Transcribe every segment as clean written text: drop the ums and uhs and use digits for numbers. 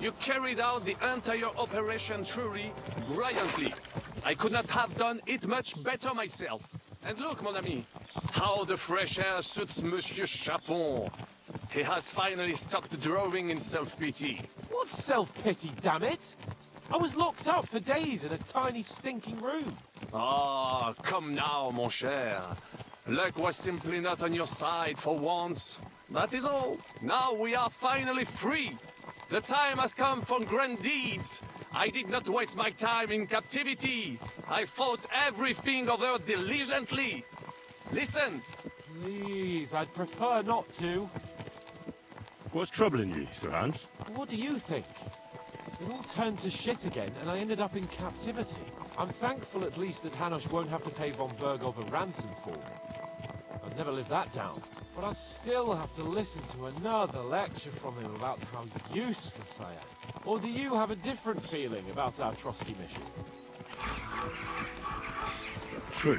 You carried out the entire operation truly brilliantly. I could not have done it much better myself. And look, mon ami, how the fresh air suits Monsieur Chapon. He has finally stopped drawing in self-pity. What self-pity, damn it? I was locked up for days in a tiny stinking room. Ah, come now, mon cher. Luck was simply not on your side for once. That is all. Now we are finally free. The time has come for grand deeds. I did not waste my time in captivity. I fought everything over diligently. Listen. Please, I'd prefer not to. What's troubling you, Sir Hans? What do you think? It all turned to shit again, and I ended up in captivity. I'm thankful at least that Hanush won't have to pay von Bergov a ransom for me. I'd never live that down. But I still have to listen to another lecture from him about how useless I am. Or do you have a different feeling about our Trotsky mission? True.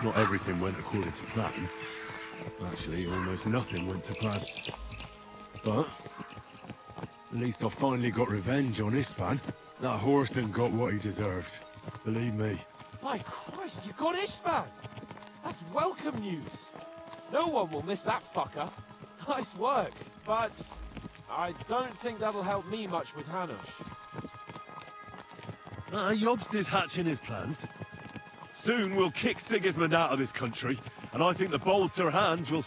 Not everything went according to plan. Actually, almost nothing went to plan. But at least I finally got revenge on Istvan. That Horthen got what he deserved. Believe me. My Christ, you got Istvan! That's welcome news! No one will miss that fucker. Nice work, but I don't think that'll help me much with Hanush. Jobst is hatching his plans. Soon we'll kick Sigismund out of this country, and I think the bold Sir Hans will...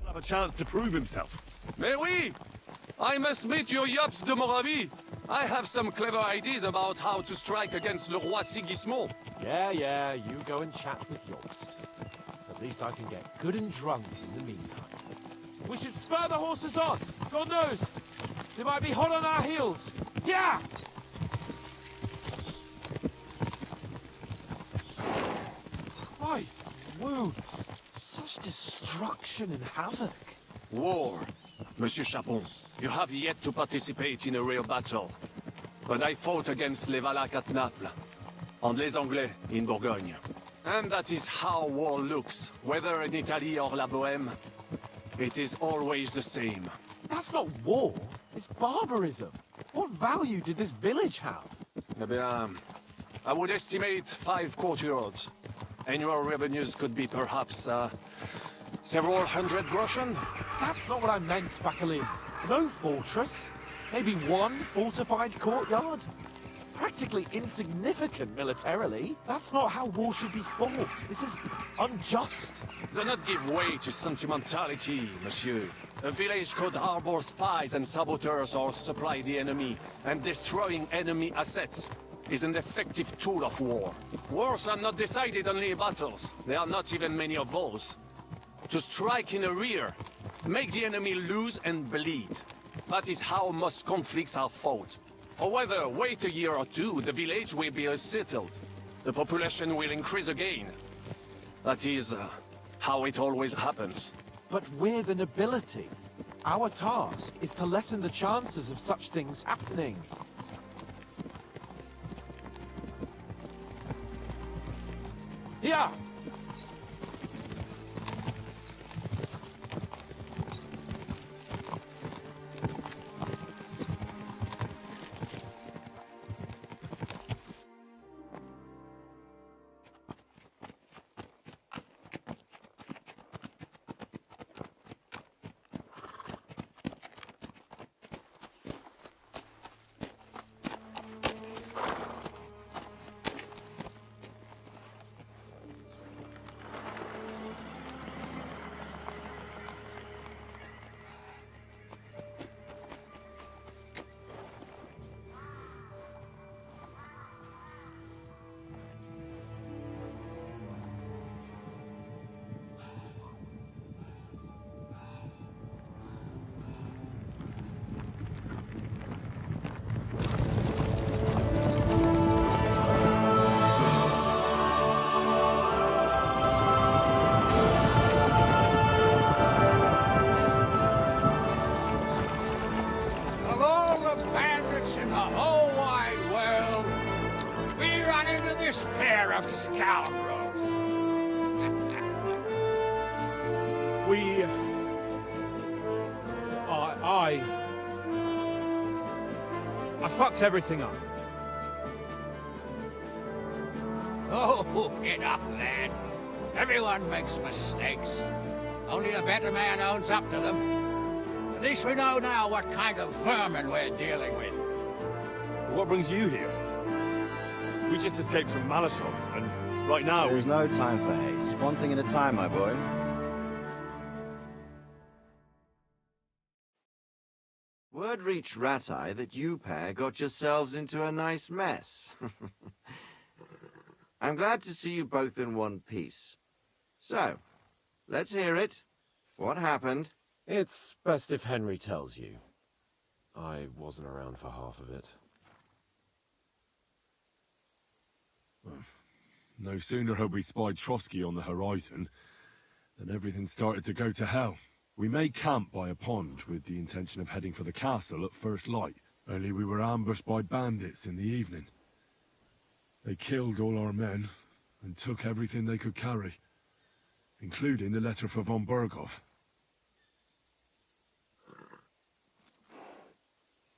have a chance to prove himself. Mais oui! I must meet your Yops de Moravie. I have some clever ideas about how to strike against Le Roi Sigismond. Yeah, you go and chat with Jobst. At least I can get good and drunk in the meantime. We should spur the horses on! God knows! They might be hot on our heels! Yeah! Christ, wound! Such destruction and havoc. War. Monsieur Chapon, you have yet to participate in a real battle. But I fought against les Valaques at Naples, and les Anglais in Bourgogne. And that is how war looks, whether in Italy or La Bohème. It is always the same. That's not war, it's barbarism. What value did this village have? Eh bien, I would estimate 5 courtyards. Annual revenues could be perhaps, several hundred groschen? That's not what I meant, Bakalin. No fortress. Maybe one fortified courtyard. Practically insignificant militarily. That's not how war should be fought. This is unjust. Do not give way to sentimentality, monsieur. A village could harbor spies and saboteurs or supply the enemy, and destroying enemy assets is an effective tool of war. Wars are not decided only in battles. There are not even many of those. To strike in the rear, make the enemy lose and bleed. That is how most conflicts are fought. However, wait a year or two, the village will be settled. The population will increase again. That is how it always happens. But we're the nobility. Our task is to lessen the chances of such things happening. Yeah! scoundrels! We... I fucked everything up. Oh, get up, lad. Everyone makes mistakes. Only a better man owns up to them. At least we know now what kind of vermin we're dealing with. What brings you here? We just escaped from Malashov, and right now There's no time for haste. One thing at a time, my boy. Word reached Ratai that you pair got yourselves into a nice mess. I'm glad to see you both in one piece. So, let's hear it. What happened? It's best if Henry tells you. I wasn't around for half of it. no sooner had we spied Trotsky on the horizon than everything started to go to hell. We made camp by a pond with the intention of heading for the castle at first light, only we were ambushed by bandits in the evening. They killed all our men and took everything they could carry, including the letter for von Berghoff.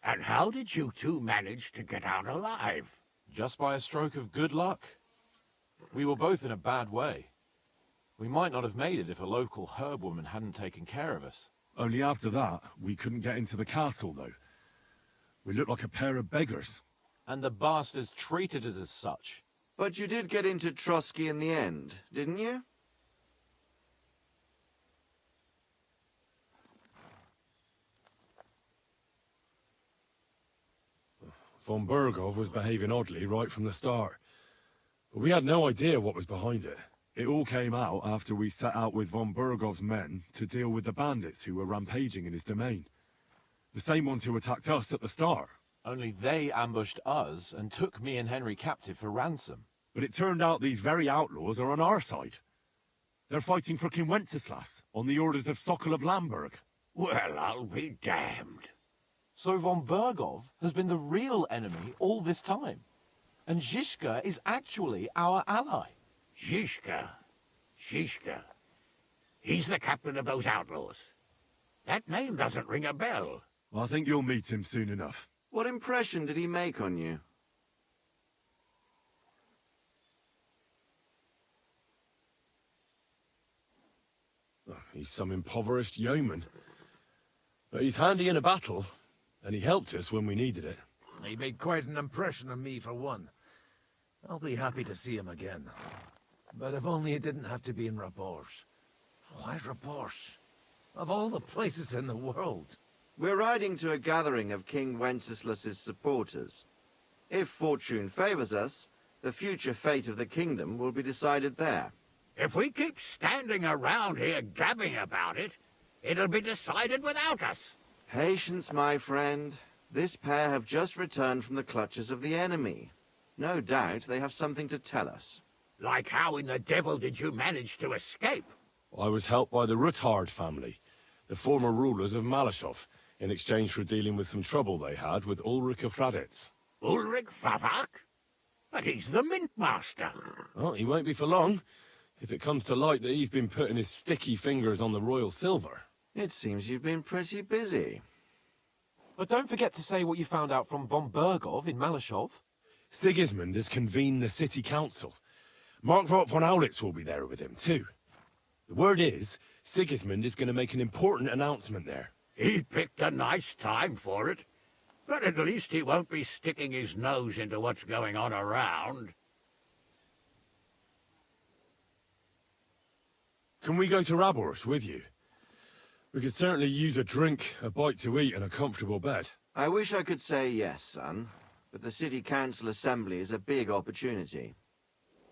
And how did you two manage to get out alive? Just by a stroke of good luck. We were both in a bad way. We might not have made it if a local herb woman hadn't taken care of us. Only after that, we couldn't get into the castle, though. We looked like a pair of beggars. And the bastards treated us as such. But you did get into Trotsky in the end, didn't you? Von Berghoff was behaving oddly right from the start. But we had no idea what was behind it. It all came out after we set out with von Berghoff's men to deal with the bandits who were rampaging in his domain. The same ones who attacked us at the start. Only they ambushed us and took me and Henry captive for ransom. But it turned out these very outlaws are on our side. They're fighting for King Wenceslas on the orders of Sokol of Lamberg. Well, I'll be damned. So von Berghoff has been the real enemy all this time. And Zhishka is actually our ally. Zhishka. He's the captain of those outlaws. That name doesn't ring a bell. I think you'll meet him soon enough. What impression did he make on you? He's some impoverished yeoman. But he's handy in a battle, and he helped us when we needed it. He made quite an impression on me, for one. I'll be happy to see him again. But if only it didn't have to be in Raborge. Why Raborge? Of all the places in the world. We're riding to a gathering of King Wenceslas's supporters. If fortune favors us, the future fate of the kingdom will be decided there. If we keep standing around here gabbing about it, it'll be decided without us. Patience, my friend. This pair have just returned from the clutches of the enemy. No doubt they have something to tell us. Like how in the devil did you manage to escape? I was helped by the Ruthard family, the former rulers of Malashov, in exchange for dealing with some trouble they had with Ulrich of Raditz. Ulrich Favak? But he's the mint master. Well, he won't be for long, if it comes to light that he's been putting his sticky fingers on the royal silver. It seems you've been pretty busy. But don't forget to say what you found out from von Berghoff in Malashov. Sigismund has convened the city council. Markvart von Aulitz will be there with him, too. The word is, Sigismund is going to make an important announcement there. He picked a nice time for it. But at least he won't be sticking his nose into what's going on around. Can we go to Raborsh with you? We could certainly use a drink, a bite to eat, and a comfortable bed. I wish I could say yes, son, but the city council assembly is a big opportunity.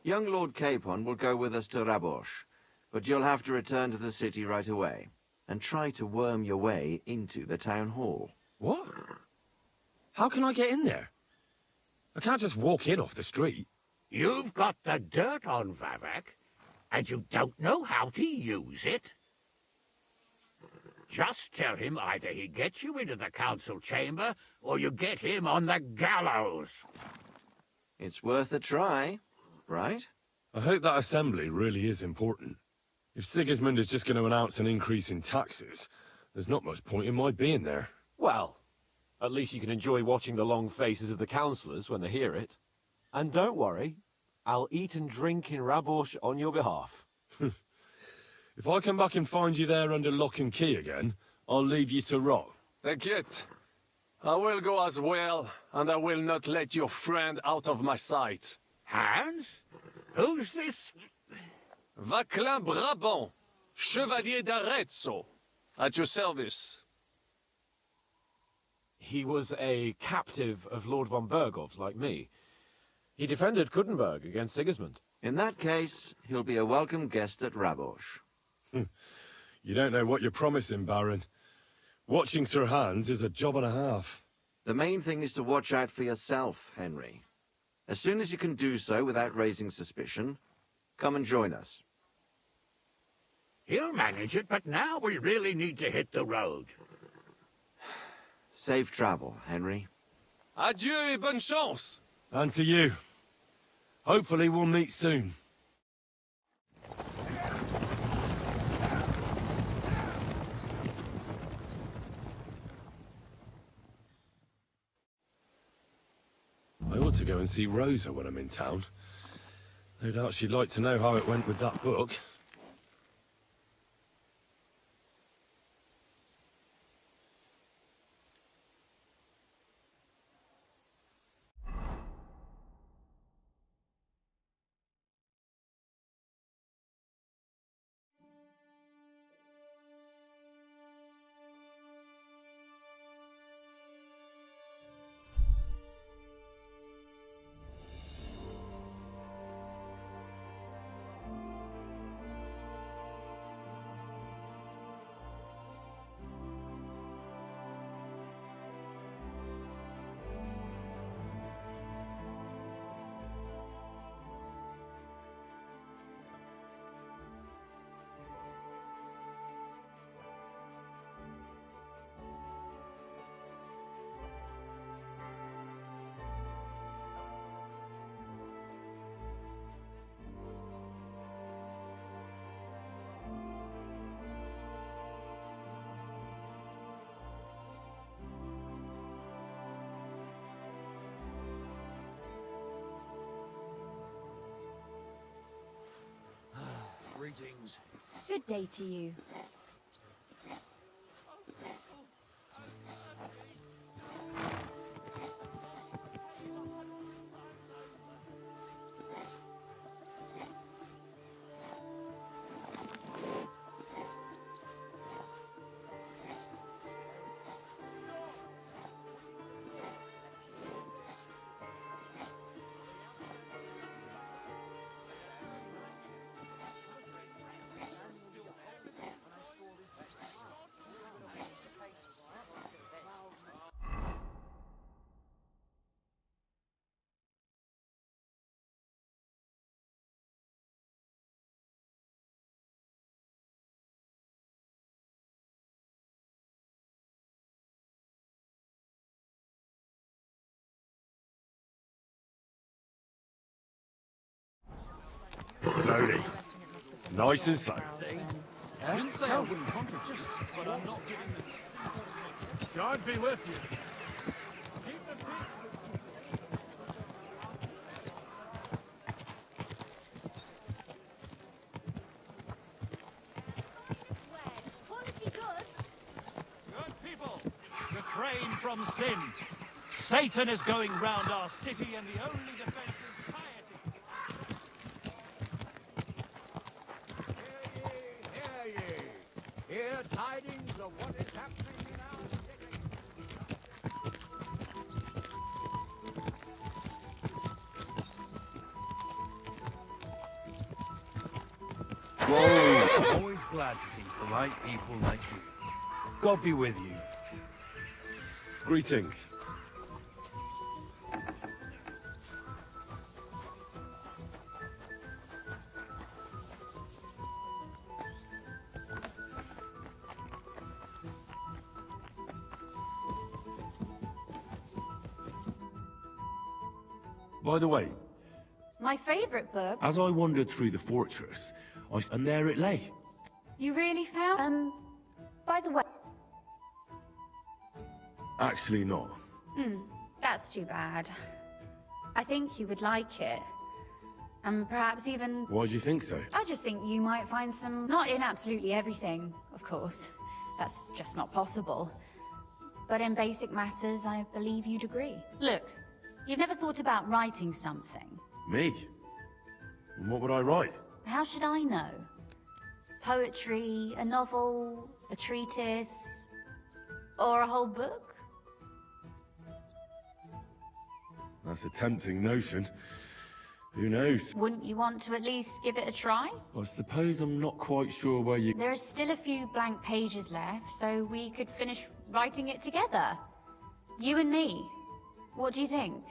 Young Lord Capon will go with us to Raborsh, but you'll have to return to the city right away, and try to worm your way into the town hall. What? How can I get in there? I can't just walk in off the street. You've got the dirt on Vavak, and you don't know how to use it? Just tell him either he gets you into the council chamber, or you get him on the gallows. It's worth a try, right? I hope that assembly really is important. If Sigismund is just going to announce an increase in taxes, there's not much point in my being there. Well, at least you can enjoy watching the long faces of the councillors when they hear it. And don't worry, I'll eat and drink in Rabosh on your behalf. If I come back and find you there under lock and key again, I'll leave you to rot. T'inquiète. I will go as well, and I will not let your friend out of my sight. Hans? Who's this? Vaclin Brabant, Chevalier d'Arezzo, at your service. He was a captive of Lord von Bergov's, like me. He defended Kuttenberg against Sigismund. In that case, he'll be a welcome guest at Rabosh. You don't know what you're promising, Baron. Watching Sir Hans is a job and a half. The main thing is to watch out for yourself, Henry. As soon as you can do so without raising suspicion, come and join us. He'll manage it, but now we really need to hit the road. Safe travel, Henry. Adieu et bonne chance! And to you. Hopefully we'll meet soon. I ought to go and see Rosa when I'm in town. No doubt she'd like to know how it went with that book. Greetings. Good day to you. Slowly. Nice and slow. God be with you. Good people, refrain from sin. Satan is going round our city, and the only defense is piety. Hear ye, hear ye. Hear tidings of what is happening in our city. Whoa! Always glad to see polite people like you. God be with you. Greetings. By the way, My favorite book. As I wandered through the fortress, and there it lay. You really found? By the way. Actually not. That's too bad. I think you would like it. And perhaps even... Why do you think so? I just think you might find some... Not in absolutely everything, of course. That's just not possible. But in basic matters, I believe you'd agree. Look, you've never thought about writing something. Me? And what would I write? How should I know? Poetry, a novel, a treatise, or a whole book? That's a tempting notion. Who knows? Wouldn't you want to at least give it a try? I suppose I'm not quite sure where you... There are still a few blank pages left, so we could finish writing it together. You and me. What do you think?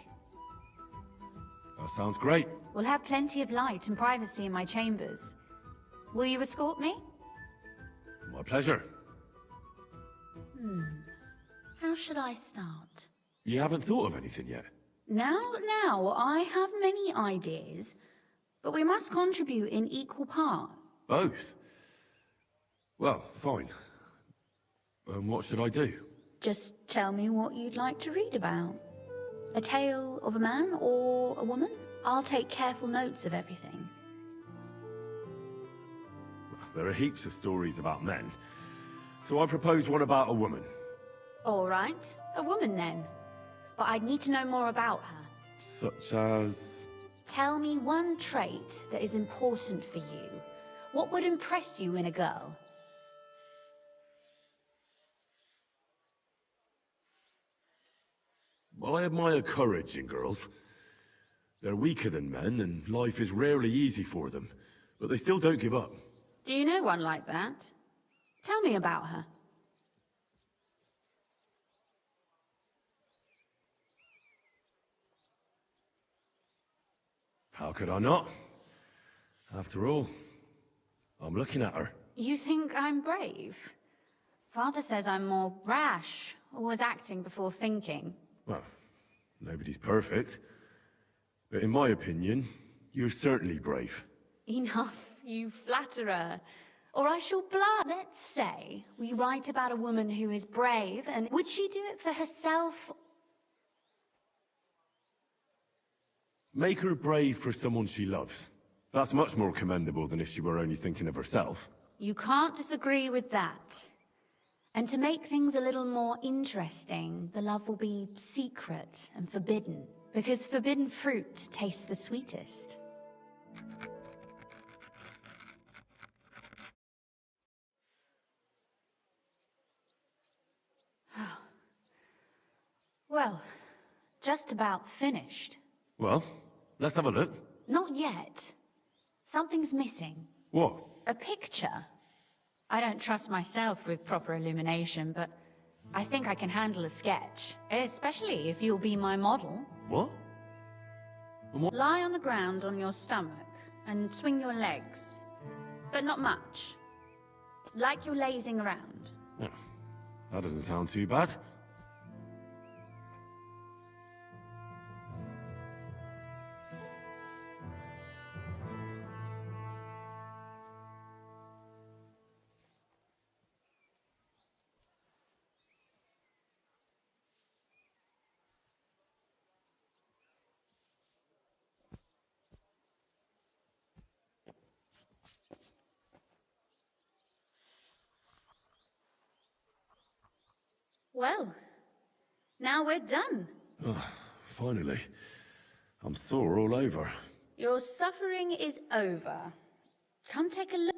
That sounds great. We'll have plenty of light and privacy in my chambers. Will you escort me? My pleasure. How should I start? You haven't thought of anything yet? Now, I have many ideas, but we must contribute in equal part. Both? Well, fine. What should I do? Just tell me what you'd like to read about. A tale of a man or a woman? I'll take careful notes of everything. There are heaps of stories about men, so I propose one about a woman. All right, a woman then. But I'd need to know more about her. Such as... Tell me one trait that is important for you. What would impress you in a girl? Well, I admire courage in girls. They're weaker than men, and life is rarely easy for them, but they still don't give up. Do you know one like that? Tell me about her. How could I not? After all, I'm looking at her. You think I'm brave? Father says I'm more rash, always acting before thinking. Well, nobody's perfect. But in my opinion, you're certainly brave. Enough, you flatterer. Or I shall blush. Let's say we write about a woman who is brave, and would she do it for herself? Make her brave for someone she loves. That's much more commendable than if she were only thinking of herself. You can't disagree with that. And to make things a little more interesting, the love will be secret and forbidden. Because forbidden fruit tastes the sweetest. Well, just about finished. Well, let's have a look. Not yet. Something's missing. What? A picture. I don't trust myself with proper illumination, but I think I can handle a sketch. Especially if you'll be my model. What? And what? Lie on the ground on your stomach and swing your legs. But not much. Like you're lazing around. Yeah, that doesn't sound too bad. Well, now we're done. Finally. I'm sore all over. Your suffering is over. Come take a look.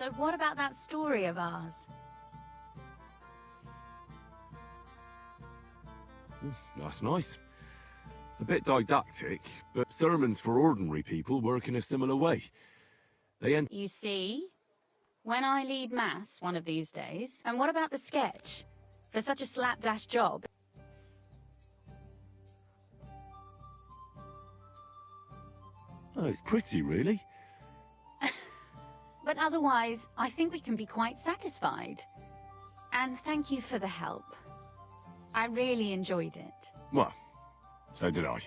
So what about that story of ours? That's nice. A bit didactic, but sermons for ordinary people work in a similar way. They end. You see? When I lead mass one of these days. And what about the sketch? For such a slapdash job. Oh, it's pretty, really. But otherwise, I think we can be quite satisfied. And thank you for the help. I really enjoyed it. Well, so did I.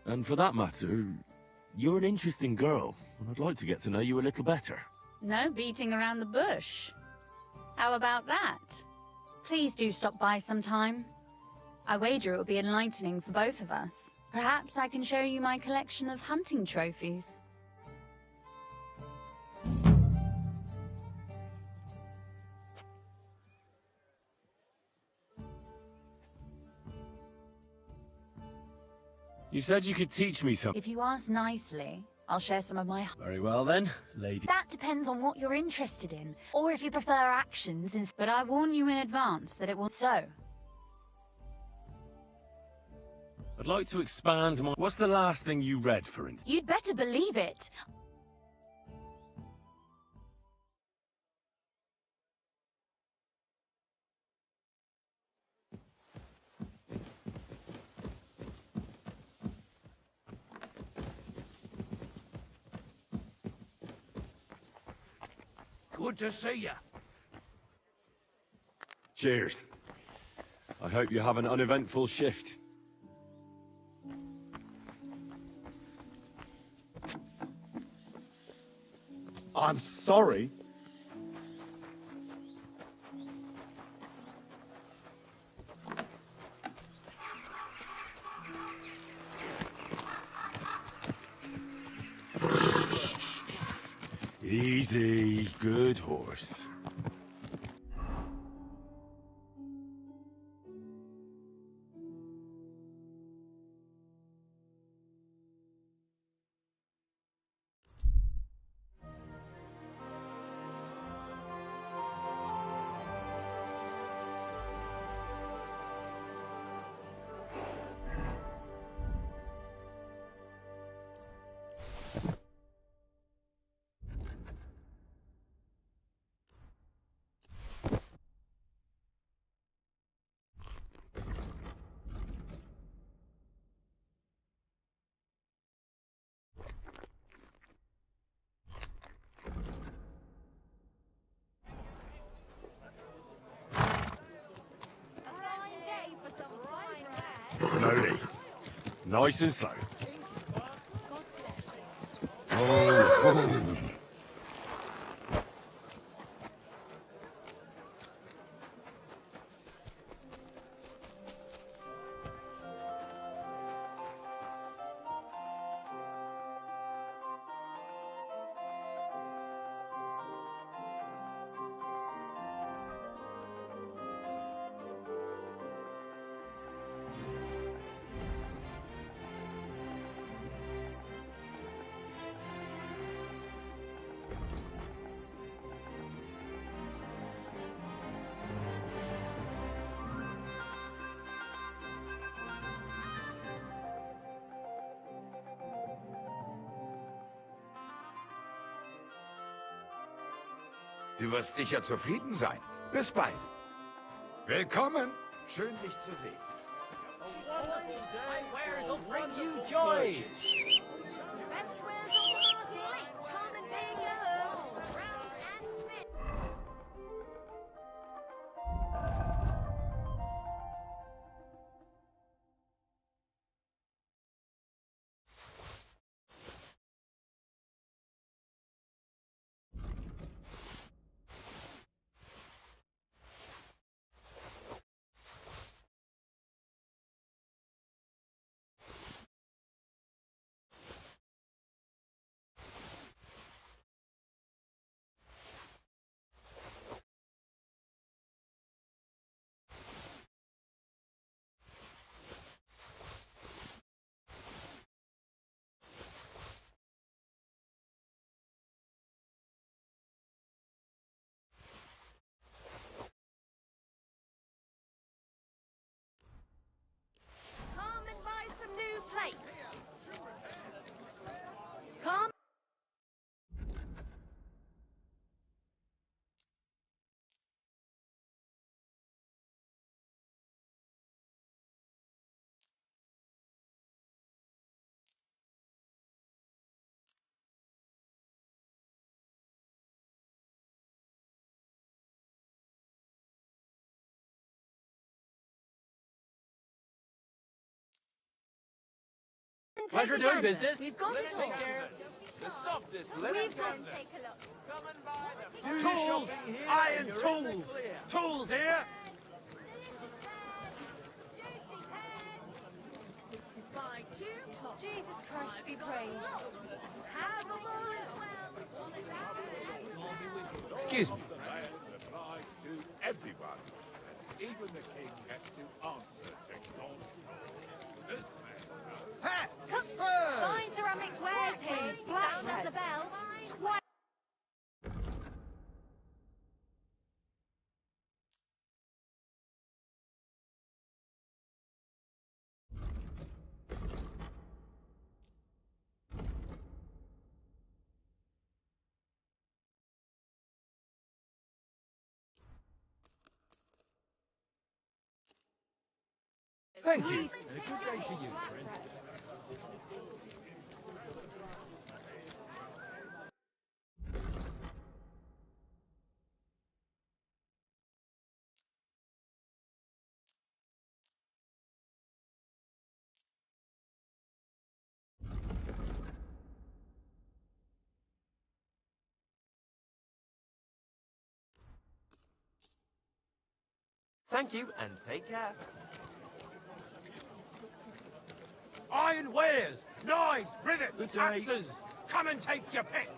And for that matter, you're an interesting girl, and I'd like to get to know you a little better. No beating around the bush. How about that? Please do stop by sometime. I wager it will be enlightening for both of us. Perhaps I can show you my collection of hunting trophies. You said you could teach me something. If you ask nicely, I'll share some of my... Very well then, lady. That depends on what you're interested in, or if you prefer actions instead. But I warn you in advance that it will... So, I'd like to expand my... What's the last thing you read, for instance? you'd better believe it. Good to see you. Cheers. I hope you have an uneventful shift. I'm sorry. Easy, good horse. Slowly. Nice and slow. Oh. Du wirst sicher zufrieden sein. Bis bald. Willkommen. Schön, dich zu sehen. Wares will bring you joy. Pleasure doing business. We've got it all. The softest We've got to take a look. tools! Iron tools! Tools here! My two pots. Jesus Christ be praised. Have a ball as well. Excuse me. Applies to everyone. Even the king has to answer to God. This man Fine ceramic wares here. Sound us a bell. Thank you. And a good day to you, friend. Thank you, and take care. Iron wares! Knives, rivets, axes! Come and take your pick!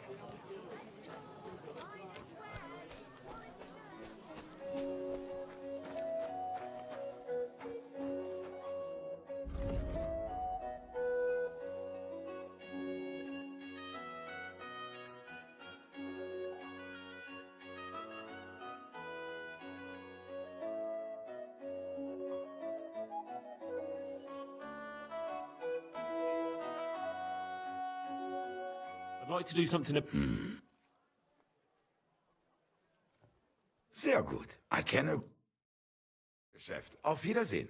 I'd like to do something. Sehr gut. Erkenne. Geschäft. Auf Wiedersehen.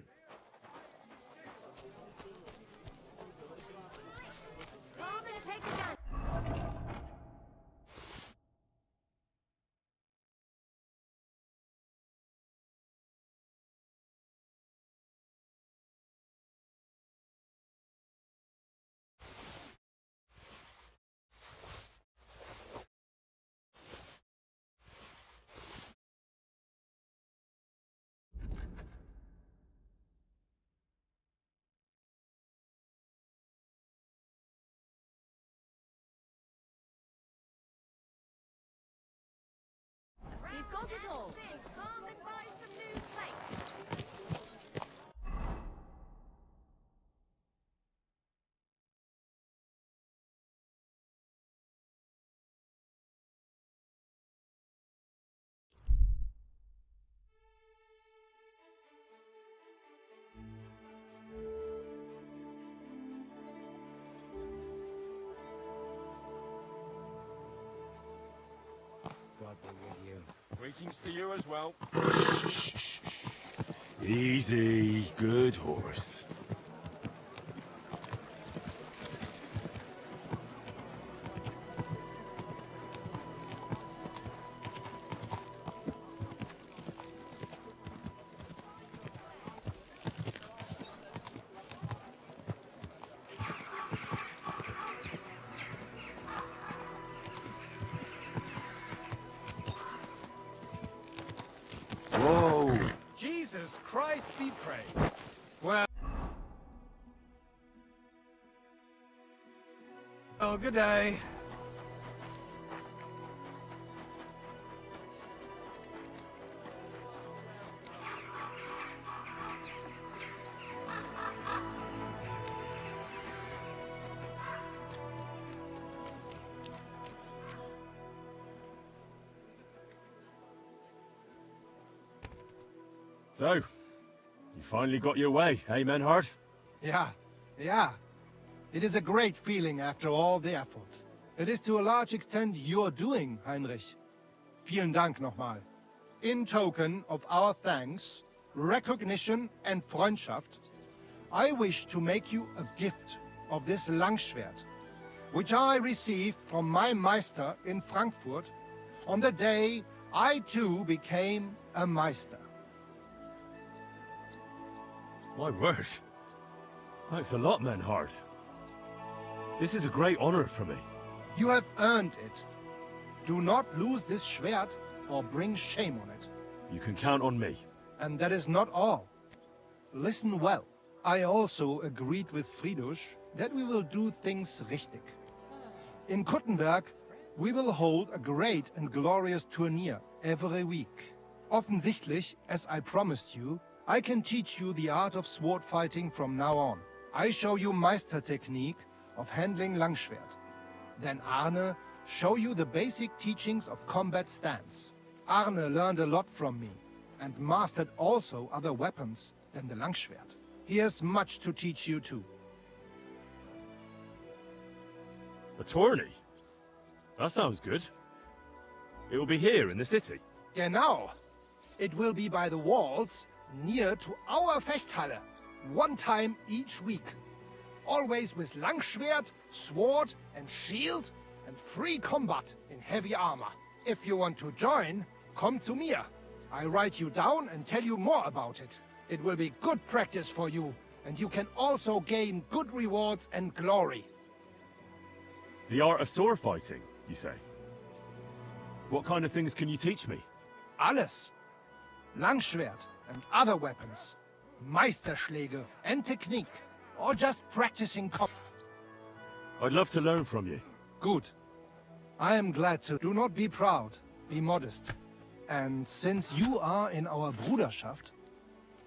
We've got it all. Come and buy some new plates. God be with you. Greetings to you as well. Easy, good horse. Whoa! Jesus Christ be praised. Well, good day. So, you finally got your way, eh, Menhard? Yeah. It is a great feeling after all the effort. It is to a large extent your doing, Heinrich. Vielen Dank nochmal. In token of our thanks, recognition and Freundschaft, I wish to make you a gift of this Langschwert, which I received from my Meister in Frankfurt on the day I too became a Meister. My word. Thanks a lot, Menhard. This is a great honor for me. You have earned it. Do not lose this Schwert or bring shame on it. You can count on me. And that is not all. Listen well. I also agreed with Friedrich that we will do things richtig. In Kuttenberg, we will hold a great and glorious tourney every week. Offensichtlich, as I promised you, I can teach you the art of sword fighting from now on. I show you Meistertechnique of handling Langschwert. Then Arne show you the basic teachings of combat stance. Arne learned a lot from me and mastered also other weapons than the Langschwert. He has much to teach you too. A tourney? That sounds good. It will be here in the city. Genau. It will be by the walls, near to our Fechthalle, one time each week. Always with Langschwert, sword and shield, and free combat in heavy armor. If you want to join, come to mir. I write you down and tell you more about it. It will be good practice for you, and you can also gain good rewards and glory. The art of sword fighting, you say? What kind of things can you teach me? Alles. Langschwert and other weapons. Meisterschläge and technique. Or just practicing I'd love to learn from you. Good. I am glad to. Do not be proud. Be modest. And since you are in our Bruderschaft,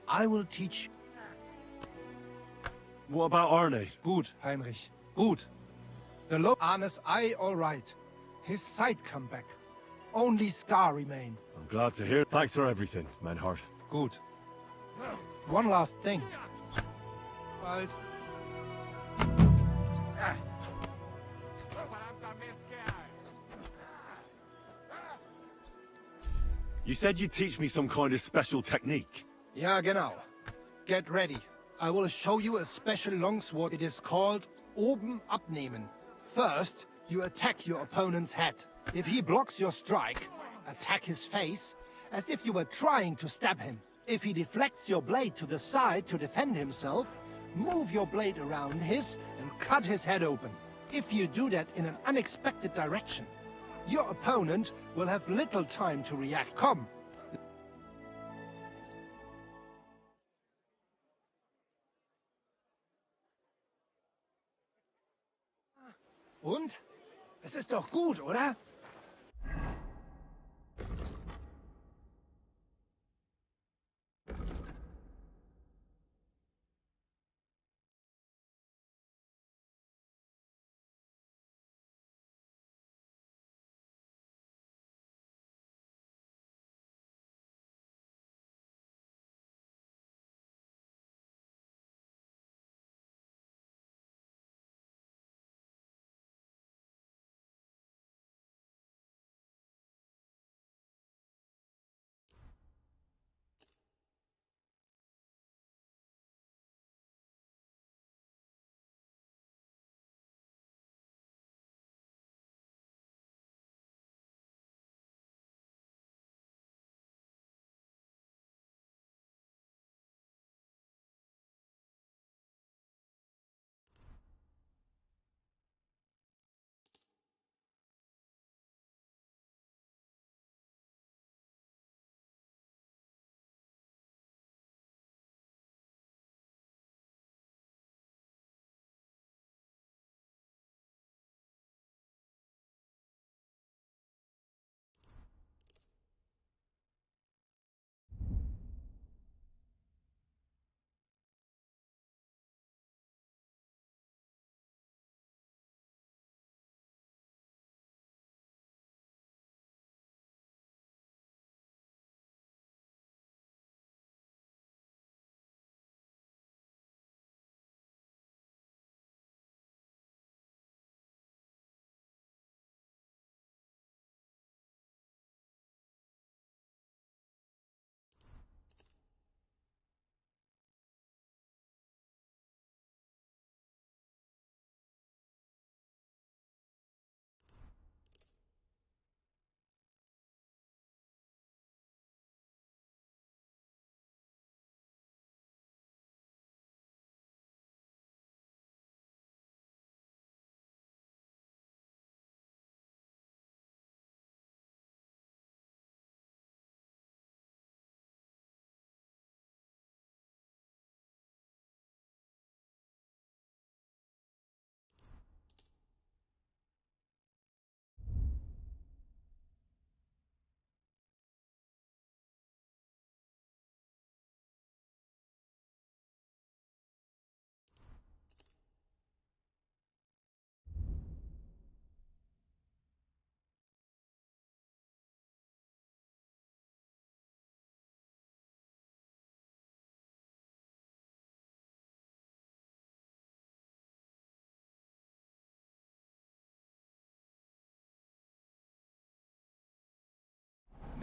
I will teach you. What about Arne? Gut, Heinrich. Gut. The low Arne's eye all right. His sight come back. Only scar remain. I'm glad to hear. Thanks for everything, Manhart. Good. One last thing. Bald. You said you'd teach me some kind of special technique. Ja, genau. Get ready. I will show you a special longsword. It is called Oben abnehmen. First, you attack your opponent's head. If he blocks your strike, attack his face, as if you were trying to stab him. If he deflects your blade to the side to defend himself, move your blade around his and cut his head open. If you do that in an unexpected direction, your opponent will have little time to react. Come. Und? Es ist doch gut, oder?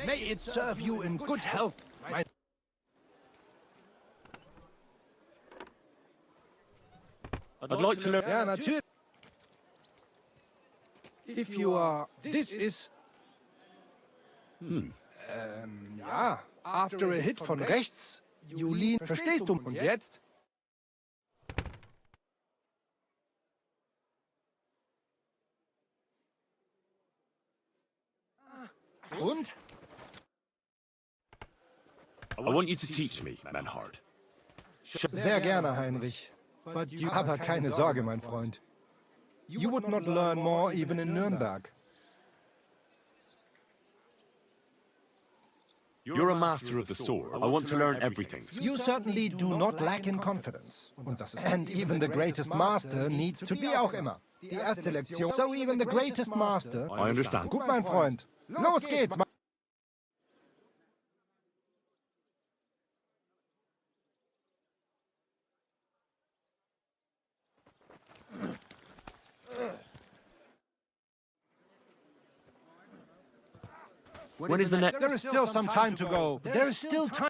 May it serve you in good health, my... I'd like to learn... Ja, natürlich. If you are... This is... ja, after a hit von rechts, you lean... Verstehst du? Und jetzt? Und? I want you to teach me, Manhard. Sehr gerne, Heinrich. Aber keine Sorge, mein Freund. You would not learn more even in Nürnberg. You're a master of the sword. I want to learn everything. You certainly do not lack in confidence. And even the greatest master needs to be auch immer. Die erste Lektion. So even the greatest master... I understand. Gut, mein Freund. Los geht's. When is the next... There is still some time to go. There is still time.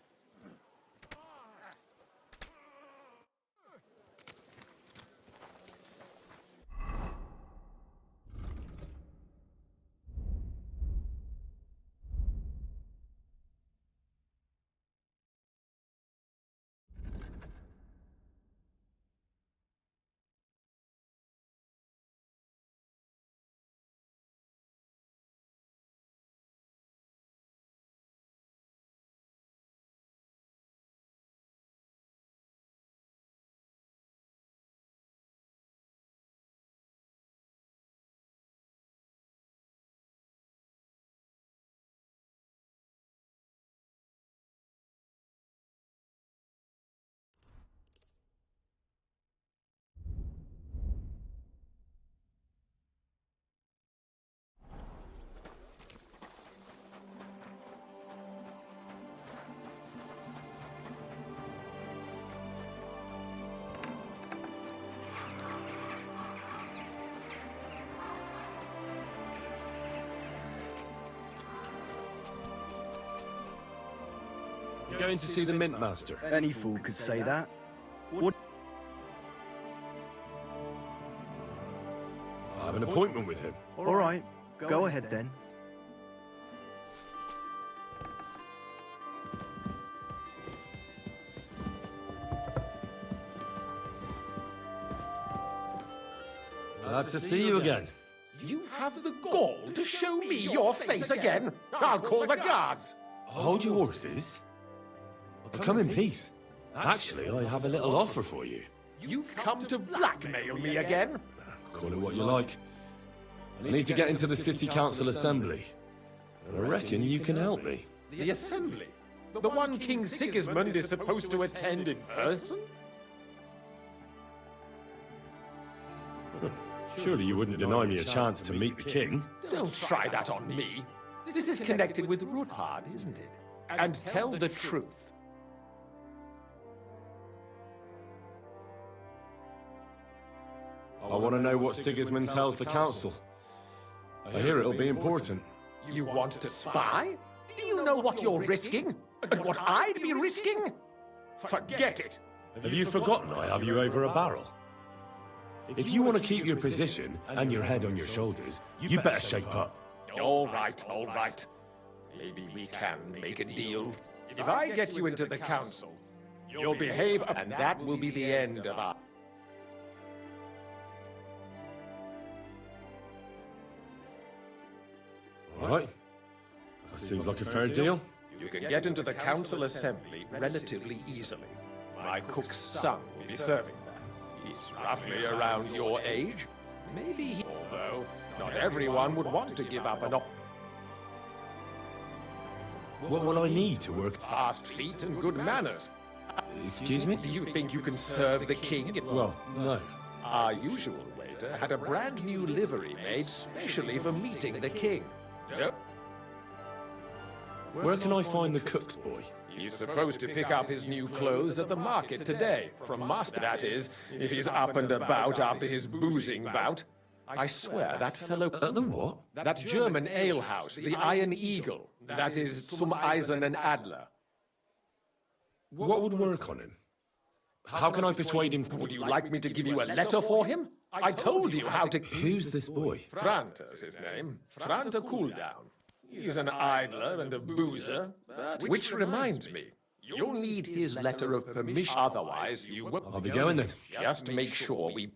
Going to see the Mint Master. Any fool could say that. What? I have an appointment with him. All right, go ahead then. Glad to see you again. You have the gall to show me your face again? I'll call the guards. Hold your horses. I'll come in peace. Actually, I have a little offer for you. You've come to blackmail me again? Call it what you like. I need to get into the City Council Assembly. And I reckon you can help me. The Assembly? The one King Sigismund is supposed to attend in person? Surely you wouldn't deny me a chance to meet the king? Don't try that on me. This is connected with Ruthard, isn't it? And tell the truth. I want to know what Sigismund tells the council. I hear it'll be important. You want to spy? Do you know what you're risking? And what I'd be risking? Forget it. Have you forgotten I have you over a barrel? If you want to keep your position and your head on your shoulders, you better shape up. All right, all right. Maybe we can make a deal. If I get you into the council, you'll behave, and that will be the end of our... All right. That seems like a fair deal. You can get into the council assembly relatively easily. My cook's son will be serving there. He's roughly around your age. Maybe he... Although, not everyone would want to give up an op... What will I need to work? Fast feet and good manners. Excuse me? Do you think you can serve the king? Well, no. Our usual waiter had a brand new livery made specially for meeting the king. Yep. Where can I find the cook's boy? He's supposed to pick up his new clothes at the market today. From master, that is, if he's up and about after his boozing bout. I swear that fellow... The what? That German alehouse, the Iron Eagle. That is zum Eisernen Adler. What would work on him? How can I persuade him? Would you like me to give you a letter for him? I told you how to... Who's this boy? Franta's his name. Franta Cooldown. He's an idler and a boozer. Which reminds me, you'll need his letter of permission. Otherwise, you will... I'll be going then. Just to make sure we...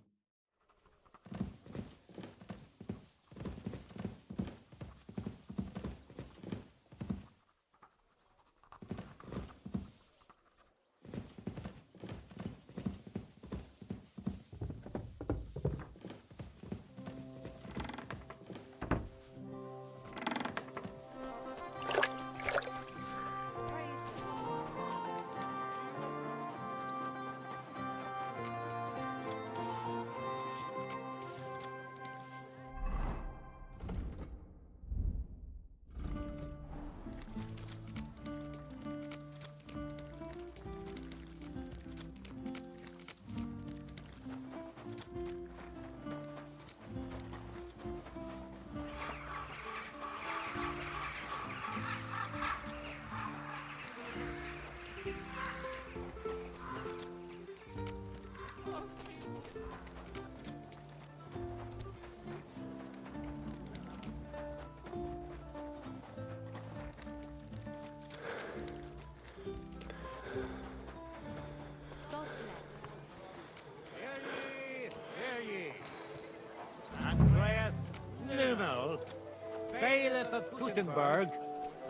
Bailiff of Gutenberg,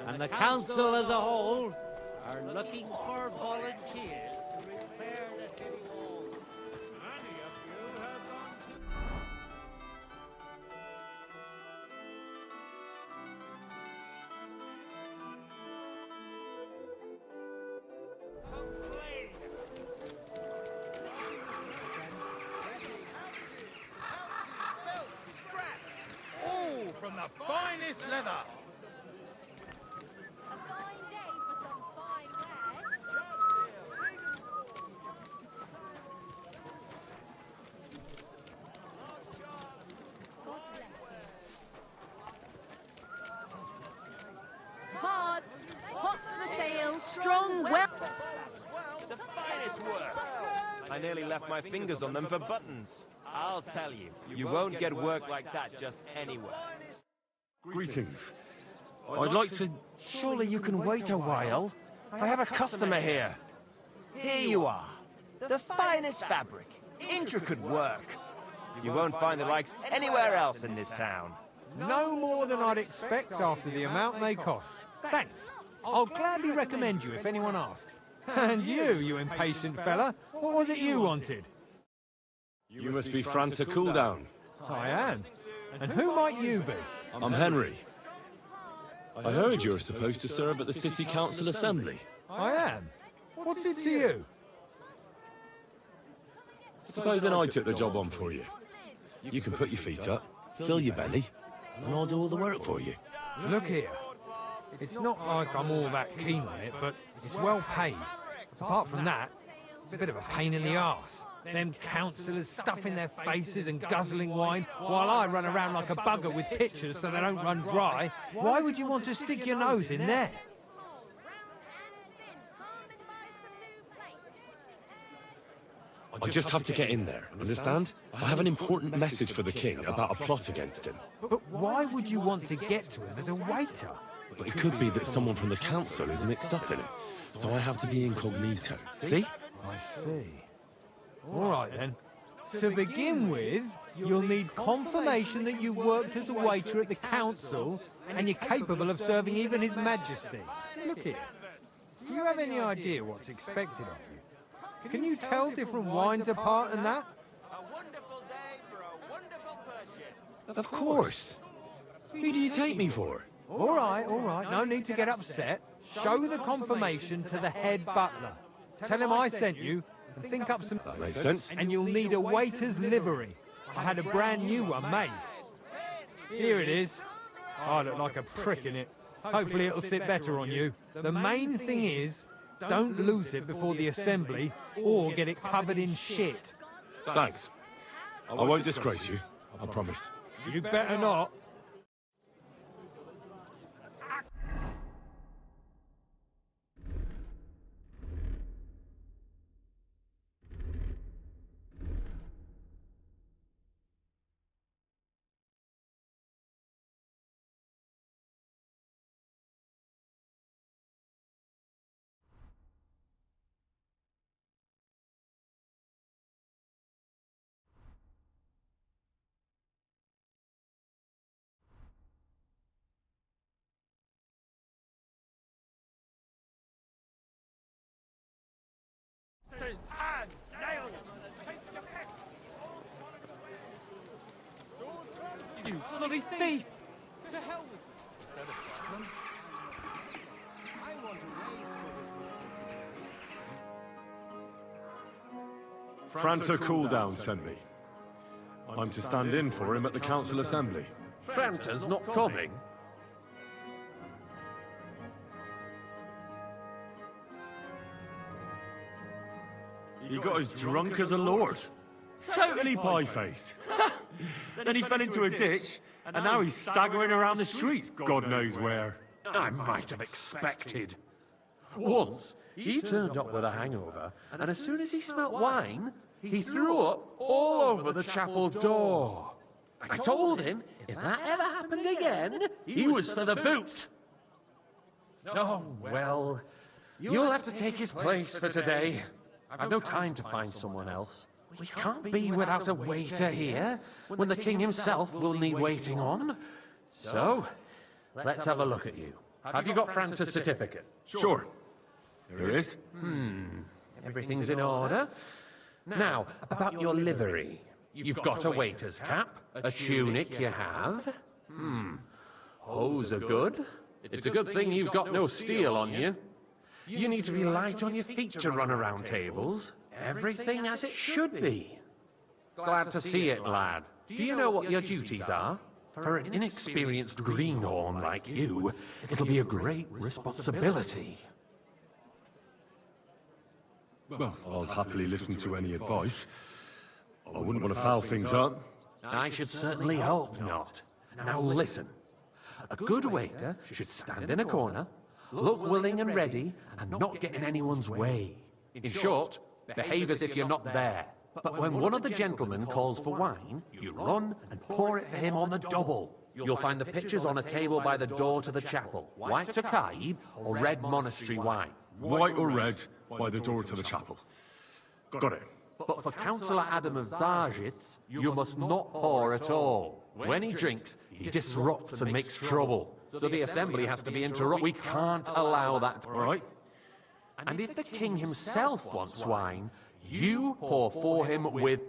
and the council as a whole are looking for volunteers to repair the city walls. Many of you have gone to... From the finest leather. A fine day for some fine wares. God bless you. Pots, pots for sale, strong, well. The finest work. I nearly left my fingers on them for buttons. I'll tell you, you won't get work like that just anywhere. Greetings. I'd like to... Surely you can wait a while. I have a customer here. Here you are. The finest fabric. Intricate work. You won't find the likes anywhere else in this town. No more than I'd expect after the amount they cost. Thanks. I'll gladly recommend you if anyone asks. And you impatient fella, what was it you wanted? You must be Franta Cooldown. I am. And who might you be? I'm Henry. I heard you're supposed to serve at the City Council Assembly. I am. What's it to you? Supposing I took the job on for you. You can put your feet up, fill your belly, and I'll do all the work for you. Look here. It's not like I'm all that keen on it, but it's well paid. Apart from that, it's a bit of a pain in the arse. Them councillors stuffing their faces and guzzling wine, while I run around like a bugger with pitchers so they don't run dry. Why would you want to stick your nose in there? I just have to get in there, understand? I have an important message for the king about a plot against him. But why would you want to get to him as a waiter? But it could be that someone from the council is mixed up in it, so I have to be incognito. See? I see. All right then. To begin with, you'll need confirmation that you worked as a waiter at the council and you're capable of serving even His Majesty. Look here. Do you have any idea what's expected of you? Can you tell different wines apart and that? A wonderful day for a wonderful purchase. Of course. Who do you take me for? All right. No need to get upset. Show the confirmation to the head butler. Tell him I sent you and think up some... That makes sense. And you'll need a waiter's livery. I had a brand new one made. Here it is. I look like a prick in it. Hopefully it'll sit better on you. The main thing is, don't lose it before the assembly or get it covered in shit. Thanks. I won't disgrace you. I promise. You better not. You bloody thief! To hell with Franter Cooldown sent me. I'm to stand in for him at the council assembly. Franter's not coming. He got as drunk as a lord. Totally pie-faced. Then he fell into a ditch, and now he's staggering around the streets, God knows where. I might have expected. Once, he turned up with a hangover, and as soon as he smelt wine, he threw up all over the chapel door. I told him if that ever happened again, he was for the boot. Oh, well, you'll have to take his place for today. I've no time to find someone else. We can't be without a waiter here, when the king himself will need waiting on. So, let's have a look at you. Have you got Franter's certificate? Sure. There it is. Everything's in order. Now, about your livery. You've got a waiter's cap, a tunic you have. Hose are good. It's a good thing you've got no steel on you. You need to be light on your feet to run around tables. Everything as it should be. Glad to see it, lad. Do you know what your duties are? For an inexperienced greenhorn like you, it'll be a great responsibility. Well, I'll happily listen to any advice. I wouldn't want to foul things up. I should certainly hope not. Now listen. A good waiter should stand in a corner, look willing and ready, and not get in anyone's way. In short, behave as if you're not there. But when one of the gentlemen calls for wine, you run and pour it for him on the double. You'll find the pitchers on a table by the door to the chapel. White Tokaib or red monastery wine. White or red, by the door to the chapel. Got it. But for Councillor Adam of Zarjitz, you must not pour at all. When he drinks, he disrupts and makes trouble. So the assembly has to be interrupted. We can't allow that. All right. And if the king himself wants wine, you pour for him with...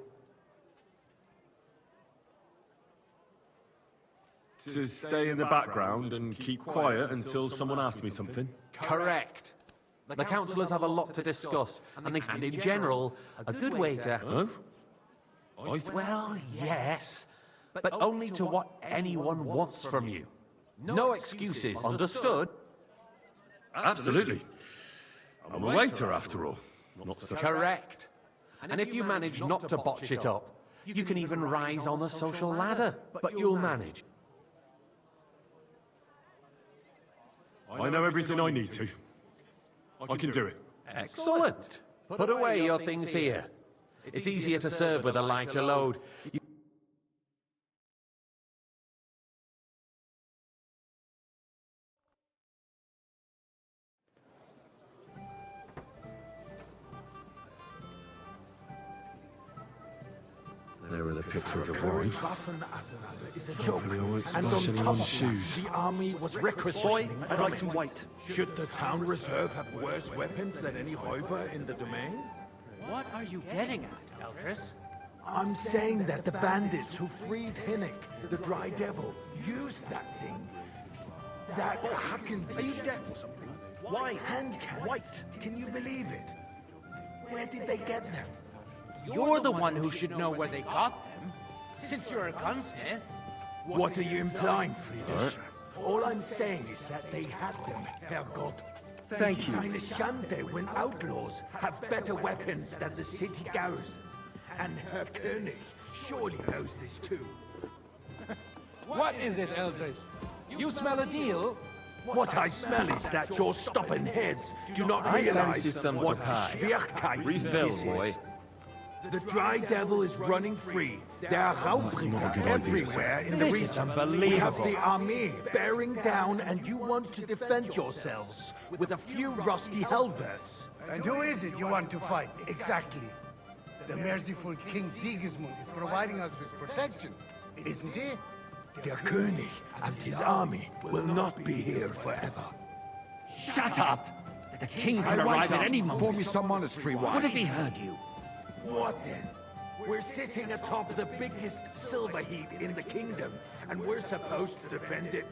To stay in the background and keep quiet until someone asks me something? Correct. The councillors have a lot to discuss, and in general, a good waiter... Huh? Well, yes, but only to what anyone wants from you. No excuses, understood? Absolutely. I'm a waiter, after all. Not so... Correct. And if you manage not to botch it up, you can even rise on the social ladder, but you'll manage. I know everything I need to. I can do it. Excellent. Put away your things here. It's easier to serve with a lighter load. There are the pictures of wine. It's a joke. Hopefully I won't And on splash top anyone's of shoes. that, the army was requisitioning. I'd like some white. Should the town reserve have worse weapons than any Räuber in the domain? What are you getting at, Eldris? I'm saying that the bandits who freed Hinnick, the Dry Devil, used that thing. That hacking... Are you deaf or something? Why? Hand cannon. White. Can you believe it? Where did they get them? You're the one who should know where they got them, since you're a gunsmith. What are you implying, Friedrich? All I'm saying is that they had them, Herr God. Thank you. It's eine Schande when outlaws have better weapons than the city garrison. And Herr König surely knows this too. What is it, Eldris? You smell a deal? What I smell is that your stubborn heads do not I realize fancy some what Tokai. Schwierigkeit Refill, this boy. is. The Dry Devil is running free. There are Raubringer everywhere in the This region. is We have unbelievable. the army bearing down, and you want to defend yourselves with a few rusty halberds. And who is it you want to fight, exactly? The merciful King Sigismund is providing us with protection, isn't he? Der König and his army will not be here forever. Shut up! The king can arrive at any moment. Pour me some monastery wine. What if he heard you? What then? We're sitting atop the biggest silver heap in the kingdom, and we're supposed to defend it.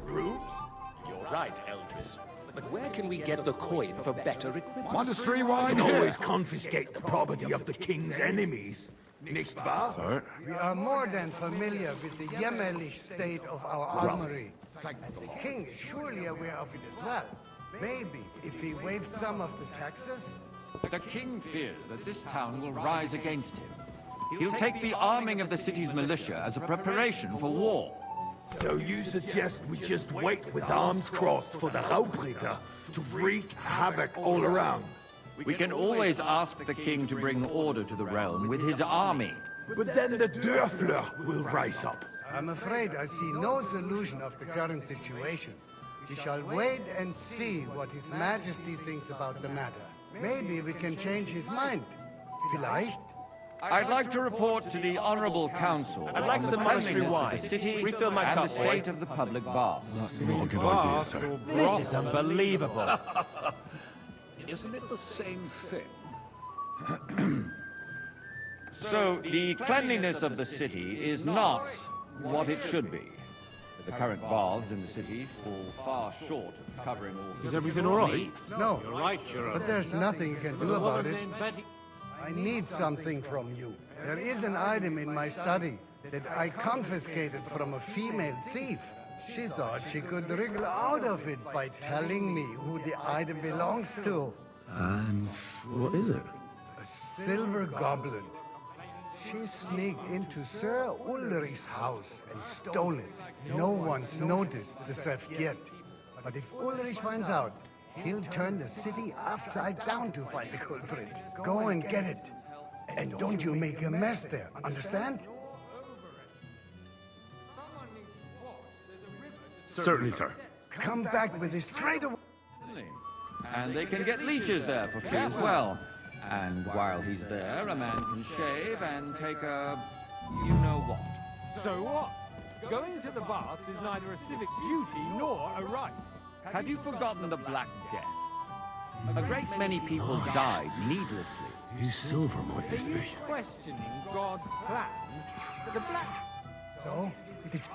Roofs? You're right, Eldris. But where can we get the coin for better equipment? Monastery We wine can here. always confiscate the property of the king's enemies. Nicht wahr? Sir? We are more than familiar with the jämmerlich state of our armory. And the king is surely aware of it as well. Maybe if he waived some of the taxes? The king fears that this town will rise against him. He'll take the arming of the city's militia as a preparation for war. So you suggest we just wait with arms crossed for the Raubringer to wreak havoc all around? We can always ask the king to bring order to the realm with his army. But then the Dörfler will rise up. I'm afraid I see no solution of the current situation. We shall wait and see what His Majesty thinks about the matter. Maybe we can change his mind. Vielleicht? I'd like to report to the Honorable Council I'd like on some the monastery cleanliness of wine. the city Refill my and cup, the state boy. of the public baths. That's not a good idea, sir. This is unbelievable. Isn't it the same thing? So, the cleanliness of the city is not what it should be. The current baths in the city fall far short of covering all... Is everything all right? No. You're right, Your But there's nothing you can do about it. I need something from you. There is an item in my study that I confiscated from a female thief. She thought she could wriggle out of it by telling me who the item belongs to. And what is it? A silver goblet. She sneaked into Sir Ulrich's house and stole it. No one's noticed the theft yet. But if Ulrich finds out, he'll turn the city upside down to find the culprit. Go and get it. And don't you make a mess there, understand? Certainly, sir. Come back with it straight away. And they can get leeches there for free as well. And while he's there, a man can shave and take a... you-know-what. So what? Going to the baths is neither a civic duty nor a right. Have you forgotten the Black Death? A great many people died needlessly. Whose silver might this be? Questioning God's plan. The black... So, it's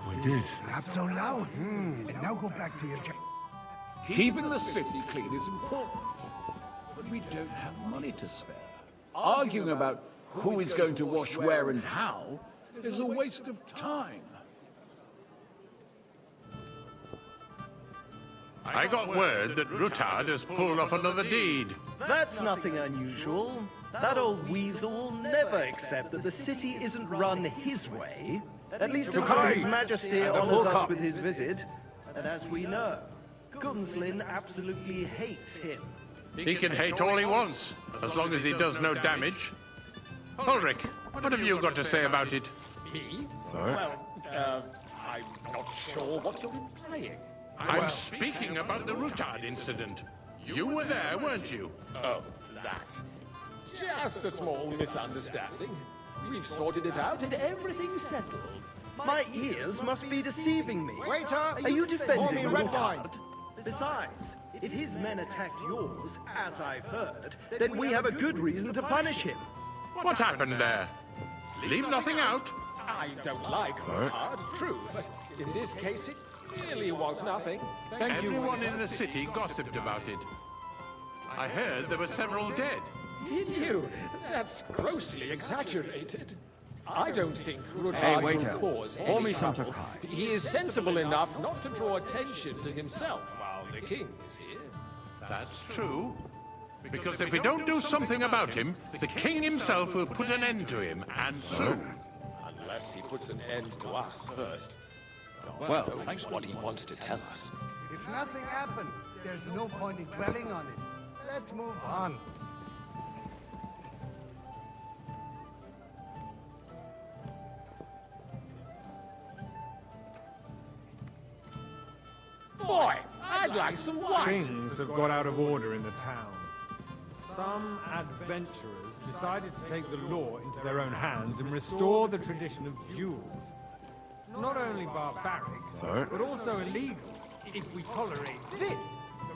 I did. not so loud. And now go back to your job. Keeping the city clean is important, but we don't have money to spare. Arguing about who is going to wash where and how is a waste of time. I got word that Rutard has pulled off another deed. That's nothing unusual. That old weasel will never accept that the city isn't run his way. At least until His Majesty honors us with his visit. And as we know, Gunslin absolutely hates him. He can hate all he wants, as long as he does no damage. Ulrich, what have you got to say about it? Me? Sir? Well, I'm not sure what you're implying. I'm speaking about the Rutard incident. You were there, weren't you? Oh, that. Just a small misunderstanding. We've sorted it out and everything's settled. My ears must be deceiving me. Waiter! Are you defending red wine. Rutard? Besides, if his men attacked yours, as I've heard, then we have a good reason to punish him. What happened there? Leave nothing out. I don't like Rutard, true, but in this case it really was nothing. Everyone in the city gossiped about it. I heard there were several dead. Did you? That's grossly exaggerated. I don't think Rutard Hey, will waiter, cause pour any me some trouble. Tokai. He is sensible enough not to draw attention to himself while the king is here. That's true. Because if we don't do something about him, the king himself will put an end to him, and soon. Unless he puts an end to us first. Well, that's what he wants to tell us. If nothing happened, there's no point in dwelling on it. Let's move on. Boy, I'd like some white. Things have got out of order in the town. Some adventurers decided to take the law into their own hands and restore the tradition of duels. It's not only barbaric, but also illegal. If we tolerate this,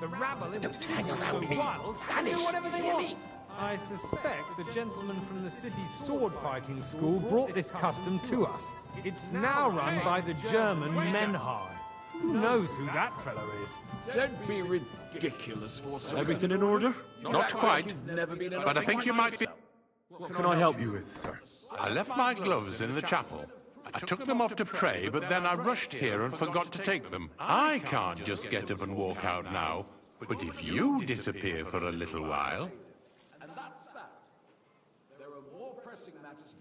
the rabble in the city will go wild and do whatever they want. I suspect the gentleman from the city's sword-fighting school brought this custom to us. It's now run by the German Menhard. Who knows who that fellow is? Don't be ridiculous, Forsooth. Everything in order? Not quite. But I think you might be... What can I help you with, sir? I left my gloves in the chapel. I took them off to pray, but then I rushed here and forgot to take them. I can't just get up and walk out now. But if you disappear for a little while...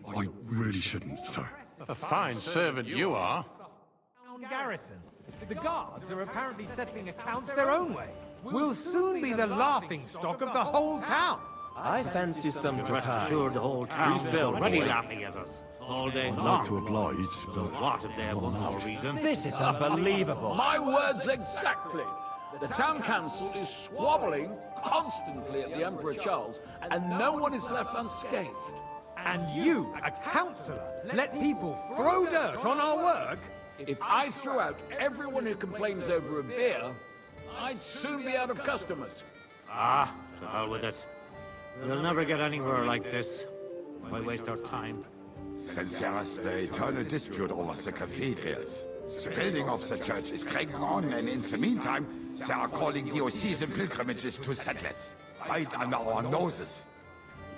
I really shouldn't, sir. A fine servant you are. Garrison. The guards are apparently settling accounts their own way. We'll soon be the laughing stock of the whole town. I fancy some to Rest assured, the whole town is already laughing at us all day I'd long. like to oblige, but... What if they have one more reason? This is unbelievable. My words exactly. The town council is squabbling constantly at the Emperor Charles, and no one is left unscathed. And you, a councillor, let people throw dirt on our work? If I threw out everyone who complains over a beer, I'd soon be out of customers. Ah, to hell with it. We'll never get anywhere like this. Why waste our time? Since there is the eternal dispute over the cathedrals, the building of the church is dragging on, and in the meantime, they are calling diocesan pilgrimages to settlers, right under our noses.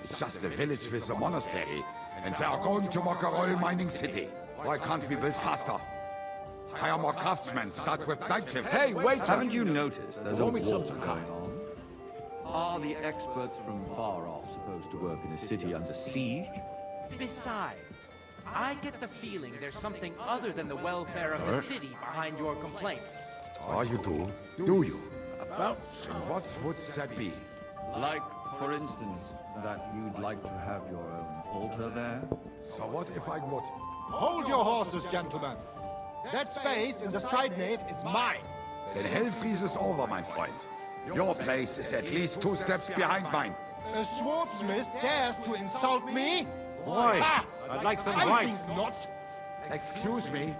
It's just a village with a monastery, and they are going to make a oil mining city. Why can't we build faster? Hire more craftsmen, start with night shifts. Hey, wait! Haven't you noticed there's a Always war something going on? Are the experts from far off supposed to work in a city under siege? Besides, I get the feeling there's something other than the welfare of the city behind your complaints. Oh, you do? Do you? About And what would that be? Like, for instance, that you'd like to have your own altar there? So what if I would? Hold your horses, gentlemen. That space in the side nave is mine. Then hell freezes over, my friend. Your place is at least 2 steps behind mine. A swordsmith dares to insult me? Why? Ah, I'd like some I white. think not. Excuse me?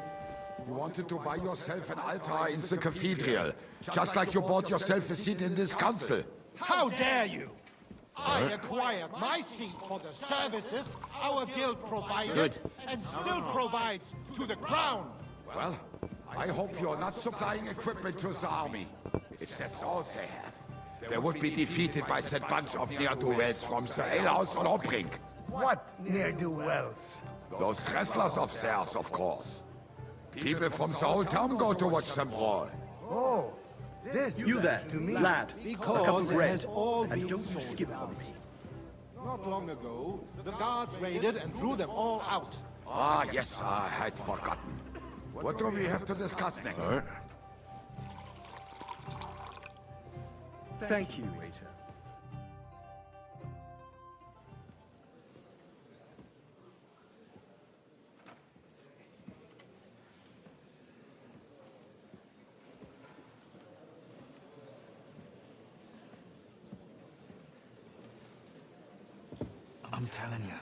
You wanted to buy yourself an altar in the cathedral, just like you bought yourself a seat in this council. How dare you? I acquired my seat for the services our guild provided and still provides to the crown. Well, I hope you're not supplying equipment to the army. If that's all they have, they would be defeated by that bunch of ne'er-do-wells from the alehouse on Obrink. What ne'er-do-wells? Those wrestlers of theirs, of course. People from the whole town go to watch them brawl. Oh, this You there, to me. lad. Because a cup of it bread. has all And been don't you sold skip out. on me. Not long ago, the guards raided and threw them all out. Ah, yes, I had forgotten. What do we have to discuss next? Thank you, waiter. I'm telling you,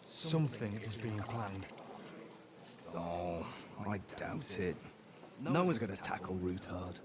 something is being planned. Oh, I doubt it. No one's gonna tackle Rootard.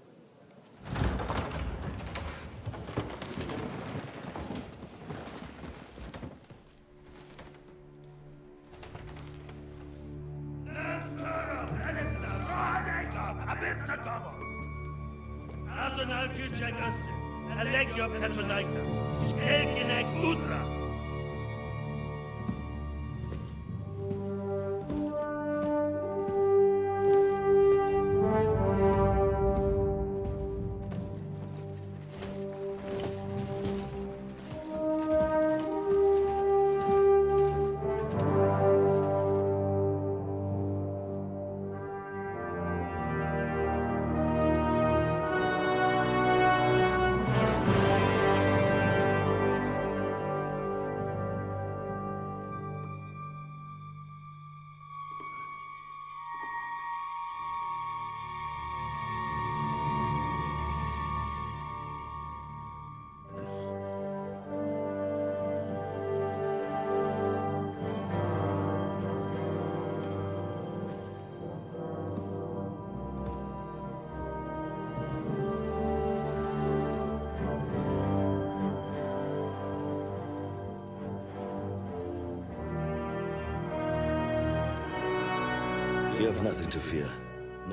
You have nothing to fear.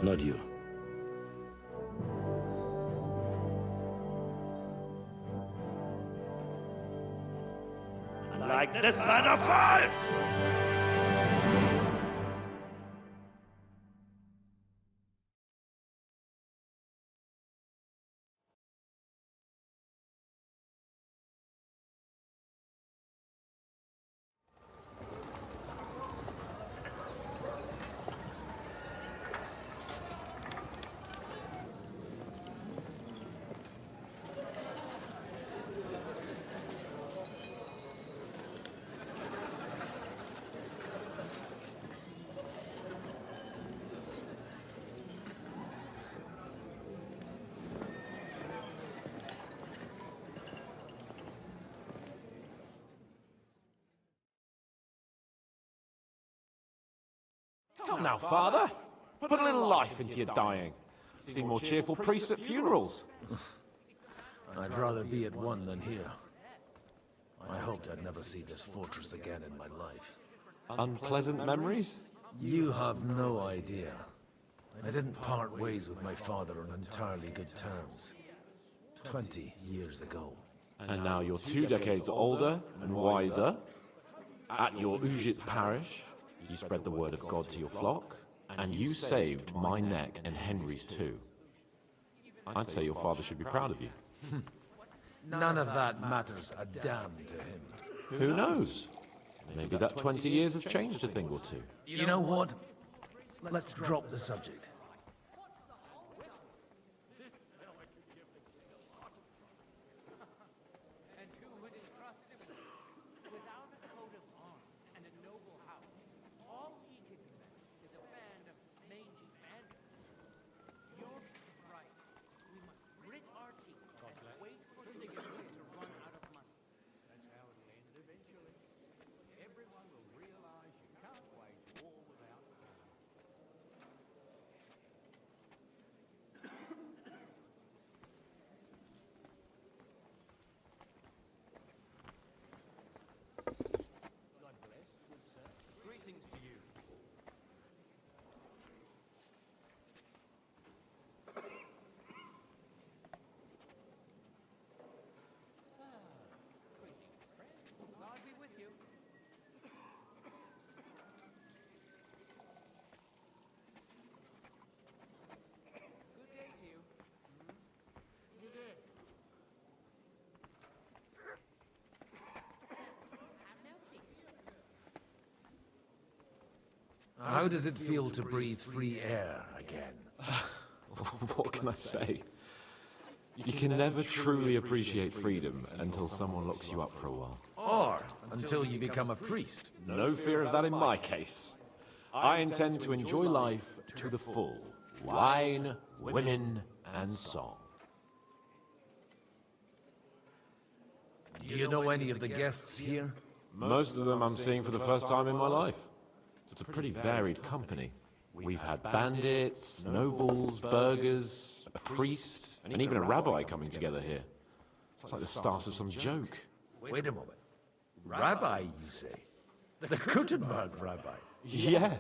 Not you. Like this man of fires! Come now, Father. Put a little life into your dying. See more cheerful priests at funerals. I'd rather be at one than here. I hoped I'd never see this fortress again in my life. Unpleasant memories? You have no idea. I didn't part ways with my father on entirely good terms. 20 years ago. And now you're 2 decades older and wiser. At your Ujit's parish, you spread the word of God to your flock, and you saved my neck and Henry's too. I'd say your father should be proud of you. None of that matters a damn to him. Who knows? Maybe that 20 years has changed a thing or two. You know what? Let's drop the subject. How does it feel to breathe free air again? What can I say? You can never truly appreciate freedom until someone locks you up for a while. Or until you become a priest. No fear of that in my case. I intend to enjoy life to the full. Wine, women, and song. Do you know any of the guests here? Most of them I'm seeing for the first time in my life. It's a pretty varied company. We've had bandits, nobles, burghers, a priest, and even a rabbi coming together here. It's like the start of some joke. Wait a moment. Rabbi, you say? The Gutenberg rabbi? Yeah.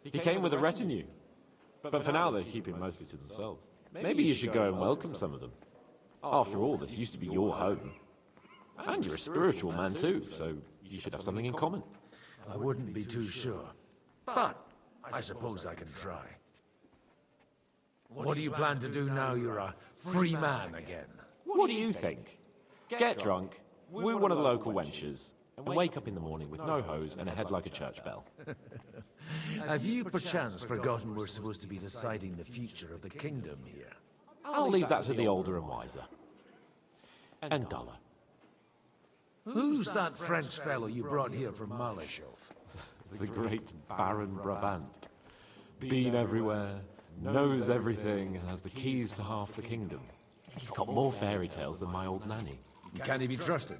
He came with a retinue. But for now, they're keeping mostly to themselves. Maybe you should go and welcome some of them. After all, this used to be your home. And you're a spiritual man too, so you should have something in common. I wouldn't be too sure. But I suppose I can try. What do you plan to do now you're a free man again? What do you think? Get drunk, woo one of the local wenches, and wake up in the morning with no hose and a head like a church bell. Have you perchance forgotten we're supposed to be deciding the future of the kingdom here? I'll leave that to the older and wiser. And duller. Who's that French fellow you brought here from Malachov? The great Baron Brabant. Been everywhere, knows everything, and has the keys to half the kingdom. He's got more fairy tales than my old nanny. Can he be trusted?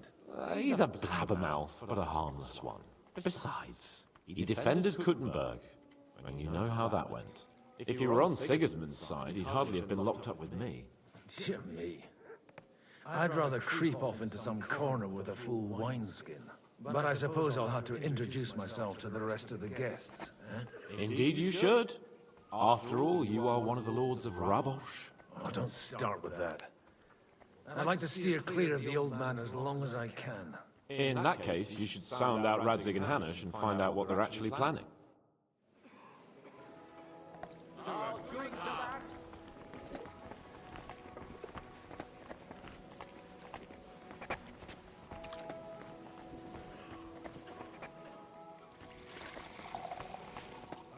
He's a blabbermouth, but a harmless one. Besides, he defended Gutenberg, and you know how that went. If he were on Sigismund's side, he'd hardly have been locked up with me. Dear me. I'd rather creep off into some corner with a full wineskin. But I suppose I'll have to introduce myself to the rest of the guests. Indeed you should. After all, you are one of the lords of Rabosh. Oh, don't start with that. I'd like to steer clear of the old man as long as I can. In that case, you should sound out Radzig and Hanush and find out what they're actually planning.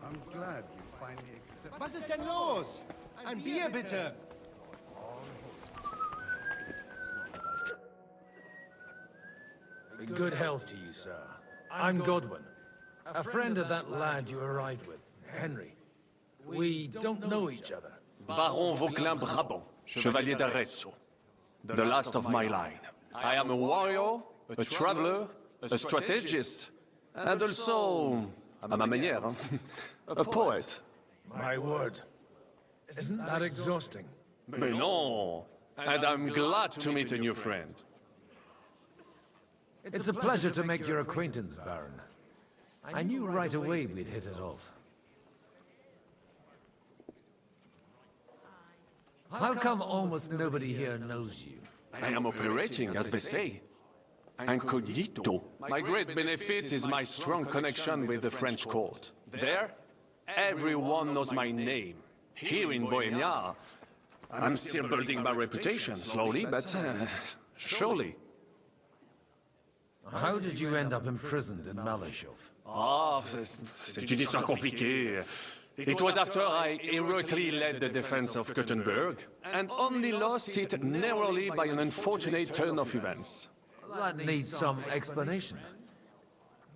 I'm glad you finally accepted. Was ist denn los? Ein Bier bitte! Good health to you, sir. I'm Godwin, a friend of that lad you arrived with, Henry. We don't know each other. Baron Vauquelin Brabant, Chevalier d'Arezzo. The last of my line. I am a warrior, a traveler, a strategist, and also, à ma manière, a poet. My word. Isn't that exhausting? Mais non! And I'm glad to meet a new friend. It's a pleasure to make your acquaintance, Baron. I knew right away we'd hit it off. How come almost nobody here knows you? I am operating, as they say. Incognito. My great benefit is my strong connection with the French court. There, everyone knows my name. Here in Bohemia, I'm still building my reputation, slowly, but surely. How did you end up imprisoned in Malashov? Ah, c'est une histoire compliquée. It was after I heroically led the defense of Gothenburg, and only lost it narrowly by an unfortunate turn of events. That needs some explanation.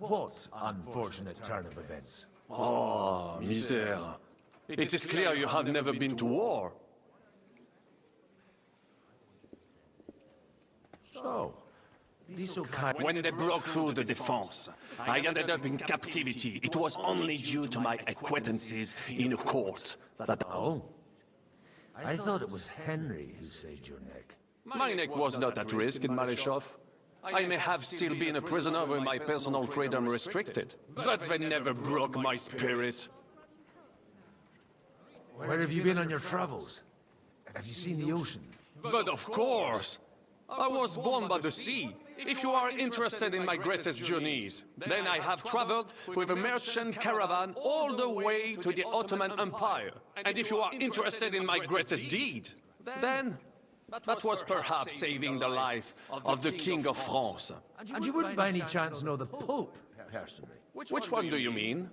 What unfortunate turn of events? Oh, misère. It is clear you have never been to war. So, when they broke through the defense, I ended up in captivity. It was only due to my acquaintances in a court that... Oh. I thought it was Henry who saved your neck. My neck was not at risk in Malashov. I may have still been a prisoner with my personal freedom restricted, but they never broke my spirit. Where have you been on your travels? Have you seen the ocean? But of course! I was born by the sea. If you are interested in my greatest journeys, then I have traveled with a merchant caravan all the way to the Ottoman Empire. And if you are interested in my greatest deed, then that was perhaps saving the life of the King of France. And you wouldn't by any chance know the Pope, personally? Which one do you mean?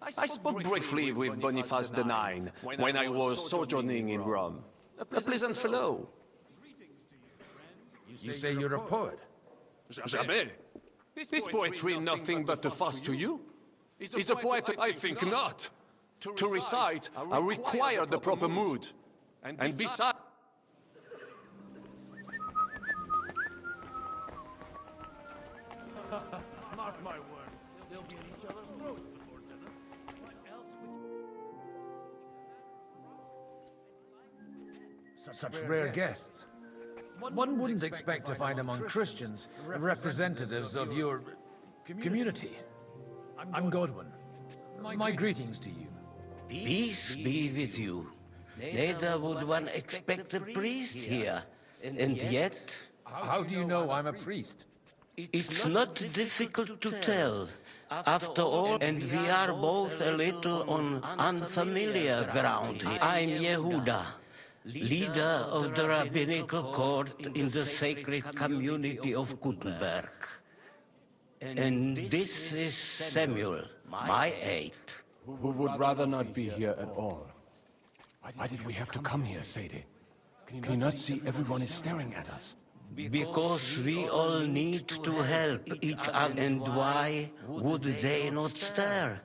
I spoke briefly with Boniface IX when I was sojourning in Rome. A pleasant fellow. You say you're a poet? Jamais. Is poetry nothing but a fuss to you? Is a poet? I think not. To recite, I require the proper mood. And besides... Mark my words, they'll be in each other's throats before dinner. What else would... Such rare guests. One wouldn't expect to find among Christians representatives of your community. I'm Godwin. My greetings to you. Peace be with you. Neither would one expect a priest here. And yet... How do you know I'm a priest? It's not difficult to tell. After all, and we are both a little on unfamiliar ground here. I'm Yehuda, leader of the rabbinical court in the sacred community of Gutenberg. And this is Samuel, my aide. Who would rather not be here at all. Why did we have to come here, Sadie? Can you not see everyone is staring at us? Because we all need to help each other. And why would they not stare?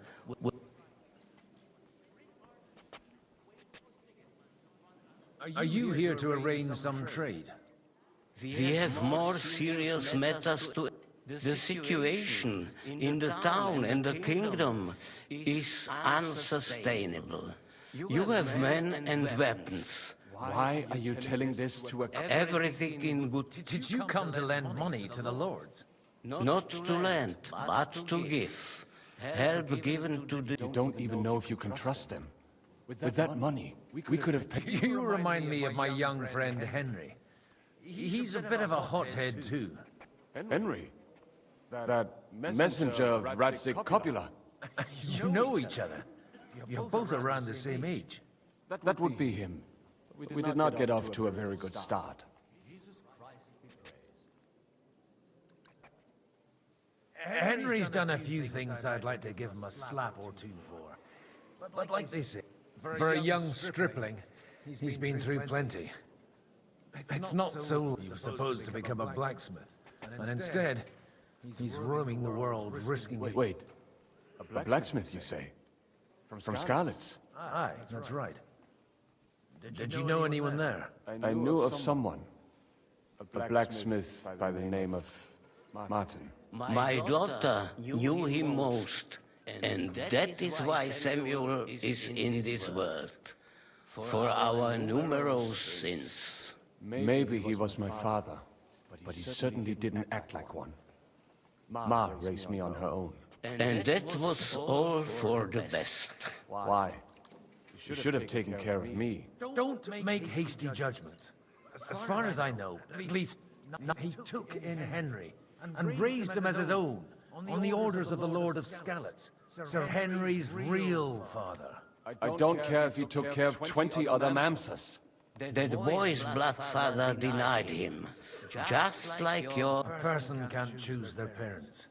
Are you here to arrange some trade? We have more serious matters to... The situation in the town and the kingdom is unsustainable. You have men and weapons. Why are you telling this to a... Everything in good... Did you come to lend money to the lords? Not to lend, but to give. Help given to the... You don't even know if you can trust them. With that money, we could have paid... You remind me of my young friend Henry. He's a bit of a hothead too. Henry? That messenger of Radzik Copula? You know each other. You're both around the same age. That would be him. We did not get off to a very good start. Henry's done a few things I'd like to give him a slap or two for. But like they say, for a young stripling, he's been through plenty. It's not so you're supposed to become a blacksmith. And instead, he's roaming the world, risking it. Wait. A blacksmith, you say? From Scarlet's? Aye, that's right. Did you know anyone there? I knew of someone. A blacksmith by the name of Martin. My daughter knew him most, and that is why Samuel is in this world, for our numerous sins. Maybe he was my father, but he certainly didn't act like one. Ma raised me on her own. And that was all for the best. Why? You should have taken care of me. Don't make hasty judgments. As far as I know, at least he took in Henry and raised him as his own, on the orders of the Lord of Skalitz, Sir Henry's real father. I don't care if he took care of 20 other Mamsas. The boy's blood father denied him, just like your... A person can't choose their parents.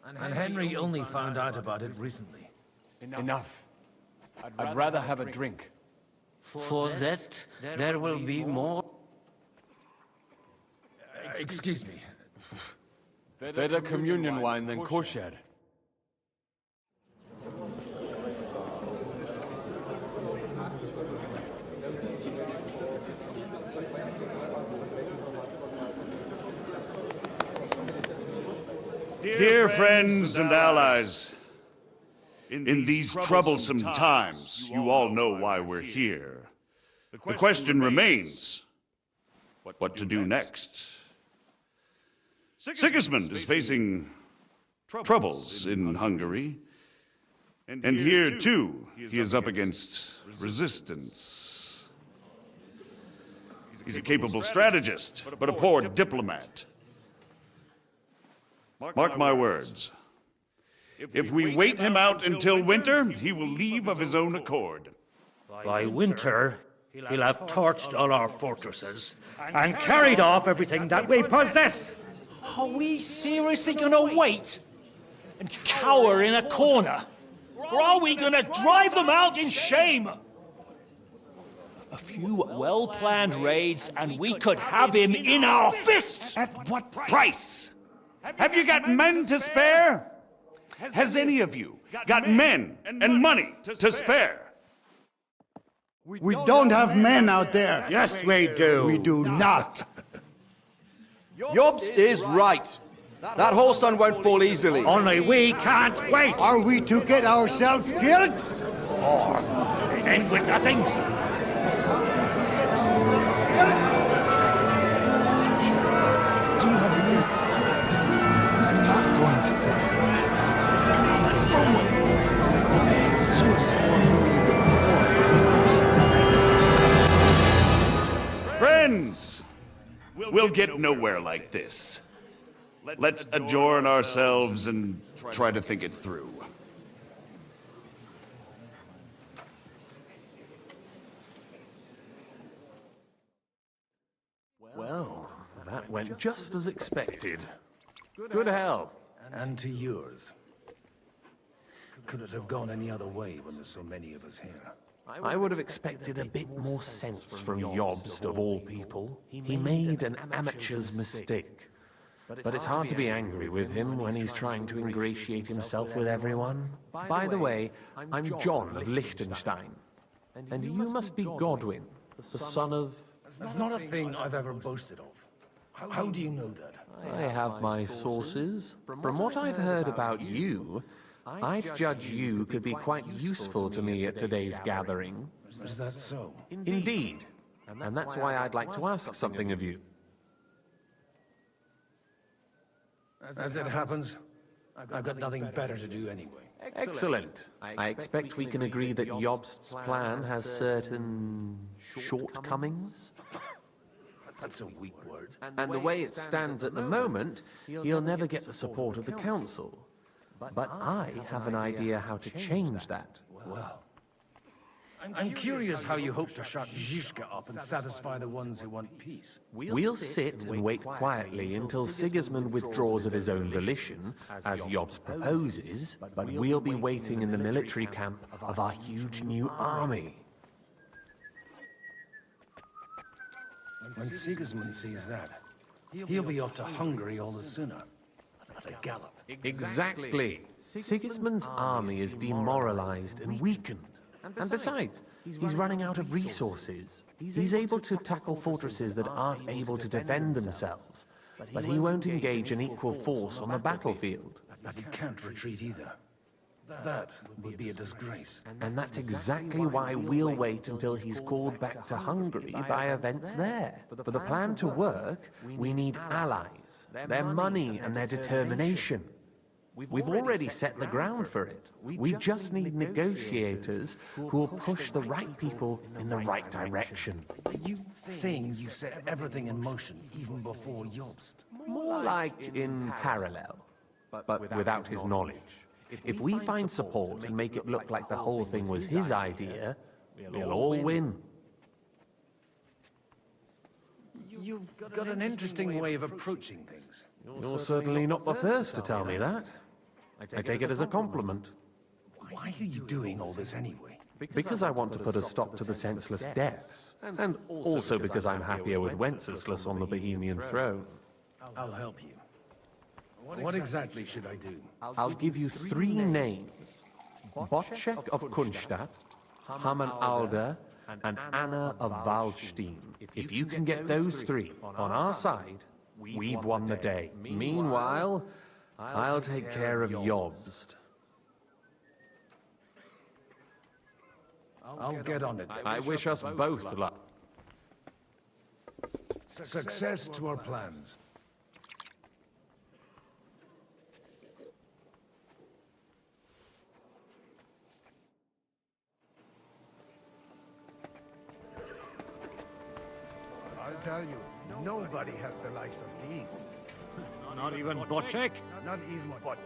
And Henry only found out about it recently. Enough. I'd rather have a drink. For that, there will be more... Excuse me. Better communion wine than kosher. Dear friends and allies, in these troublesome times, you all know why we're here. The question remains, what to do next? Sigismund is facing troubles in Hungary, and here too, he is up against resistance. He's a capable strategist, but a poor diplomat. Mark my words. If we wait him out until winter, he will leave of his own accord. By winter, he'll have torched all our fortresses and carried off everything that we possess. Are we seriously gonna wait and cower in a corner? Or are we gonna drive them out in shame? A few well-planned raids and we could have him in our fists! At what price? Have you got men to spare? Has any of you got men and money to spare? We don't have men out there. Yes, we do. We do not. Jobst is right. That whole son won't fall easily. Only we can't wait. Are we to get ourselves killed? Or end with nothing? I'm not going to die. Friends, we'll get nowhere like this. Let's adjourn ourselves and try to think it through. Well, that went just as expected. Good health. And to yours. Could it have gone any other way when there's so many of us here? I would have expected a bit more sense from Jobst of all people. He made an amateur's mistake. But it's hard to be angry with him when he's trying to ingratiate himself with everyone. By the way, I'm John of Liechtenstein. And you must be Godwin, the son of... It's not a thing I've ever boasted of. How do you know that? I have my sources. From what I've heard about you, I'd judge you could be quite useful to me at today's gathering. Is that so? Indeed. And that's why I'd like to ask something of you. As it happens, I've got nothing better to do anyway. Excellent. I expect we can agree that Jobst's plan has certain shortcomings. That's a weak word. And the way it stands at the moment, he'll nenever get the support of the council. But I have an idea how to change that. Well, I'm curious how you hope to shut Zizka up and satisfy the ones who want peace. We'll sit and wait quietly until Sigismund withdraws of his own volition, as Jobst proposes, but we'll be waiting in the military camp of our huge new army. When Sigismund sees that, he'll be off to Hungary all the sooner. At a gallop. Exactly. Sigismund's army is demoralized and weakened. And besides, he's running out of resources. He's able to tackle fortresses that aren't able to defend themselves. But he won't engage an equal force on the battlefield. But he can't retreat either. That would be a disgrace. And that's exactly why we'll wait until he's called back to Hungary by events there. For the plan to work, we need allies, their money and their determination. We've already set the ground for it. We just need negotiators who will push the right people in the right direction. Are you saying you set everything in motion even before Jobst? More like in parallel, but without his knowledge. If we find support and make it look like the whole thing was his idea, we'll all win. You've got an interesting way of approaching things. You're certainly not the first to tell me that. I take it as a compliment. Why are you doing all this anyway? Because I want to put a stop to the senseless deaths, and also because I'm happier with Wenceslas on the Bohemian throne. I'll help you. What exactly should I do? I'll give you 3 names. Bocek of Kunstadt, Hamann Alder, and Anna of Waldstein. If you can get those 3 on our side, we've won the day. Meanwhile, I'll take care of Jobst. I'll get on it. I wish us both luck. Success to our plans. I'll tell you, nobody has the likes of these. Not even Bocek? Not even Bot.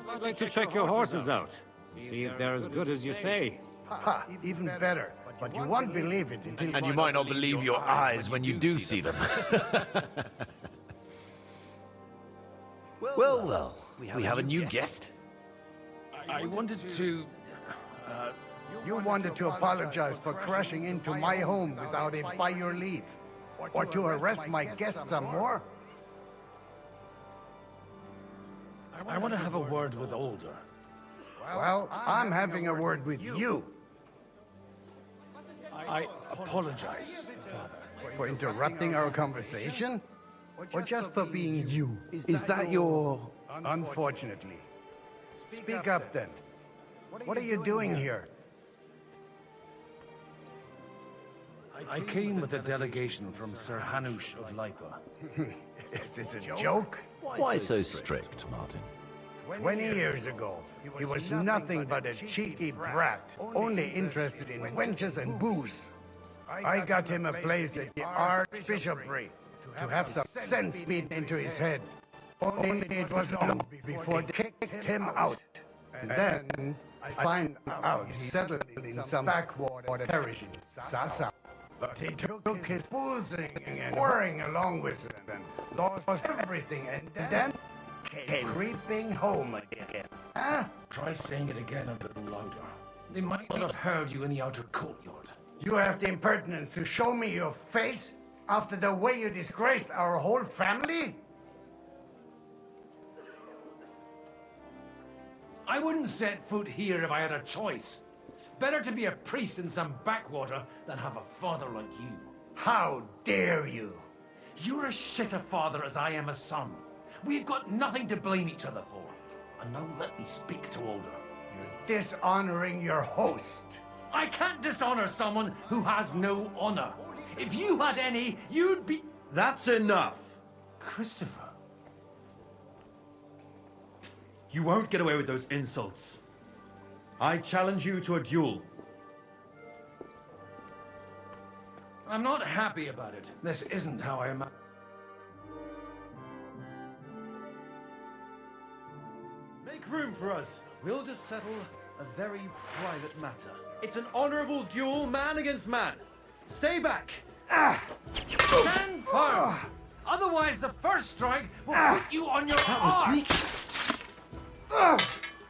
I'd like to check your horses out. See if they're as good as you say. Ha, even better. But you won't believe it until... And you might not believe your eyes when you do see them. Well, we have a new guest. I wanted to... You wanted to apologize for crashing into my home without it by your leave. Or to arrest my guests some more? I want to have a word with Older. Well, I'm having a word with you. I apologize, Father. For interrupting our conversation? Or just for being you? Is that your... Unfortunately. Speak up then. What are you doing here? I came with a delegation from Sir Hanush of Lipa. Is this a joke? Why so strict, Martin? 20 years ago, he was nothing but a cheeky brat, only interested in wenches and booze. I got him a place at the Archbishopric to have some sense beaten into his head. Only it wasn't long before they kicked him out. And then I find out he settled in some backwater parish in Sasa. But he took his boozing and whoring along with it and lost everything, and then came creeping home again. Huh? Try saying it again a little louder. They might not have heard you in the outer courtyard. You have the impertinence to show me your face after the way you disgraced our whole family? I wouldn't set foot here if I had a choice. Better to be a priest in some backwater than have a father like you. How dare you? You're as shit a father as I am a son. We've got nothing to blame each other for. And now let me speak to Older. You're dishonoring your host. I can't dishonor someone who has no honor. If you had any, you'd be... That's enough. Christopher. You won't get away with those insults. I challenge you to a duel. I'm not happy about it. This isn't how I Make room for us. We'll just settle a very private matter. It's an honorable duel, man against man. Stay back. Stand firm! Otherwise, the first strike will put you on your arse!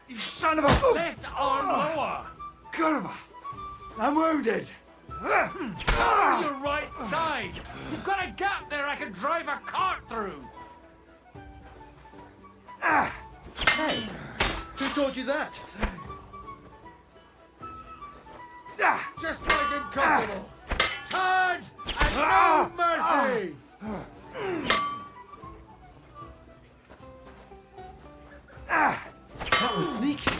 You son of a... Left arm lower! Kurva! I'm wounded! On your right side! You've got a gap there I can drive a cart through! Hey! Who taught you that? Just like in Kosovo! Charge and no mercy! That was sneaky.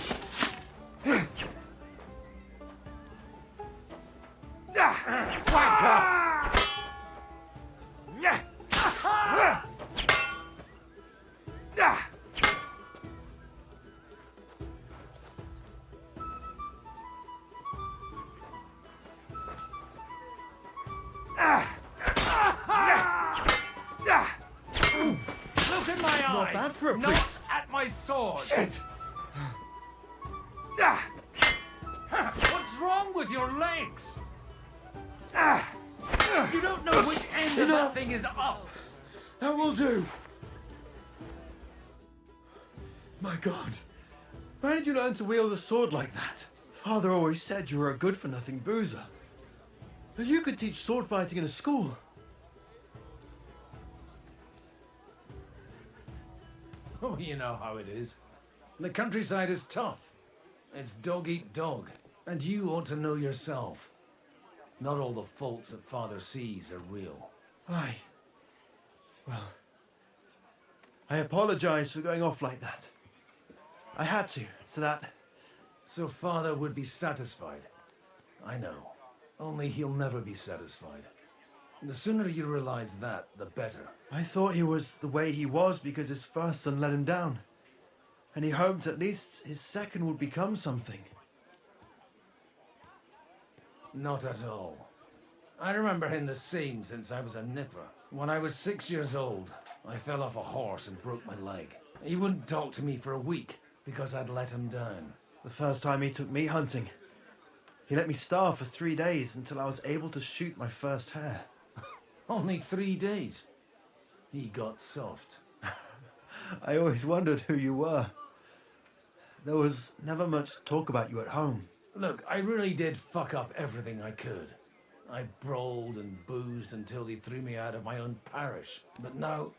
Look in my eyes! Not bad for a Not priest. at my sword! Shit! What's wrong with your legs? You don't know which end of that thing is up! That will do. My God. Why did you learn to wield a sword like that? Father always said you were a good-for-nothing boozer. But you could teach sword fighting in a school. Oh, you know how it is. The countryside is tough. It's dog eat dog. And you ought to know yourself. Not all the faults that Father sees are real. Aye. Well, I apologize for going off like that. I had to, so that... So Father would be satisfied. I know. Only he'll never be satisfied. The sooner you realize that, the better. I thought he was the way he was because his first son let him down. And he hoped at least his second would become something. Not at all. I remember him the same since I was a nipper. When I was 6 years old, I fell off a horse and broke my leg. He wouldn't talk to me for a week because I'd let him down. The first time he took me hunting, he let me starve for 3 days until I was able to shoot my first hare. Only 3 days. He got soft. I always wondered who you were. There was never much talk about you at home. Look, I really did fuck up everything I could. I brawled and boozed until they threw me out of my own parish. But now,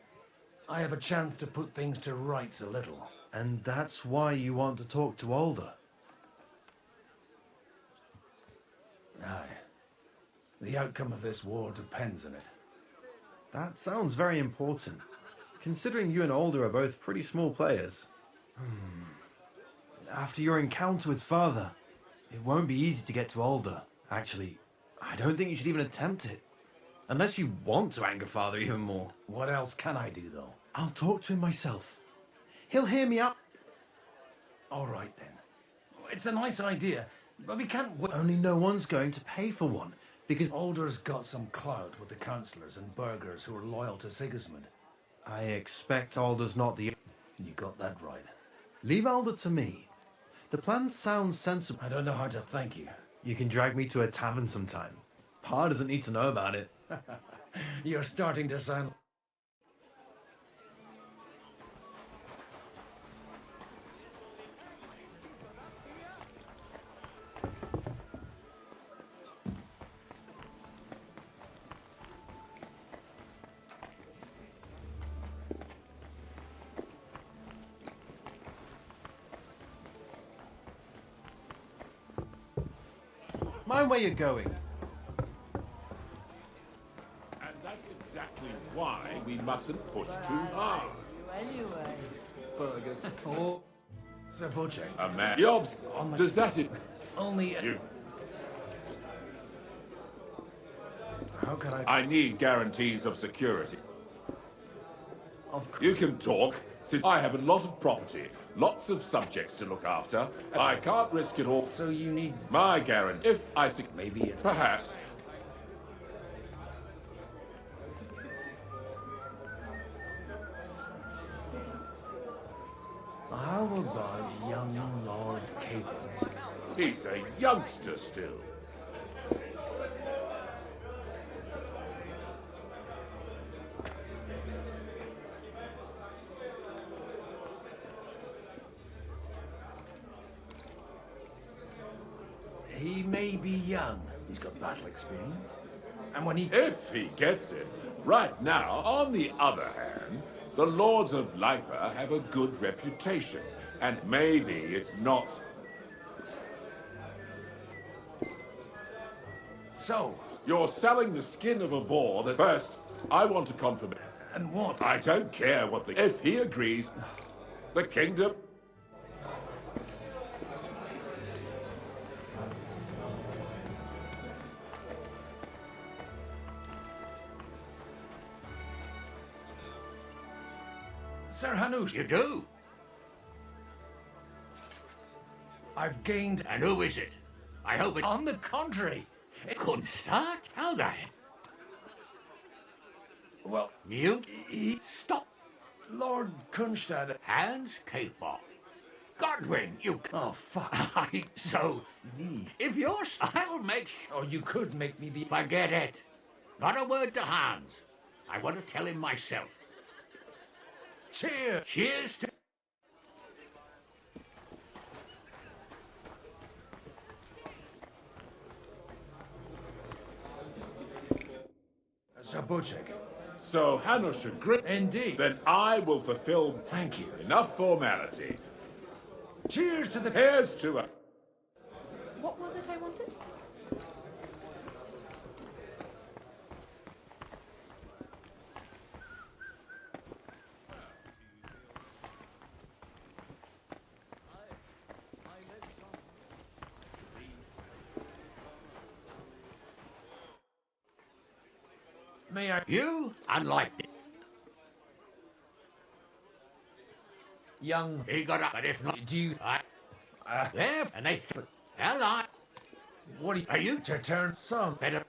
I have a chance to put things to rights a little. And that's why you want to talk to Alder. Aye. The outcome of this war depends on it. That sounds very important, considering you and Alder are both pretty small players. After your encounter with Father, it won't be easy to get to Alder. Actually, I don't think you should even attempt it. Unless you want to anger Father even more. What else can I do, though? I'll talk to him myself. He'll hear me out. All right, then. It's a nice idea, but we can't... Only no one's going to pay for one, because... Alder's got some clout with the councillors and burghers who are loyal to Sigismund. I expect Alder's not the... You got that right. Leave Alder to me. The plan sounds sensible. I don't know how to thank you. You can drag me to a tavern sometime. Pa doesn't need to know about it. You're starting to sound... Mind where you're going. And that's exactly why we mustn't push too hard. Anyway. Burgers. Oh. Sir Bocek. A man. Yobs, does that it? Only... You. How can I need guarantees of security. Of course. You can talk, Since I have a lot of property, lots of subjects to look after, I can't risk it all. So you need... My guarantee, if I Maybe it's... perhaps... How about young Lord Cable? He's a youngster still. He may be young. He's got battle experience. And when he... If he gets it. Right now, on the other hand, the Lords of Lipa have a good reputation. And maybe it's not... So? You're selling the skin of a boar that... First, I want a confirmation. And what? I don't care what the... If he agrees, the kingdom... Sir Hanush. You do? I've gained... And who is it? I hope it... On the contrary. It couldn't start? How the... Well... Mute? Stop. Lord Kunstad... Hands capable. Godwin, you... Oh, fuck. I so... Please. If you're... I'll make... Or you could make me be... Forget it. Not a word to Hans. I want to tell him myself. Cheers! Cheers to... Sir Bocek. So Hanush agreed. Indeed. Then I will fulfill... Thank you. Enough formality. Cheers to the... Here's to a... What was it I wanted? May I... You? Unliked it. Young... He got up, but if not... Do you... There, and they... Hell, I... What Are you... To turn some... Better...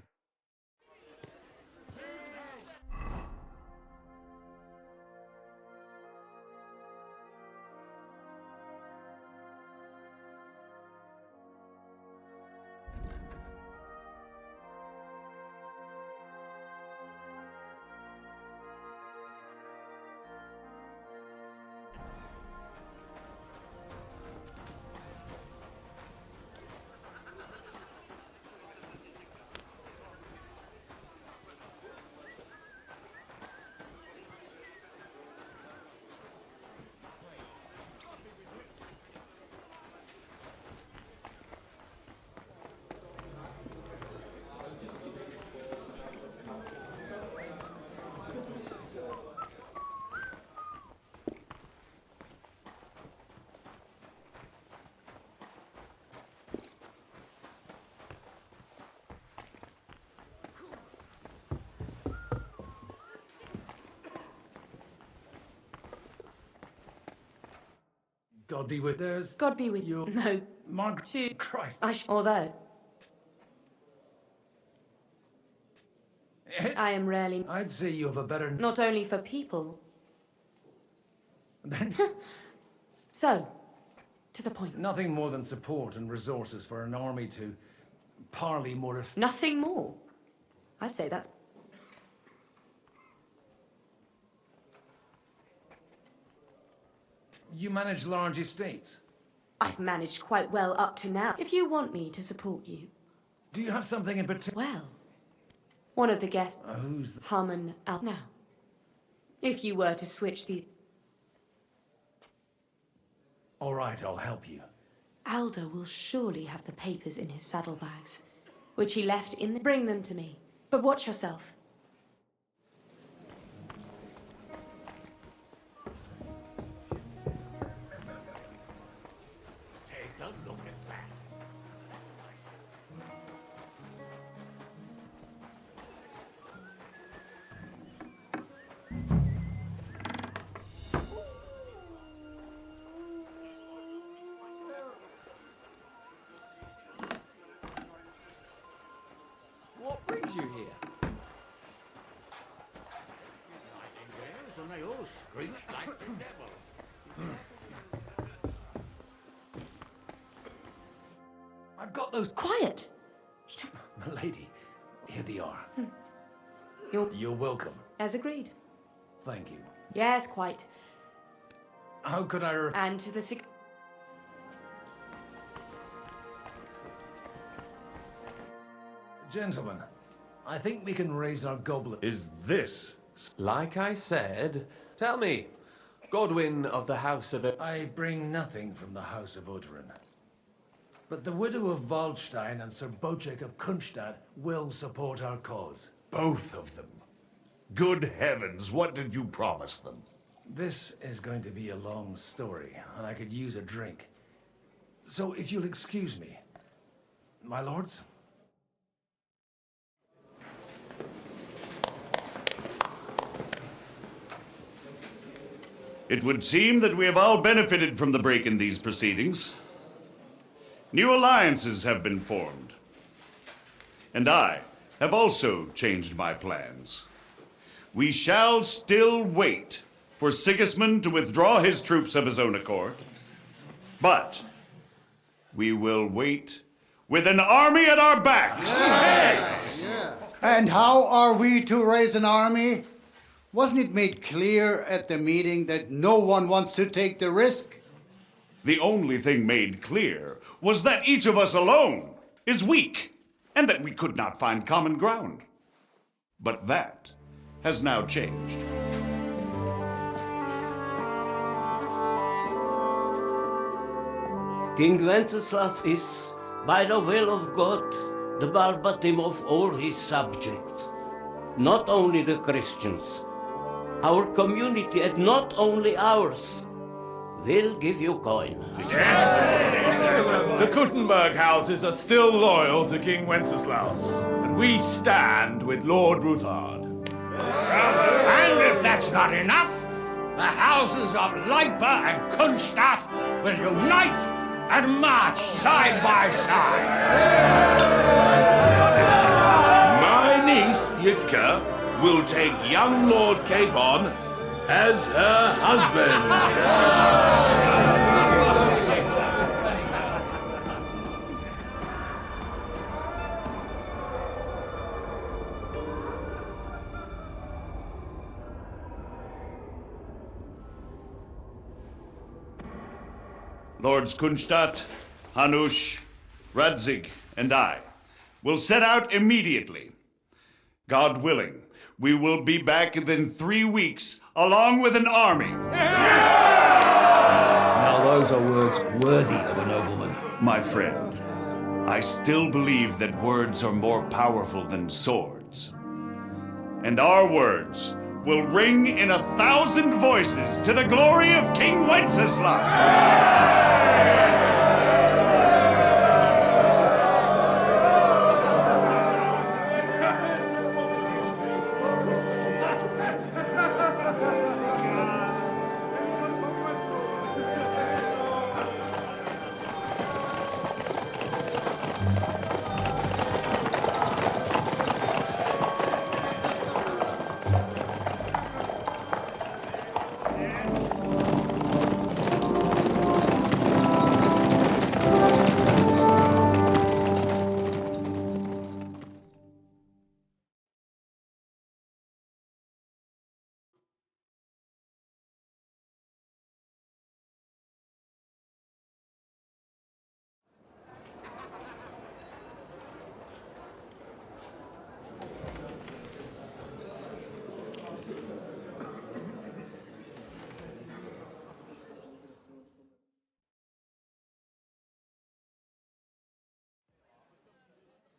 God be with theirs. God be with you. No. Margaret. To... Christ. Although... I am rarely... I'd say you have a better... Not only for people... Then... So, to the point. Nothing more than support and resources for an army to parley more if... Nothing more. I'd say that's... You manage large estates. I've managed quite well up to now. If you want me to support you... Do you have something in particular? Well, one of the guests... Who's... Harmon Al... Now, if you were to switch these... All right, I'll help you. Aldo will surely have the papers in his saddlebags, which he left in the... Bring them to me, but watch yourself. Take a look at that. Screech like the devil. I've got those... Quiet! My lady, here they are. You're welcome. as agreed. Thank you. Yes, quite. How could I... And to the Gentlemen, I think we can raise our goblet. Is this... Like I said, tell me, Godwin of the House of... I bring nothing from the House of Udrin. But the widow of Waldstein and Sir Bocek of Kunstadt will support our cause. Both of them. Good heavens, what did you promise them? This is going to be a long story, and I could use a drink. So if you'll excuse me, my lords? It would seem that we have all benefited from the break in these proceedings. New alliances have been formed. And I have also changed my plans. We shall still wait for Sigismund to withdraw his troops of his own accord. But we will wait with an army at our backs. Yes! Yeah. And how are we to raise an army? Wasn't it made clear at the meeting that no one wants to take the risk? The only thing made clear was that each of us alone is weak, and that we could not find common ground. But that has now changed. King Wenceslas is, by the will of God, the balbatim of all his subjects. Not only the Christians, our community, and not only ours, will give you coin. The Kuttenberg houses are still loyal to King Wenceslas, and we stand with Lord Ruthard. And if that's not enough, the houses of Leipa and Kunstadt will unite and march side by side. My niece, Yitka, will take young Lord Capon as her husband. Lords Kunstadt, Hanush, Radzig, and I will set out immediately. God willing, we will be back within 3 weeks, along with an army. Now those are words worthy of a nobleman. My friend, I still believe that words are more powerful than swords. And our words will ring in 1,000 voices to the glory of King Wenceslas.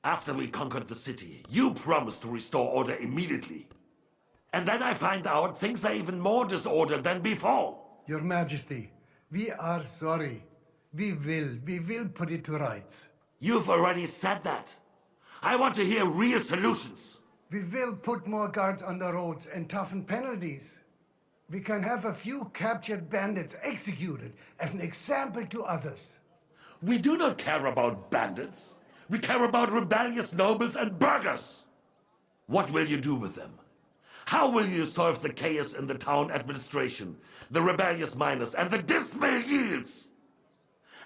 After we conquered the city, you promised to restore order immediately. And then I find out things are even more disordered than before. Your Majesty, we are sorry. We will put it to rights. You've already said that. I want to hear real solutions. We will put more guards on the roads and toughen penalties. We can have a few captured bandits executed as an example to others. We do not care about bandits. We care about rebellious nobles and burghers. What will you do with them? How will you solve the chaos in the town administration, the rebellious miners, and the dismal yields?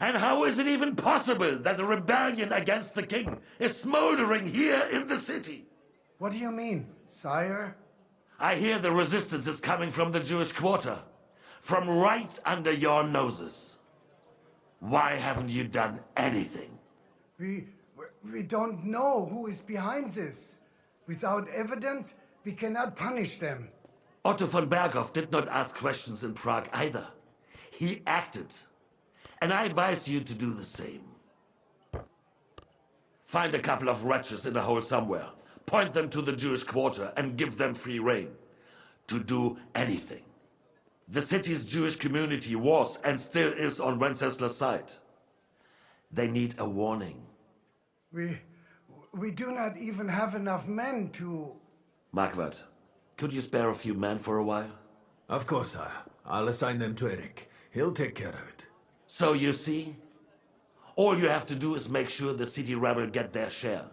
And how is it even possible that a rebellion against the king is smoldering here in the city? What do you mean, sire? I hear the resistance is coming from the Jewish quarter, from right under your noses. Why haven't you done anything? We don't know who is behind this. Without evidence, we cannot punish them. Otto von Berghoff did not ask questions in Prague either. He acted. And I advise you to do the same. Find a couple of wretches in a hole somewhere, point them to the Jewish quarter, and give them free rein to do anything. The city's Jewish community was and still is on Wenceslas' side. They need a warning. We do not even have enough men to... Marquardt, could you spare a few men for a while? Of course, sire. I'll assign them to Eric. He'll take care of it. So you see, all you have to do is make sure the city rebel get their share.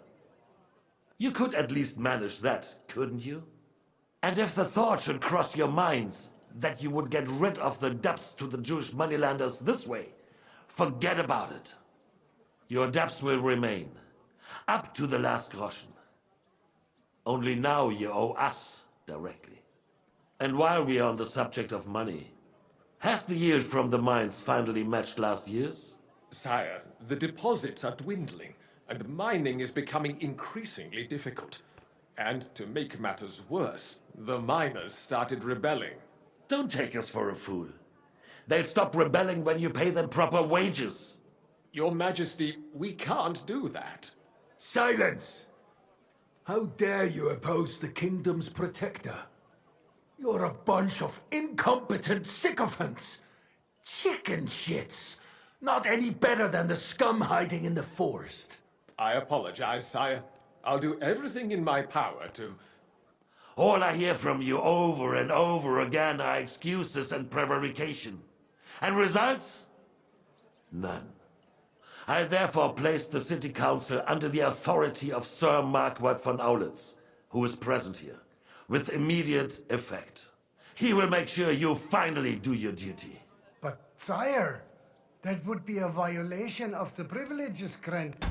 You could at least manage that, couldn't you? And if the thought should cross your minds that you would get rid of the debts to the Jewish moneylenders this way, forget about it. Your debts will remain, up to the last groschen. Only now you owe us directly. And while we are on the subject of money, has the yield from the mines finally matched last year's? Sire, the deposits are dwindling, and mining is becoming increasingly difficult. And to make matters worse, the miners started rebelling. Don't take us for a fool. They'll stop rebelling when you pay them proper wages. Your Majesty, we can't do that. Silence! How dare you oppose the kingdom's protector? You're a bunch of incompetent sycophants! Chicken shits! Not any better than the scum hiding in the forest. I apologize, sire. I'll do everything in my power to... All I hear from you over and over again are excuses and prevarication. And results? None. I therefore placed the city council under the authority of Sir Marquardt von Aulitz, who is present here, with immediate effect. He will make sure you finally do your duty. But, sire, that would be a violation of the privileges granted.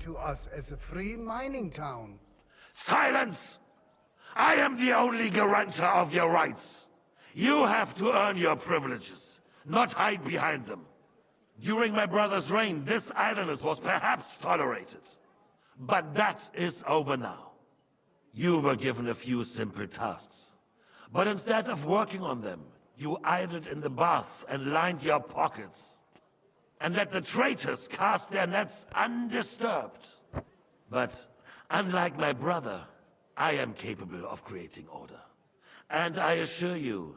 to us as a free mining town. Silence! I am the only guarantor of your rights. You have to earn your privileges, not hide behind them. During my brother's reign, this idleness was perhaps tolerated. But that is over now. You were given a few simple tasks. But instead of working on them, you idled in the baths and lined your pockets. And let the traitors cast their nets undisturbed. But unlike my brother, I am capable of creating order. And I assure you,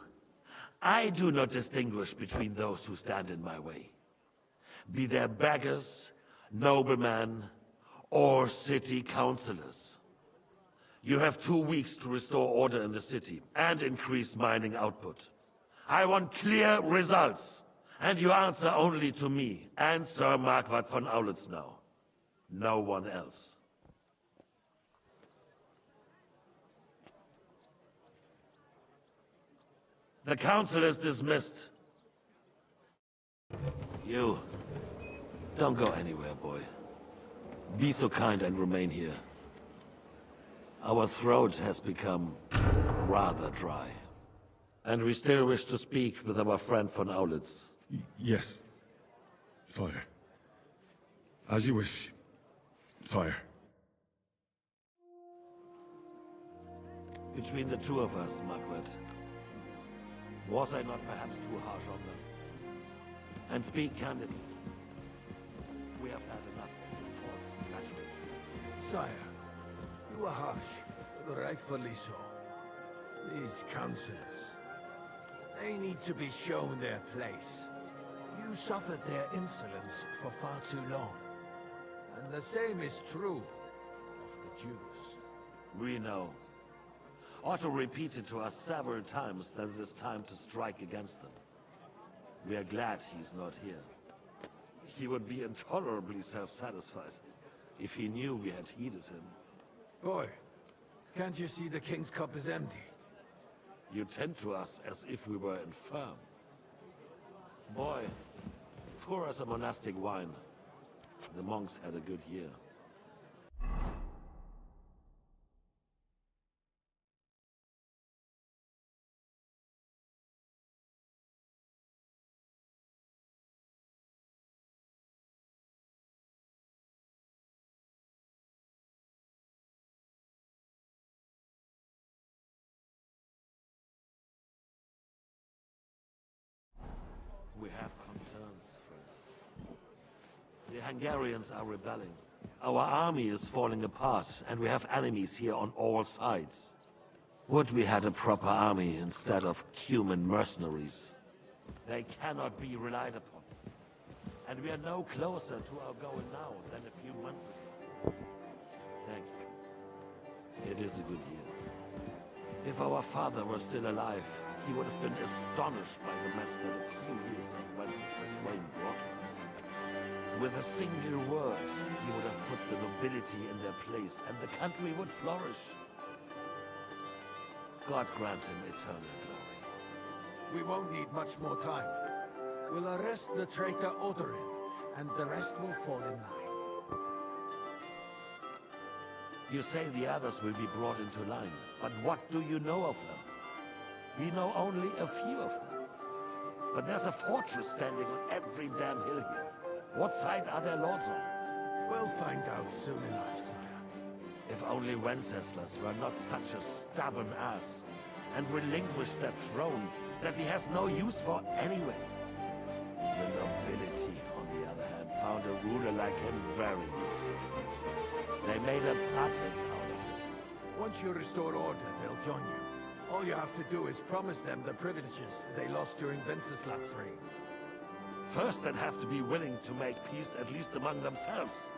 I do not distinguish between those who stand in my way. Be they beggars, noblemen, or city councillors. You have 2 weeks to restore order in the city and increase mining output. I want clear results, and you answer only to me and Sir Marquardt von Aulitz now. No one else. The council is dismissed. You, don't go anywhere, boy. Be so kind and remain here. Our throat has become rather dry. And we still wish to speak with our friend von Aulitz. Yes, sire. As you wish, sire. Between the two of us, Marquardt, was I not perhaps too harsh on them? And speak candidly. We have had enough of false flattery. Sire, you are harsh, but rightfully so. These councillors, they need to be shown their place. You suffered their insolence for far too long. And the same is true of the Jews. We know. Otto repeated to us several times that it is time to strike against them. We are glad he's not here. He would be intolerably self-satisfied if he knew we had heeded him. Boy, can't you see the king's cup is empty? You tend to us as if we were infirm. Boy, pour us a monastic wine. The monks had a good year. We have concerns, friend. The Hungarians are rebelling. Our army is falling apart, and we have enemies here on all sides. Would we had a proper army instead of human mercenaries? They cannot be relied upon. And we are no closer to our goal now than a few months ago. Thank you. It is a good year. If our father were still alive, he would have been astonished by the mess that a few years of Wenceslas' reign brought to us. With a single word, he would have put the nobility in their place, and the country would flourish. God grant him eternal glory. We won't need much more time. We'll arrest the traitor Odorin, and the rest will fall in line. You say the others will be brought into line, but what do you know of them? We know only a few of them. But there's a fortress standing on every damn hill here. What side are their lords on? We'll find out soon enough, sire. If only Wenceslas were not such a stubborn ass, and relinquished that throne that he has no use for anyway. The nobility, on the other hand, found a ruler like him very useful. They made a puppet out of him. Once you restore order, they'll join you. All you have to do is promise them the privileges they lost during Wenceslas' reign. First, they'd have to be willing to make peace at least among themselves.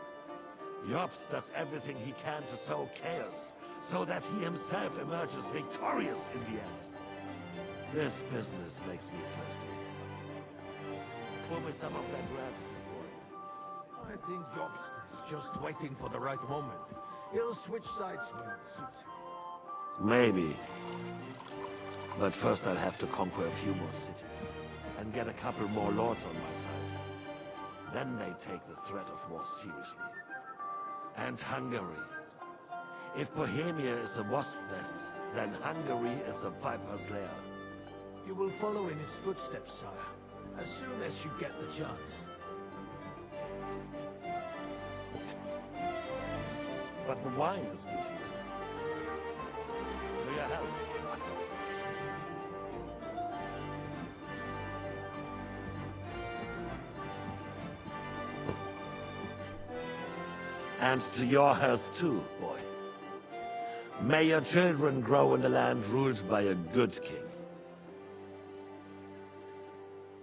Jobst does everything he can to sow chaos, so that he himself emerges victorious in the end. This business makes me thirsty. Pour me some of that red. I think Jobst is just waiting for the right moment. He'll switch sides when it suits him. Maybe. But first I'll have to conquer a few more cities, and get a couple more lords on my side. Then they take the threat of war seriously. And Hungary. If Bohemia is a wasp nest, then Hungary is a viper's lair. You will follow in his footsteps, sire, as soon as you get the chance. But the wine is good here. To your health. And to your health too, boy. May your children grow in a land ruled by a good king.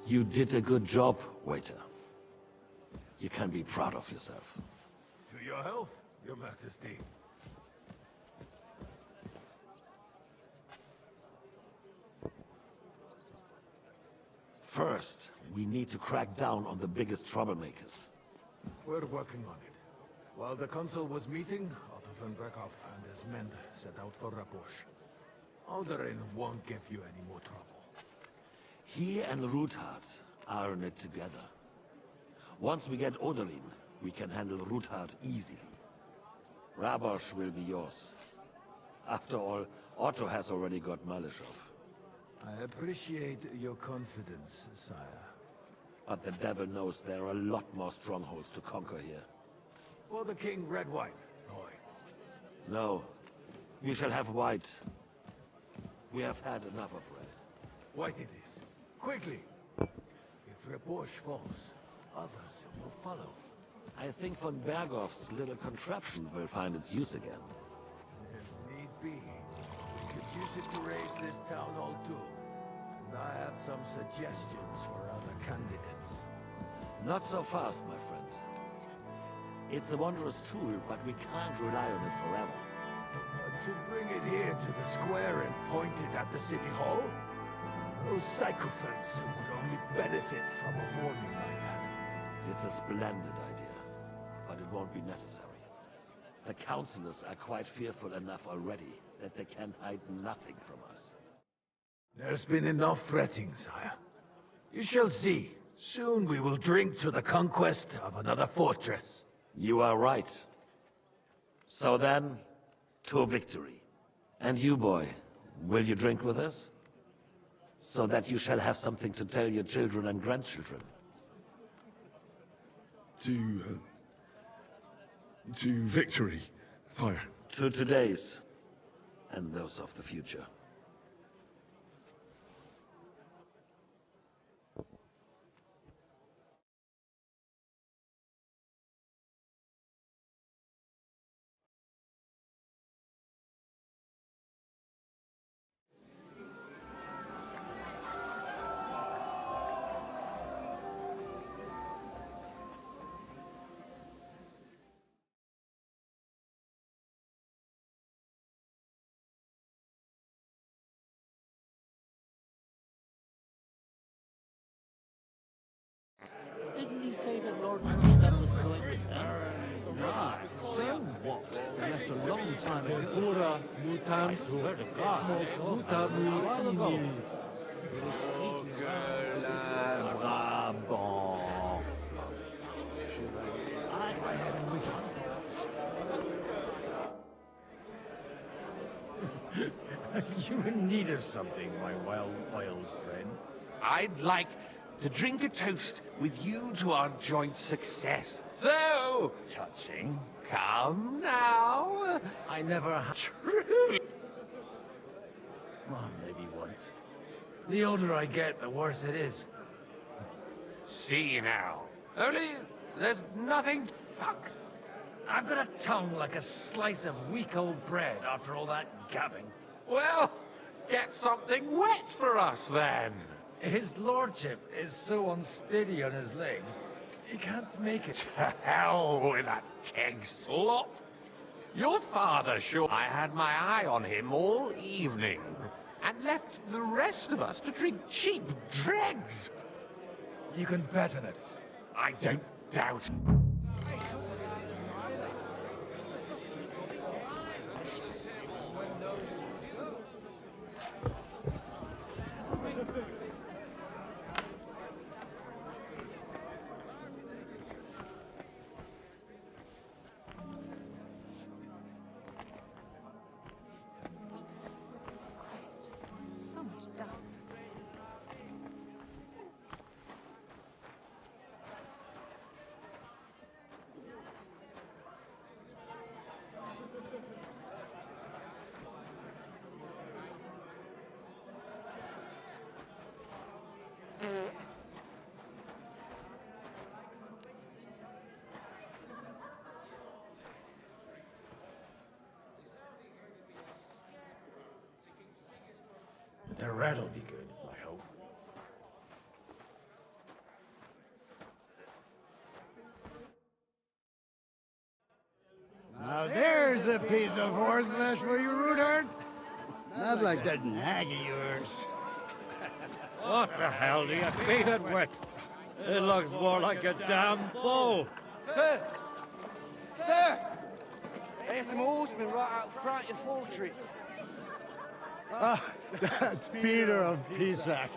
You did a good job, waiter. You can be proud of yourself. To your health, Your Majesty. First, we need to crack down on the biggest troublemakers. We're working on it. While the consul was meeting, Otto von Breckhoff and his men set out for Raposh. Alderin won't give you any more trouble. He and Ruthard are in it together. Once we get Oderin, we can handle Ruthard easily. Rabosh will be yours. After all, Otto has already got Malishov. I appreciate your confidence, sire. But the devil knows there are a lot more strongholds to conquer here. For the king, red wine, boy. No. We shall have white. We have had enough of red. White it is. Quickly! If Raposh falls, others will follow. I think von Berghoff's little contraption will find its use again. If need be, we could use it to raise this town hall too. And I have some suggestions for other candidates. Not so fast, my friend. It's a wondrous tool, but we can't rely on it forever. To bring it here to the square and point it at the city hall? Those sycophants would only benefit from a warning like that. It's a splendid idea, but it won't be necessary. The councillors are quite fearful enough already that they can hide nothing from us. There's been enough fretting, sire. You shall see. Soon we will drink to the conquest of another fortress. You are right. So then, to victory. And you, boy, will you drink with us? So that you shall have something to tell your children and grandchildren. To victory, sire. To today's, and those of the future. Didn't you say that Lord Kronstadt was going with them? Right. So what? They left a long time ago. Tempura I swear to God, I saw them a while ago. They were sneaking around. Bon. Are you in need of something, my well-oiled friend? I'd like to drink a toast with you to our joint success. So, Touching. come now. I never had. True. Well, maybe once. The older I get, the worse it is. See now. Only there's nothing. Fuck. I've got a tongue like a slice of weak old bread after all that gabbing. Well, get something wet for us then. His lordship is so unsteady on his legs, he can't make it. To hell with that keg slop. Your father sure I had my eye on him all evening and left the rest of us to drink cheap dregs. You can bet on it. I don't doubt. The rat'll be good, I hope. Now there's a piece of horseflesh for you, Rudert. Not like that nag of yours. What the hell do you beat it with? It looks more like a damn bull. Sir! Sir! There's some horsemen right out front of your fortress. Ah, that's Peter of Pisac.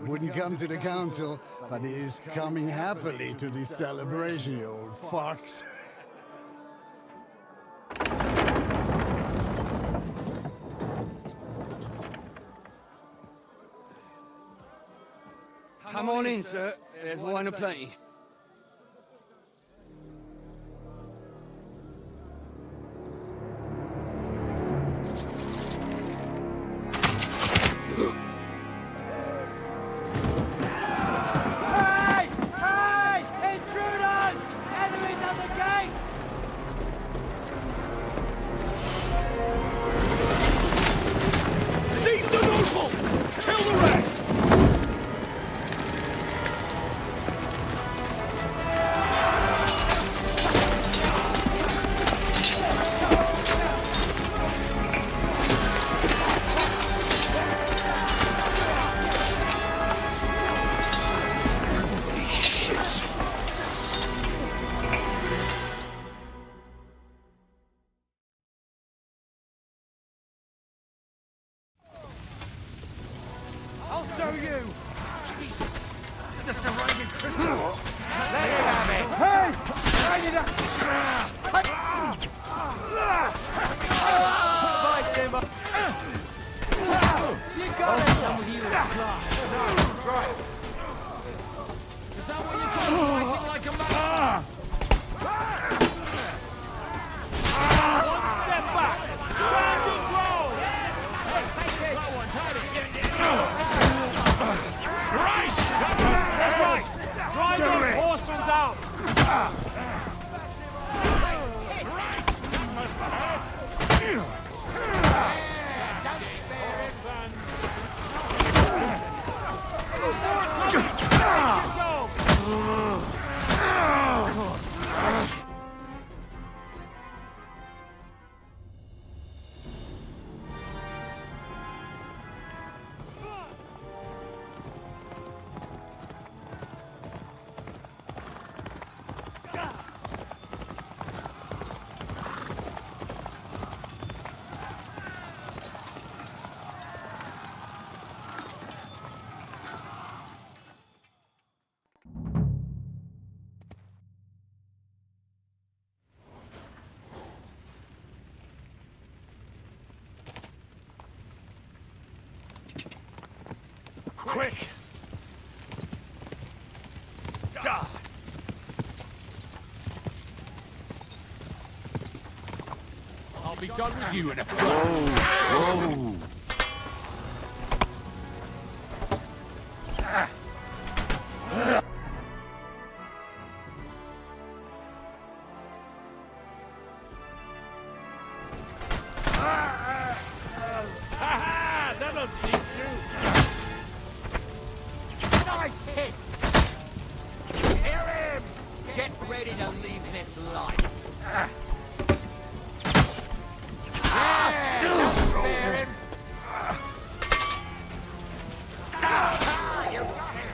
Wouldn't come to the council, but he is coming happily to this celebration, you old fox. Come on in, sir. There's wine aplenty. Hey! Hey! Intruders! Enemies at the gates! These the nobles! Kill the rest! I'll show you! Jesus! The surviving Christian! Let it have it! Hey! Bring it up! Fight them up! You got it! Some of you are right. Is that what you call fighting like a man? One step back! Ground control! Hey, take it! That one's had it! Christ! That's right! Drive those horsemen out! Quick! I'll be done with you in a flash. Whoa! That'll teach you! Nice hit! Hear him! Get ready to leave this life! Spare him! You got him!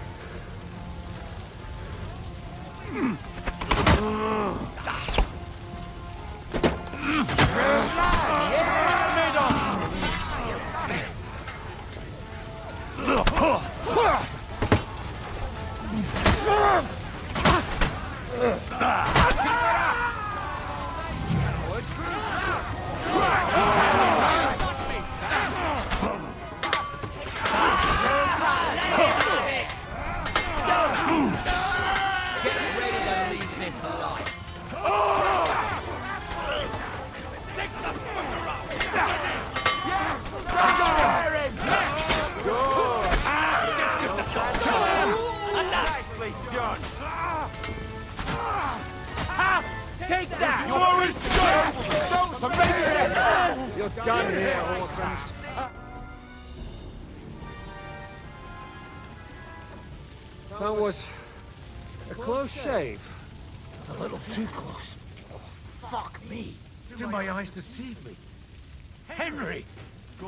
Take that! You're restored! You're done here, Orsons. That was a close shave. A little too close. Fuck me. Did my eyes deceive me? Henry!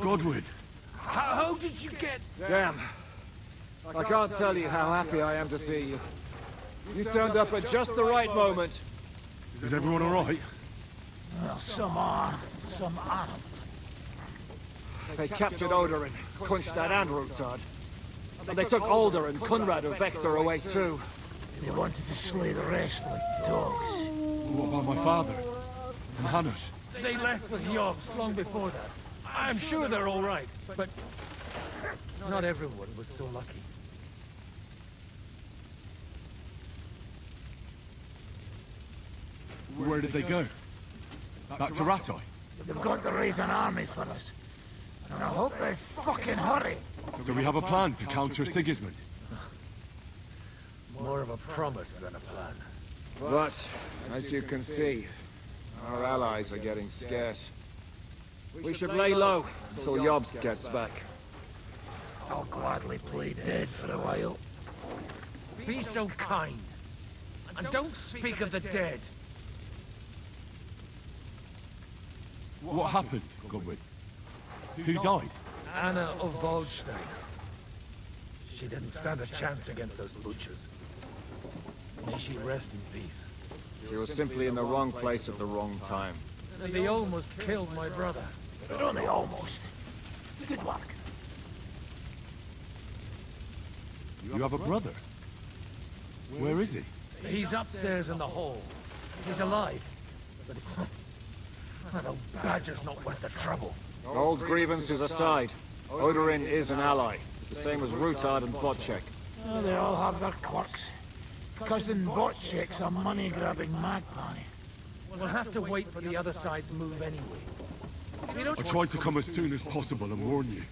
Godwin! How did you get... Damn. I can't tell you how happy I am to see you. You turned up at just the right moment. Is everyone alright? Well, some are, some aren't. They captured Odorin, Kunstad and Rutard. And they took Alder and Kunrad of Vector away too. They wanted to slay the rest like dogs. What about my father? And Hanush? They left with Yobs long before that. I'm sure they're all right, but not everyone was so lucky. Where did they go? Back to Rattay? They've got to raise an army for us. And I hope they fucking hurry. So we have a plan to counter Sigismund? More of a promise than a plan. But, as you can see, our allies are getting scarce. We should lay low until Jobst gets back. I'll gladly play dead for a while. Be so kind. And don't speak of the dead. What happened, Godwin? Who died? Anna of Waldstein. She didn't stand a chance against those butchers. May she rest in peace. She was simply in the wrong place at the wrong time. And they almost killed my brother. But only almost. Good work. You have a brother? Where is he? He's upstairs in the hall. He's alive. But that old badger's not worth the trouble. Old grievances aside, Odorin is an ally. The same as Rutard and Botchek. Oh, they all have their quirks. Cousin Botchek's a money-grabbing magpie. We'll have to wait for the other side's move anyway. We don't... I tried to come as soon as possible and warn you,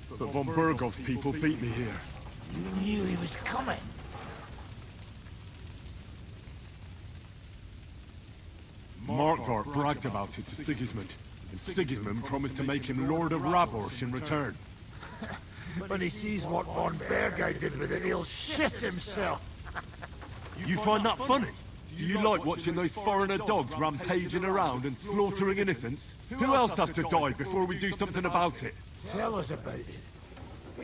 but von Bergov's people beat me here. You knew he was coming. Markvar bragged about it to Sigismund, and Sigismund promised to make him Lord of Raborsh in return. When he sees what von Bergau did with it, he'll shit himself. You find that funny? Do you like watching those foreigner dogs rampaging around and slaughtering innocents? Who else has to die before we do something about it? Tell us about it.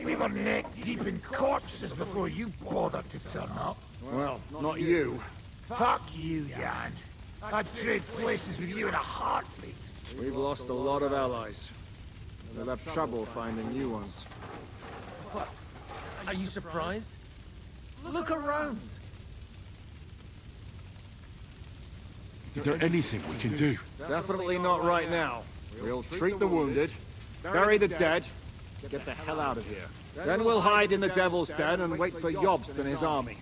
We were neck deep in corpses before you bothered to turn up. Well, not you. Fuck you, Jan. I'd trade places with you in a heartbeat. We've lost a lot of allies. We'll have trouble finding new ones. What? Are you surprised? Look around. Is there anything we can do? Definitely not right now. We'll treat the wounded, bury the dead, get the hell out of here. Then we'll hide in the Devil's Den and wait for Jobst and his army.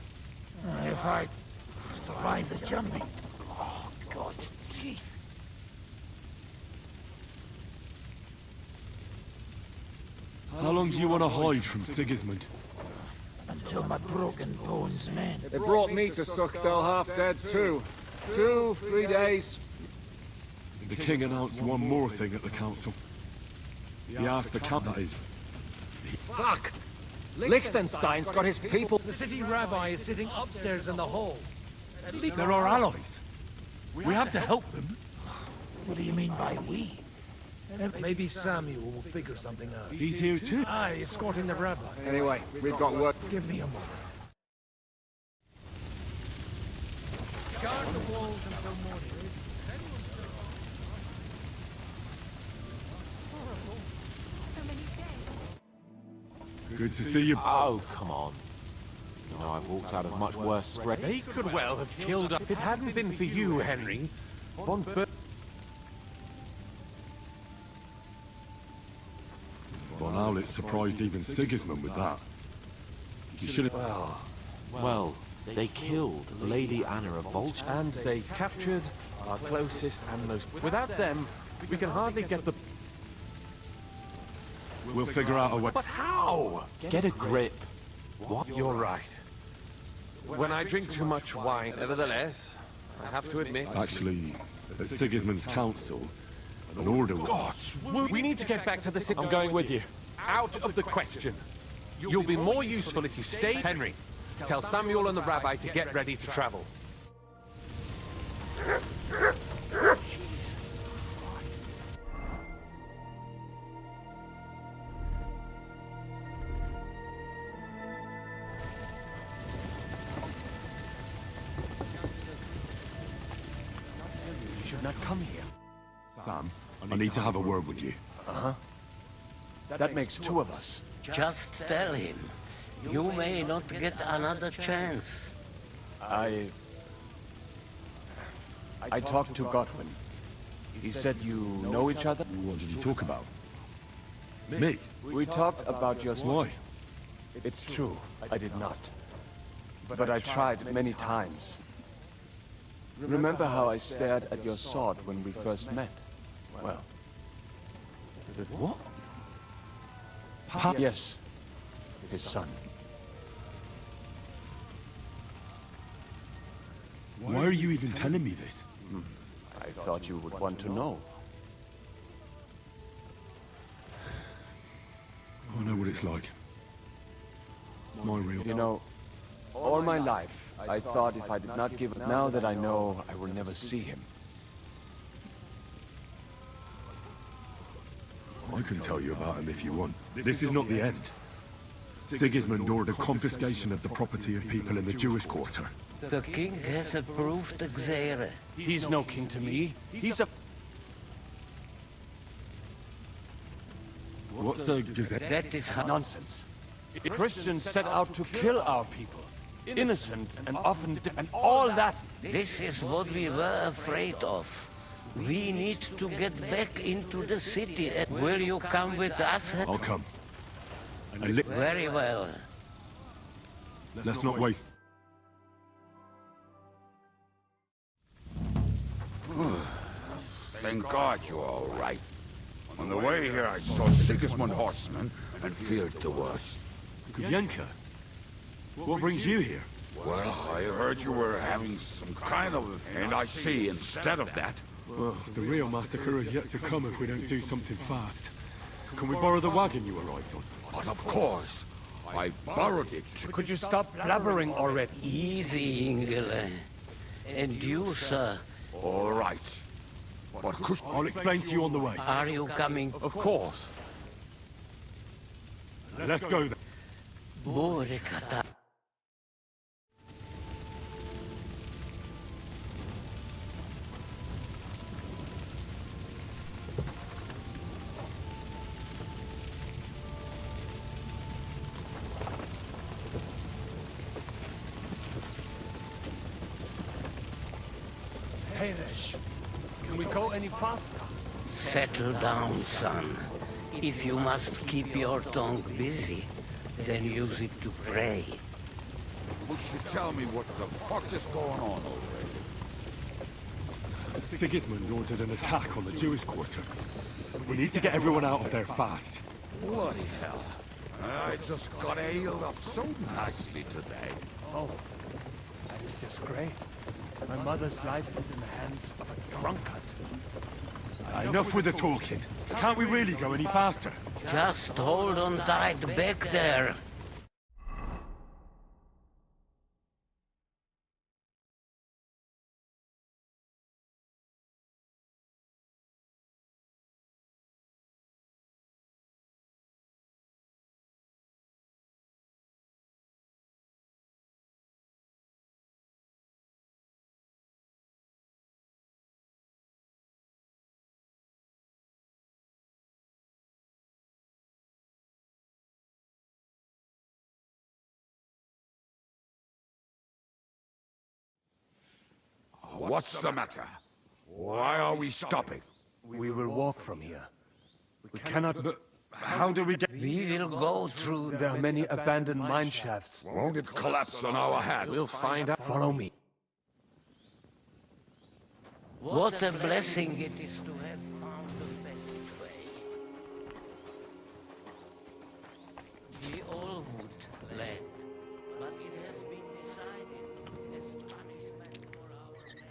If I survive the journey. Oh, God's teeth. How long do you want to hide from Sigismund? Until my broken bones mend. They brought me to Suchdal half dead too. 2-3 days. The king announced one more thing at the council. He asked the count, that is. Fuck! Liechtenstein's got his people. The city rabbi is sitting upstairs in the hall. They're our allies. We have to help them. What do you mean by we? Maybe Samuel will figure something out. He's here too. Aye, escorting the rabbi. Anyway, we've got work. Give me a moment. Guard the walls until morning. Good to see you. Oh, come on. You know, I've walked out of much worse spread. They could well have killed us. If it hadn't been for you, Henry, von Ber... Von Aulitz surprised even Sigismund with that. You should have... Well, they killed Lady Anna of Volch. And they captured our closest and most... Without them, we can hardly get the... We'll figure out a way. But how? Get a grip. What? You're right. When I drink too much wine, nevertheless, I have to admit... Actually, at Sigismund's council, an order was... Gods, we need to get back to the city. I'm going with you. Out of the question. You'll be more useful if you stay... Henry, Tell Samuel and the rabbi to get ready to travel. You should not come here. Sam, I need to have a word with you. Uh-huh. That makes two of us. Just tell him. You may not get another chance. I talked to Godwin. He said you know each other? What did you talk about? Me? We talked about your... Why? It's true, I did not. But I tried many times. Remember how I stared at your sword when we first met? Well... What? Yes. His son. Why are you even telling me this? I thought you would want to know. I know what it's like. My real... You know, all my life, I thought if I did not give it, now that I know, I will never see him. I can tell you about him if you want. This is not the end. Sigismund ordered a confiscation of the property of people in the Jewish quarter. The king has approved the Xere. He's no king to me. He's a... What's a gazette? That is nonsense. Christians set out to kill our people. Innocent and often... and all that... This is what we were afraid of. We need to get back into the city. Will you come with us? I'll come. Very well. Let's not waste... Thank God you're all right. On the way here, I saw Sigismund horsemen and feared the worst. Yanka? What brings you here? Well, I heard you were having some kind of... And I see, instead of that... Well, the real massacre is yet to come if we don't do something fast. Can we borrow the wagon you arrived on? But of course. I borrowed it. Could you stop blabbering already? Easy, Ingele. And you, sir? All right. But could... I'll explain to you on the way. Are you coming? Of course. Let's go then. Borikata. Hamish, can we go any faster? Settle down, son. If you must keep your tongue busy, then use it to pray. Would you tell me what the fuck is going on over there? Sigismund ordered an attack on the Jewish quarter. We need to get everyone out of there fast. Bloody hell. I just got healed up so nicely today. Oh, that is just great. My mother's life is in the hands of a drunkard. Enough with the talking. Can't we really go any faster? Just hold on tight back there. What's the matter? Why are we stopping? We will walk from here. We cannot... But how do we get... We will go through... There are many abandoned mine shafts. Won't it collapse on our head? We'll find out. Follow me. What a blessing it is to have found the best way. We all would, lad, but it has been decided as punishment for our heresy.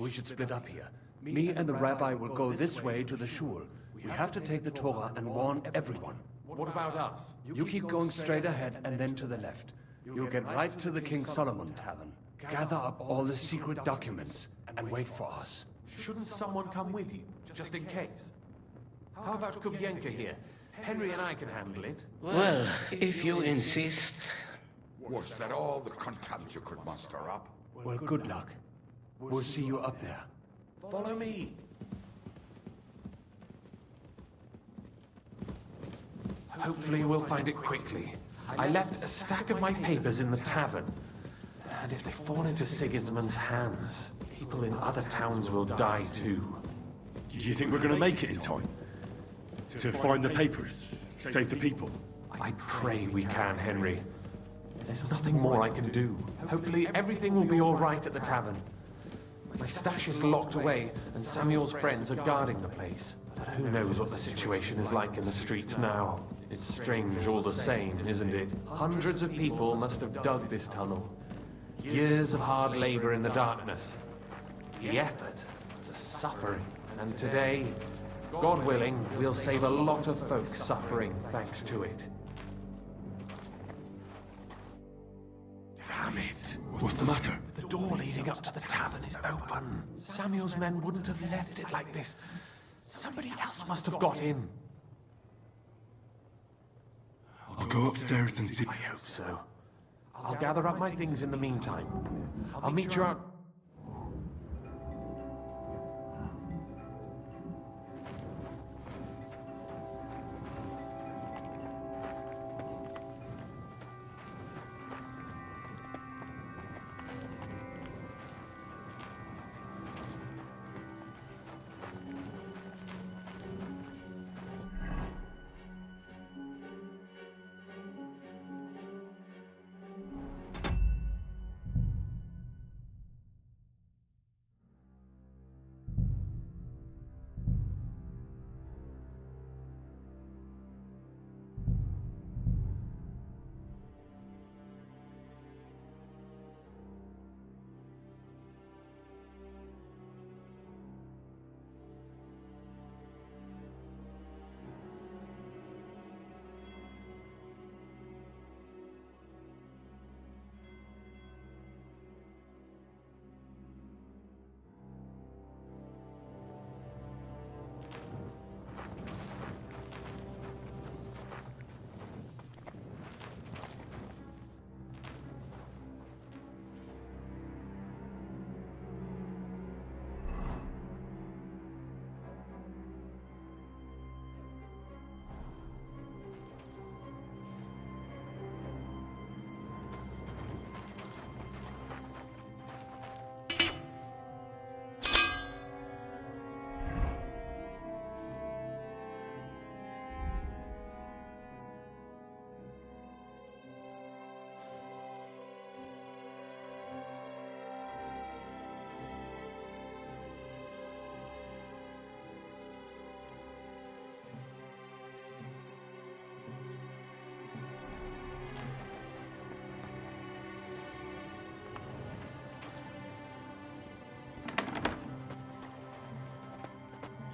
We should split up here. Me and the rabbi will go this way to the shul. We have to take the Torah and warn everyone. What about us? You keep going straight ahead and then to the left. You'll get right to the King Solomon Tavern. Gather up all the secret documents and wait for us. Shouldn't someone come with you, just in case? How about Kubyenka here? Henry and I can handle it. Well, if you insist. Was that all the contempt you could muster up? Well, good luck. We'll see you up there. Follow me. Hopefully we'll find it quickly. I left a stack of my papers in the tavern. And if they fall into Sigismund's hands, people in other towns will die too. Do you think we're going to make it in time? To find the papers? Save the people? I pray we can, Henry. There's nothing more I can do. Hopefully everything will be all right at the tavern. My stash is locked away, and Samuel's friends are guarding the place. But who knows what the situation is like in the streets now? It's strange all the same, isn't it? Hundreds of people must have dug this tunnel. Years of hard labor in the darkness. The effort, the suffering. And today, God willing, we'll save a lot of folks suffering thanks to it. Damn it! What's the matter? The door leading up to the tavern is open. Samuel's men wouldn't have left it like this. Somebody else must have got in. I'll go upstairs and see. I hope so. I'll gather up my things in the meantime. I'll meet you out.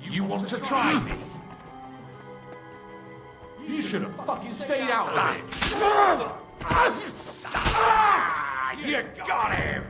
You want to try me? You should have fucking stayed out of it. You got him!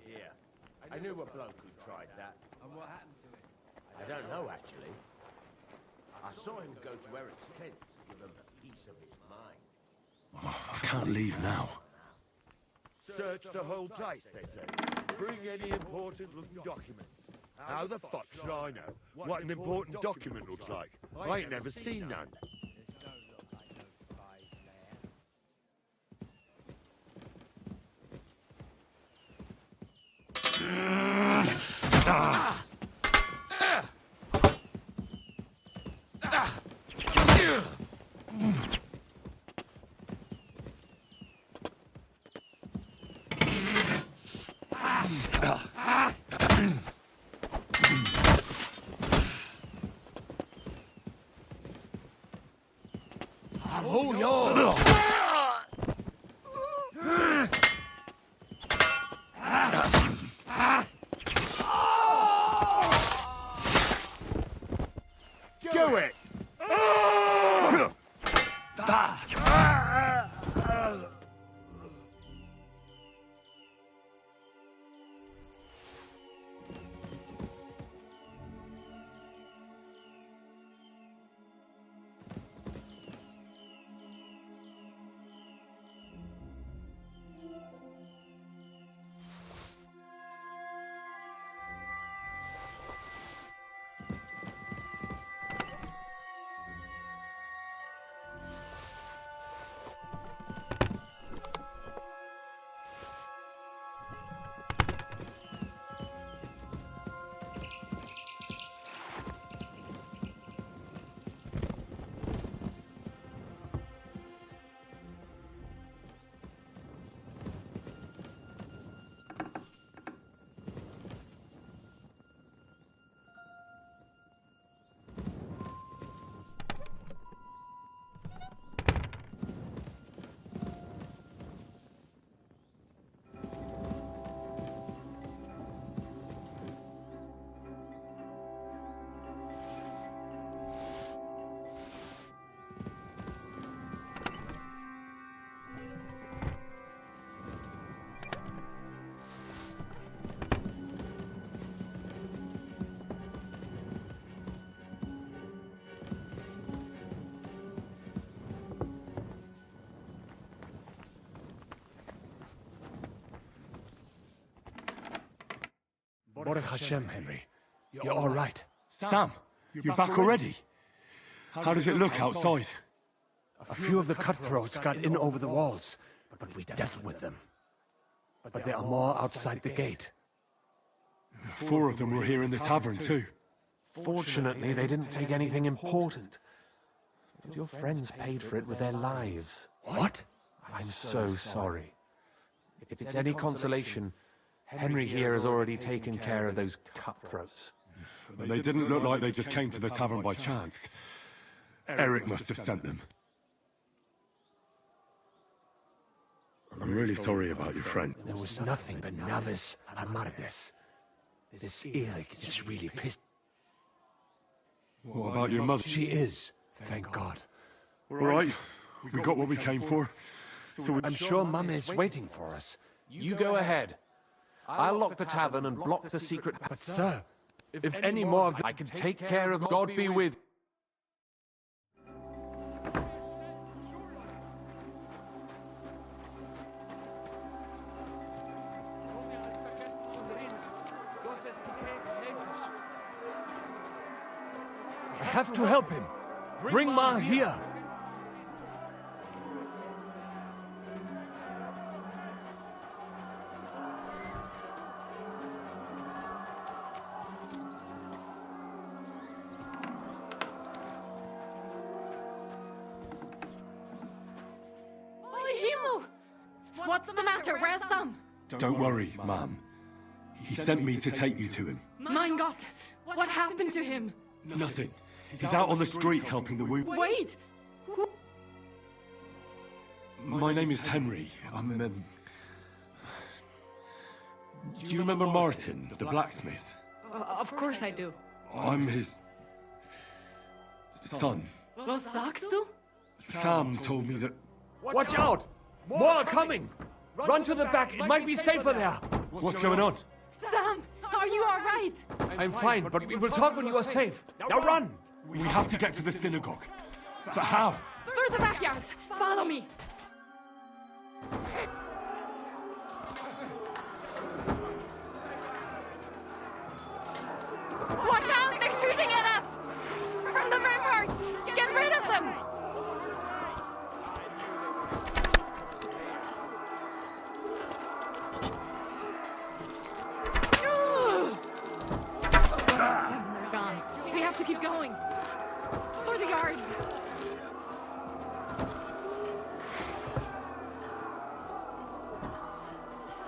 Idea. I knew a bloke who tried that. And what happened to him? I don't know, actually. I saw him go to Eric's tent to give him a piece of his mind. I can't leave now. Search the whole place, they say. Bring any important-looking documents. How the fuck should I know what an important document looks like? I ain't never seen none. Baruch Hashem, Henry. You're all right. Sam, you're back already? How does it look outside? A few of the cutthroats got in over the walls, but we dealt with them. But there are more outside the gate. 4 of them were here in the tavern too. Fortunately, they didn't take anything important. But your friends paid for it with their lives. What? I'm so sorry. If it's any consolation, Henry here has already taken care of those cutthroats. But they didn't look like they just came to the tavern by chance. Eric must have sent them. I'm really sorry about your friend. There was nothing but Navis Armardes. This Eric is really pissed. What about your mother? She is, thank God. All right, we got what we came for. So I'm sure Mum is waiting for us. You go ahead. I'll lock the tavern and block the secret... But sir, if any more of I can take care of... God be with... I have to help him. Bring Ma here. What's the matter? Where's Sam? Don't worry, Ma'am. He sent me to take you to him. Mein Gott! What happened to him? Nothing. He's out on the street helping the wounded. Wait! My name is Henry. I'm, Do you remember Martin, the blacksmith? Of course I do. I'm his... son. Was sagst du? Sam told me that... Watch out! More are coming! Run to the back, it might be safer there! What's going on? Sam! Are you alright? I'm fine, but we will talk when you are safe. Now run! We have to get to the synagogue. But how? Through the backyards! Follow me! Watch out! They're shooting at us! From the ramparts! Get rid of them! Gone. We have to keep going. For the guards!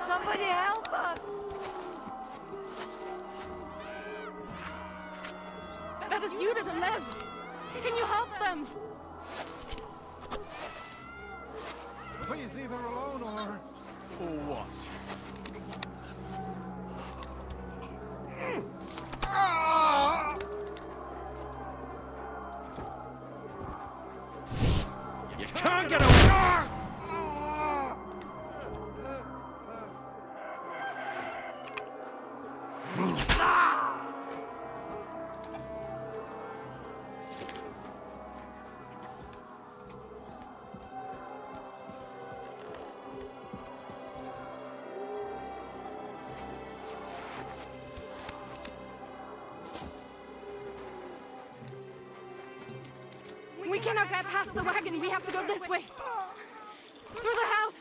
Somebody help us! That is you to the left! Can you help them? Please leave her alone, or what? You can't get away! We cannot get past the wagon. We have to go this way. Through the house.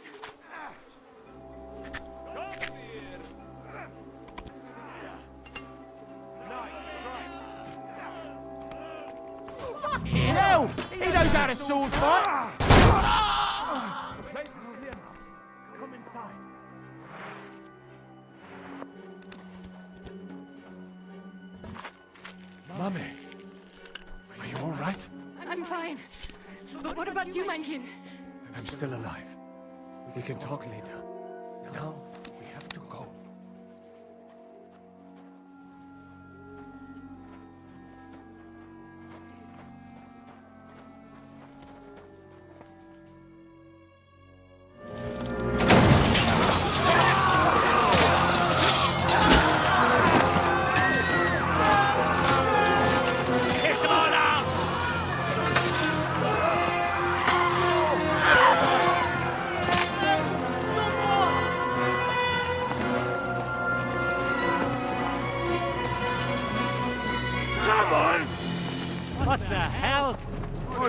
Fucking hell! He knows how to sword fight! The place is clear now. Come inside. Mummy, are you all right? I'm fine. But what about you, mein Kind? I'm still alive. We can talk later. Now, we have to go.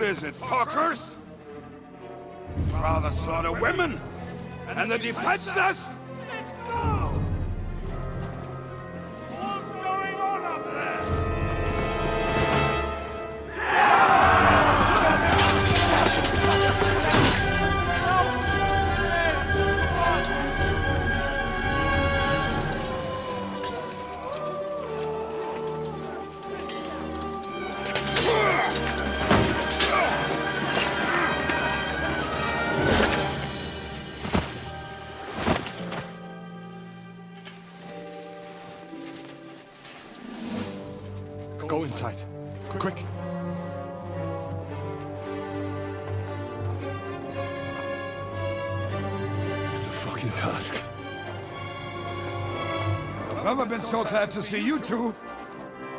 is it, fuckers? Rather slaughter women and the defenseless? Let's go! What's going on up there? Go inside. Quick. It's a fucking task. I've never been so glad to see you two.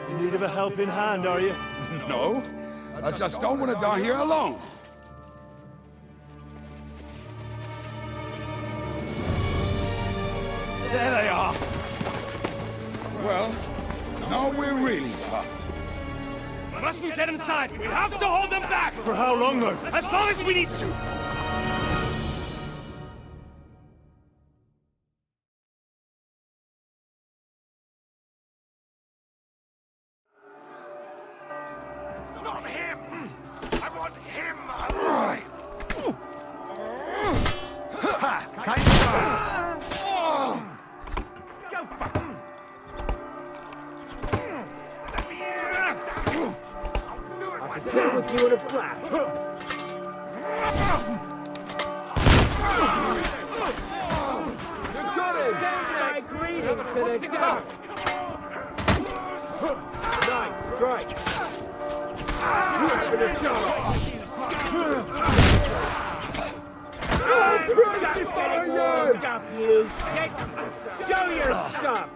In need of a helping hand, are you? No, I just don't want to die here alone. There they are. Well, now we're really fucked. We mustn't get inside. We have to hold them back. For how long, though? As long as we need to. Not him! I want him alive! Go fuck him! I can deal with you in a flash. You got him! My greetings to the gun! Nice, great! You Show your stuff!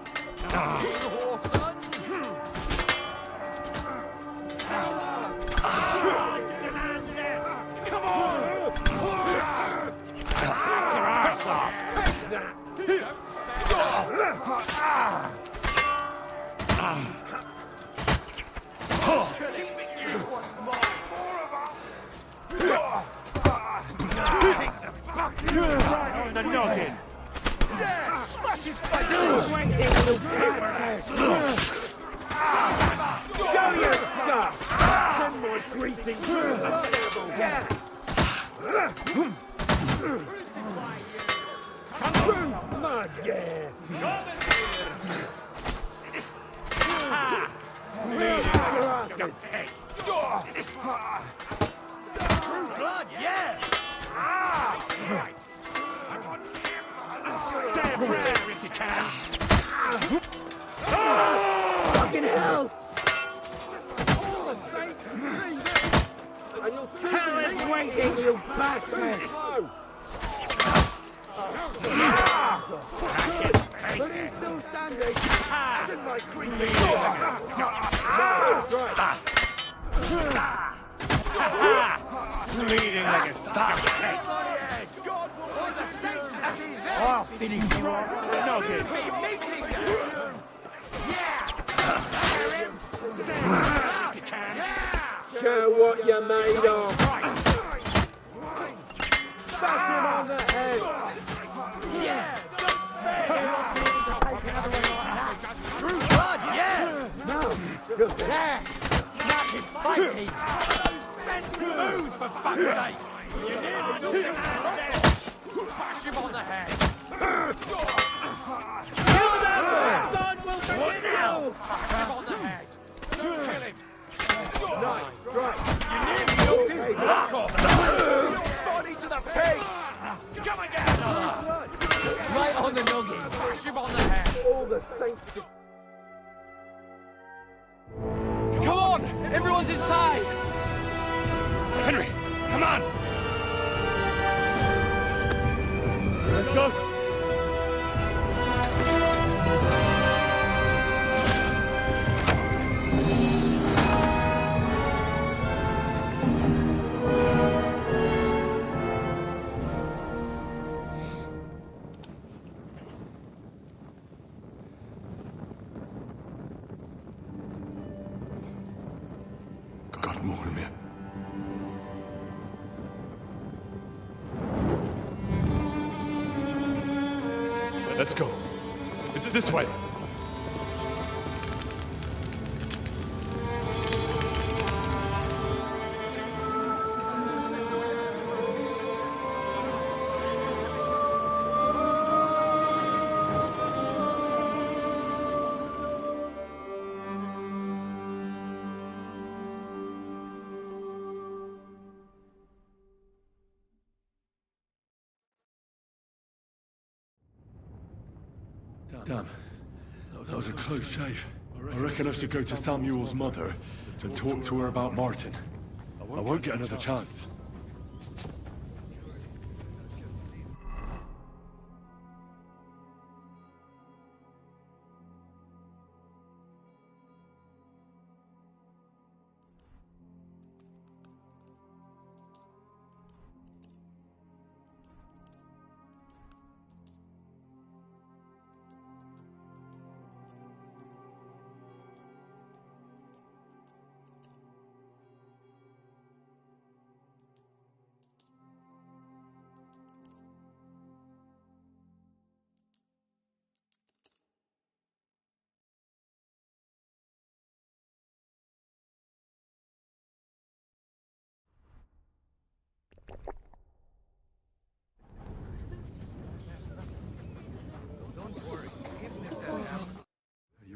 Come on! Get your ass off! Right on the noggin! Yeah! Smash his face! Show your stuff! Send more greetings! Yeah! Come through, mud, yeah! True blood, yeah! Right. I want him alive! Say a prayer if you can! Fucking hell! All the saints and you'll tell us waiting, you bastard! But he's still standing! Isn't my creepy! Bleeding like a skunk. I'll finish you off. No good. Show what you're made of. Back him on the head. True blood, yeah! No, good. Yeah! Smash his fighting! Fancy moves, for fuck's sake! You nearly knocked him out. Bash him on the head! Kill them! God will forgive you! Bash him on the head! Kill him! Nice, right. You nearly knocked his block off! Body to the face! Come again! Right on the noggin! Bash him on the head! All the saints... Come on! Everyone's inside! Henry, come on! Let's go! God, more of you. Let's go. It's this way. Damn. That was a close shave. I reckon I should go to Samuel's mother and talk to her about Martin. I won't get another chance.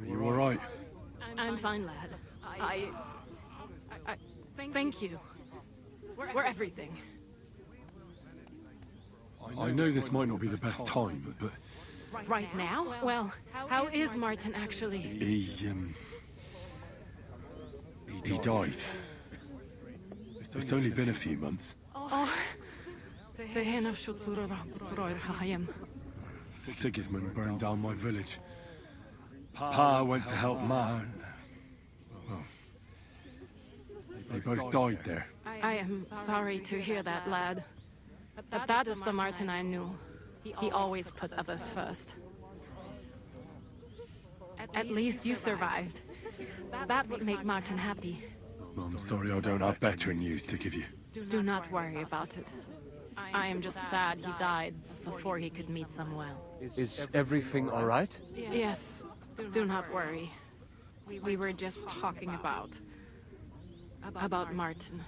You all right? I'm fine, lad. I thank you. We're everything. I know this might not be the best time, but... Right now? Well, how is Martin actually? He died. It's only been a few months. Oh. Sigismund burned down my village. Pa went to help Ma, and... well, they both died there. I am sorry to hear that, lad. But that is the Martin I knew. He always put others first. At least you survived. That would make Martin happy. I'm sorry I don't have better news to give you. Do not worry about it. I am just sad he died before he could meet Samuel. Is everything all right? Yes. Do not worry. We were just talking about Martin.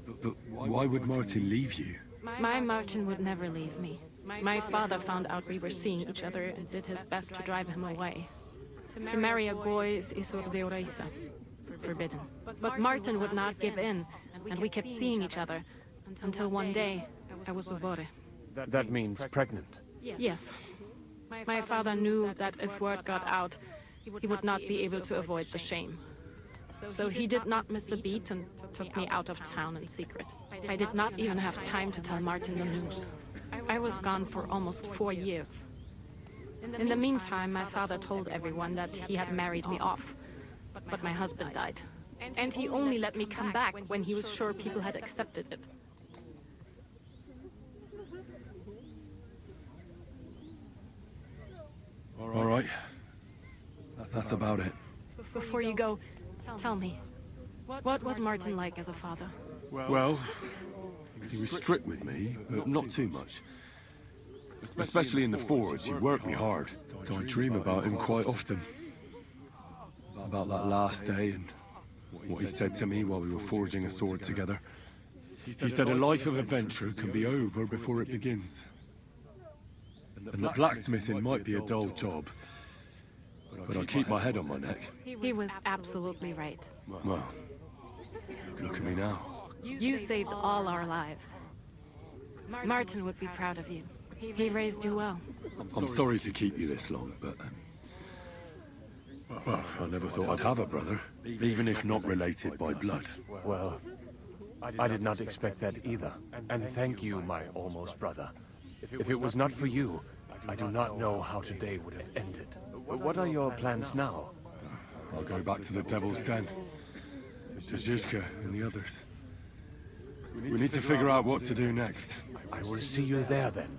But why would Martin leave you? My Martin would never leave me. My father found out we were seeing each other and did his best to drive him away. To marry a goy is isur deoreisa, forbidden. But Martin would not give in, and we kept seeing each other until one day I was ubore. That means pregnant. Yes. My father knew that if word got out, he would not be able to avoid the shame. So he did not miss a beat and took me out of town in secret. I did not even have time to tell Martin the news. I was gone for almost 4 years. In the meantime, my father told everyone that he had married me off. But my husband died. And he only let me come back when he was sure people had accepted it. All right. That's about it. Before you go, tell me, what was Martin like as a father? Well, he was strict with me, but not too much. Especially in the forge, he worked me hard. I dream about him quite often. About that last day and what he said to me while we were forging a sword together. He said a life of adventure can be over before it begins. And that blacksmithing might be a dull job, but I keep my head on my neck. He was absolutely right. Well, look at me now. You saved all our lives. Martin would be proud of you. He raised you well. I'm sorry to keep you this long, but... well, I never thought I'd have a brother, even if not related by blood. Well, I did not expect that either. And thank you, my almost brother. If it was not for you, I do not know how today would have ended. What are your plans now? I'll go back to the Devil's Den, to Zizka and the others. We need to figure out what to do next. I will see you there then.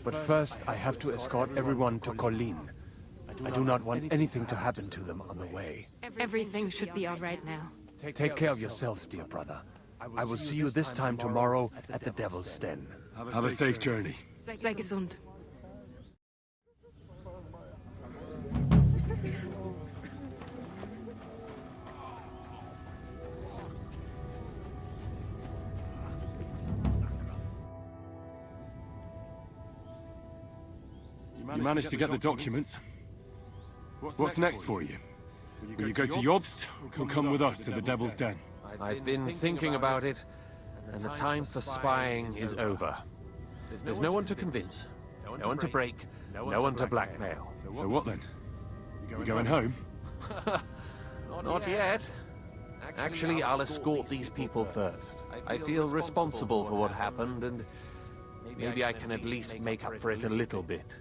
But first, I have to escort everyone to Colleen. I do not want anything to happen to them on the way. Everything should be all right now. Take care of yourself, dear brother. I will see you this time tomorrow at the Devil's Den. Have a safe journey. Sei gesund. You managed to get the documents? What's next for you? Will you go to Yobst, or come with us to the Devil's Den? I've been thinking about it, and the time for spying is over. There's no one to convince, no one to break, no one to blackmail. So what then? You going home? Not yet. Actually, I'll escort these people first. I feel responsible for what happened, and maybe I can at least make up for it a little bit.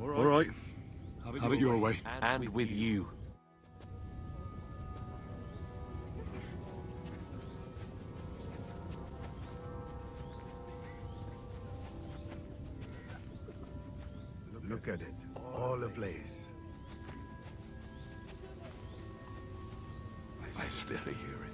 All right. Have it your way. And with you. Look at it, all ablaze. I still hear it.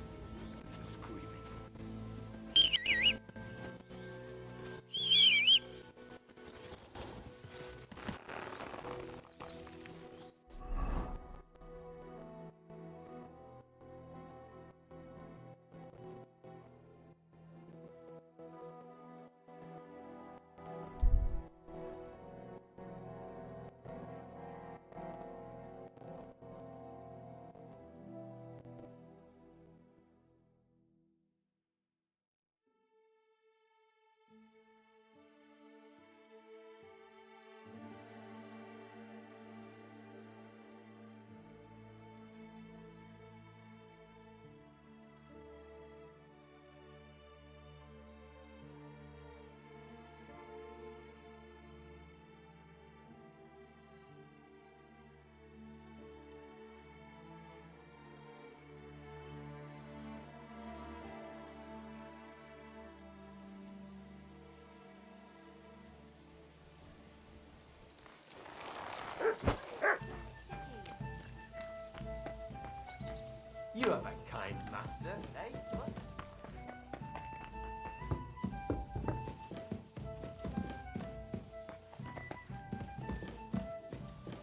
You have a kind master, eh?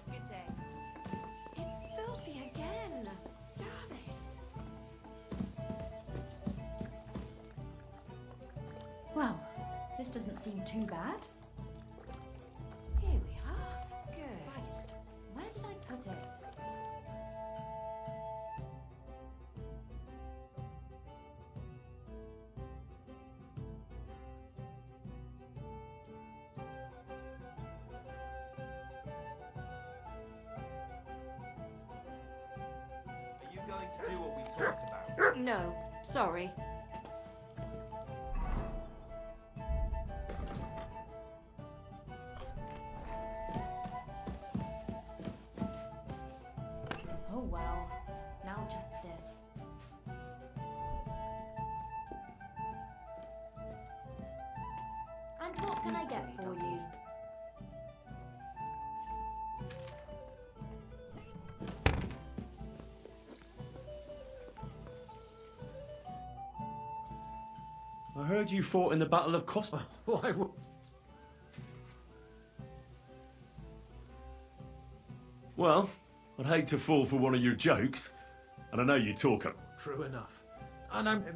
Good day. It's filthy again. Damn it. Well, this doesn't seem too bad. Here we are. Good. Christ, where did I put it? Are you going to do what we talked about? No, sorry. Oh well, now just this. And what can I get for you? I heard you fought in the Battle of Costa. Why? Well, I'd hate to fall for one of your jokes, and I know you talk a... True enough.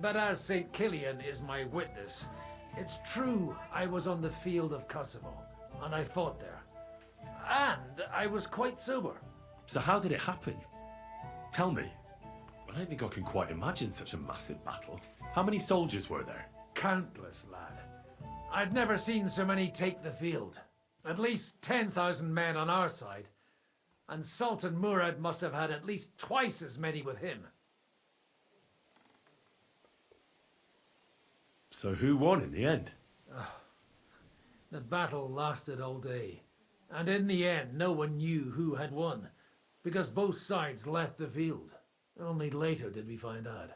But as St. Killian is my witness, it's true I was on the field of Kosovo, and I fought there. And I was quite sober. So how did it happen? Tell me. I don't think I can quite imagine such a massive battle. How many soldiers were there? Countless, lad. I'd never seen so many take the field. At least 10,000 men on our side. And Sultan Murad must have had at least twice as many with him. So who won in the end? The battle lasted all day. And in the end, no one knew who had won. Because both sides left the field. Only later did we find out.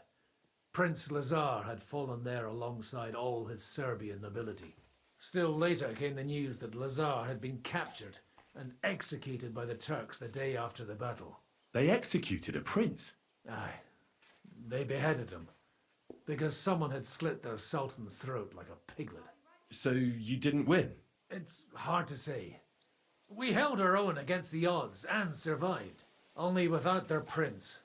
Prince Lazar had fallen there alongside all his Serbian nobility. Still later came the news that Lazar had been captured and executed by the Turks the day after the battle. They executed a prince? Aye. They beheaded him, because someone had slit the Sultan's throat like a piglet. So you didn't win? It's hard to say. We held our own against the odds and survived. Only without their prince,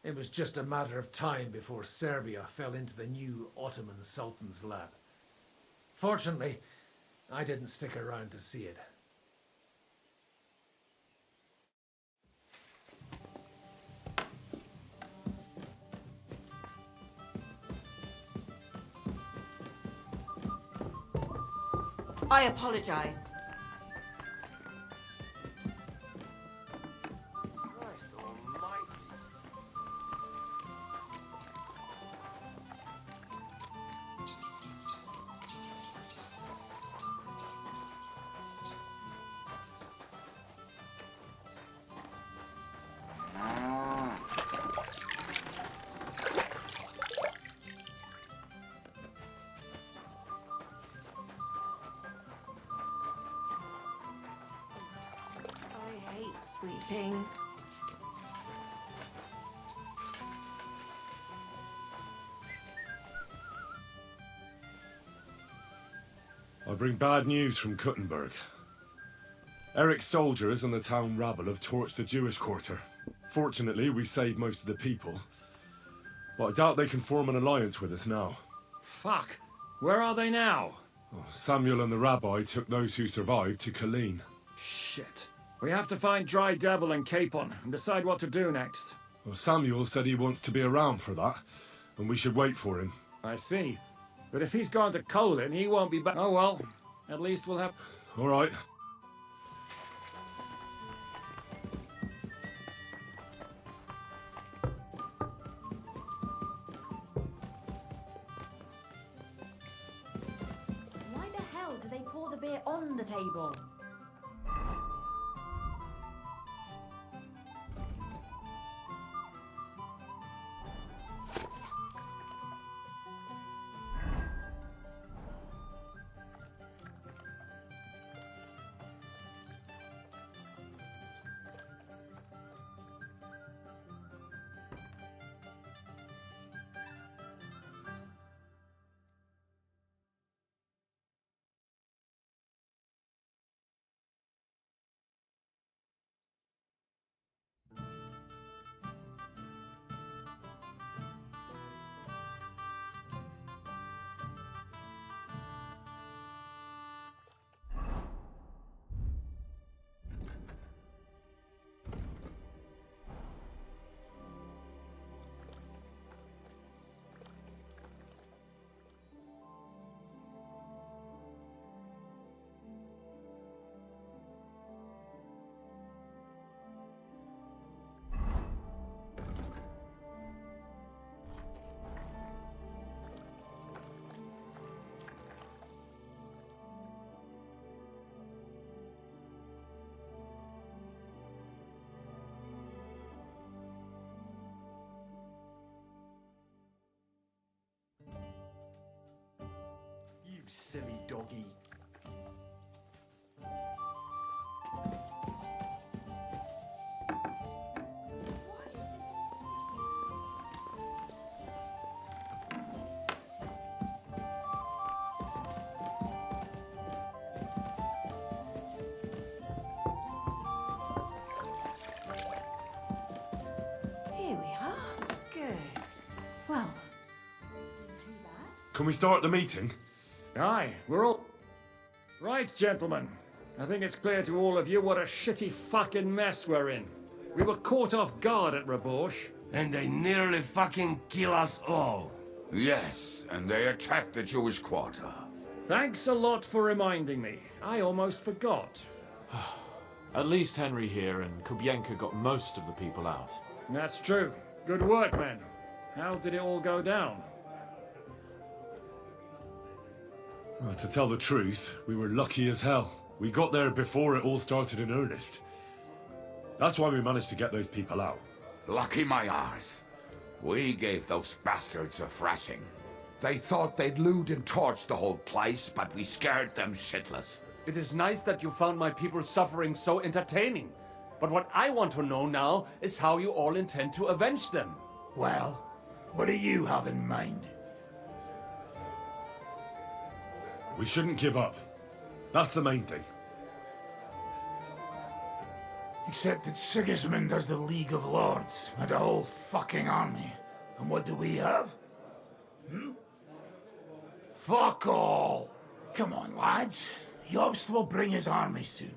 it was just a matter of time before Serbia fell into the new Ottoman Sultan's lap. Fortunately, I didn't stick around to see it. I apologize. Christ almighty. I hate sweeping. I bring bad news from Kuttenberg. Eric's soldiers and the town rabble have torched the Jewish quarter. Fortunately, we saved most of the people. But I doubt they can form an alliance with us now. Fuck. Where are they now? Samuel and the rabbi took those who survived to Colleen. Shit. We have to find Dry Devil and Capon and decide what to do next. Well, Samuel said he wants to be around for that, and we should wait for him. I see. But if he's gone to Colin, he won't be back. Oh well. At least we'll have... All right. Why the hell do they pour the beer on the table? You silly doggy. Here we are. Good. Well, Can we start the meeting? Aye, we're all... Right, gentlemen. I think it's clear to all of you what a shitty fucking mess we're in. We were caught off guard at Rabosh. And they nearly fucking kill us all. Yes, and they attacked the Jewish quarter. Thanks a lot for reminding me. I almost forgot. At least Henry here and Kubienka got most of the people out. That's true. Good work, men. How did it all go down? Well, to tell the truth, we were lucky as hell. We got there before it all started in earnest. That's why we managed to get those people out. Lucky my arse. We gave those bastards a thrashing. They thought they'd loot and torch the whole place, but we scared them shitless. It is nice that you found my people's suffering so entertaining. But what I want to know now is how you all intend to avenge them. Well, what do you have in mind? We shouldn't give up. That's the main thing. Except that Sigismund has the League of Lords and a whole fucking army. And what do we have? Fuck all! Come on, lads. Jobst will bring his army soon.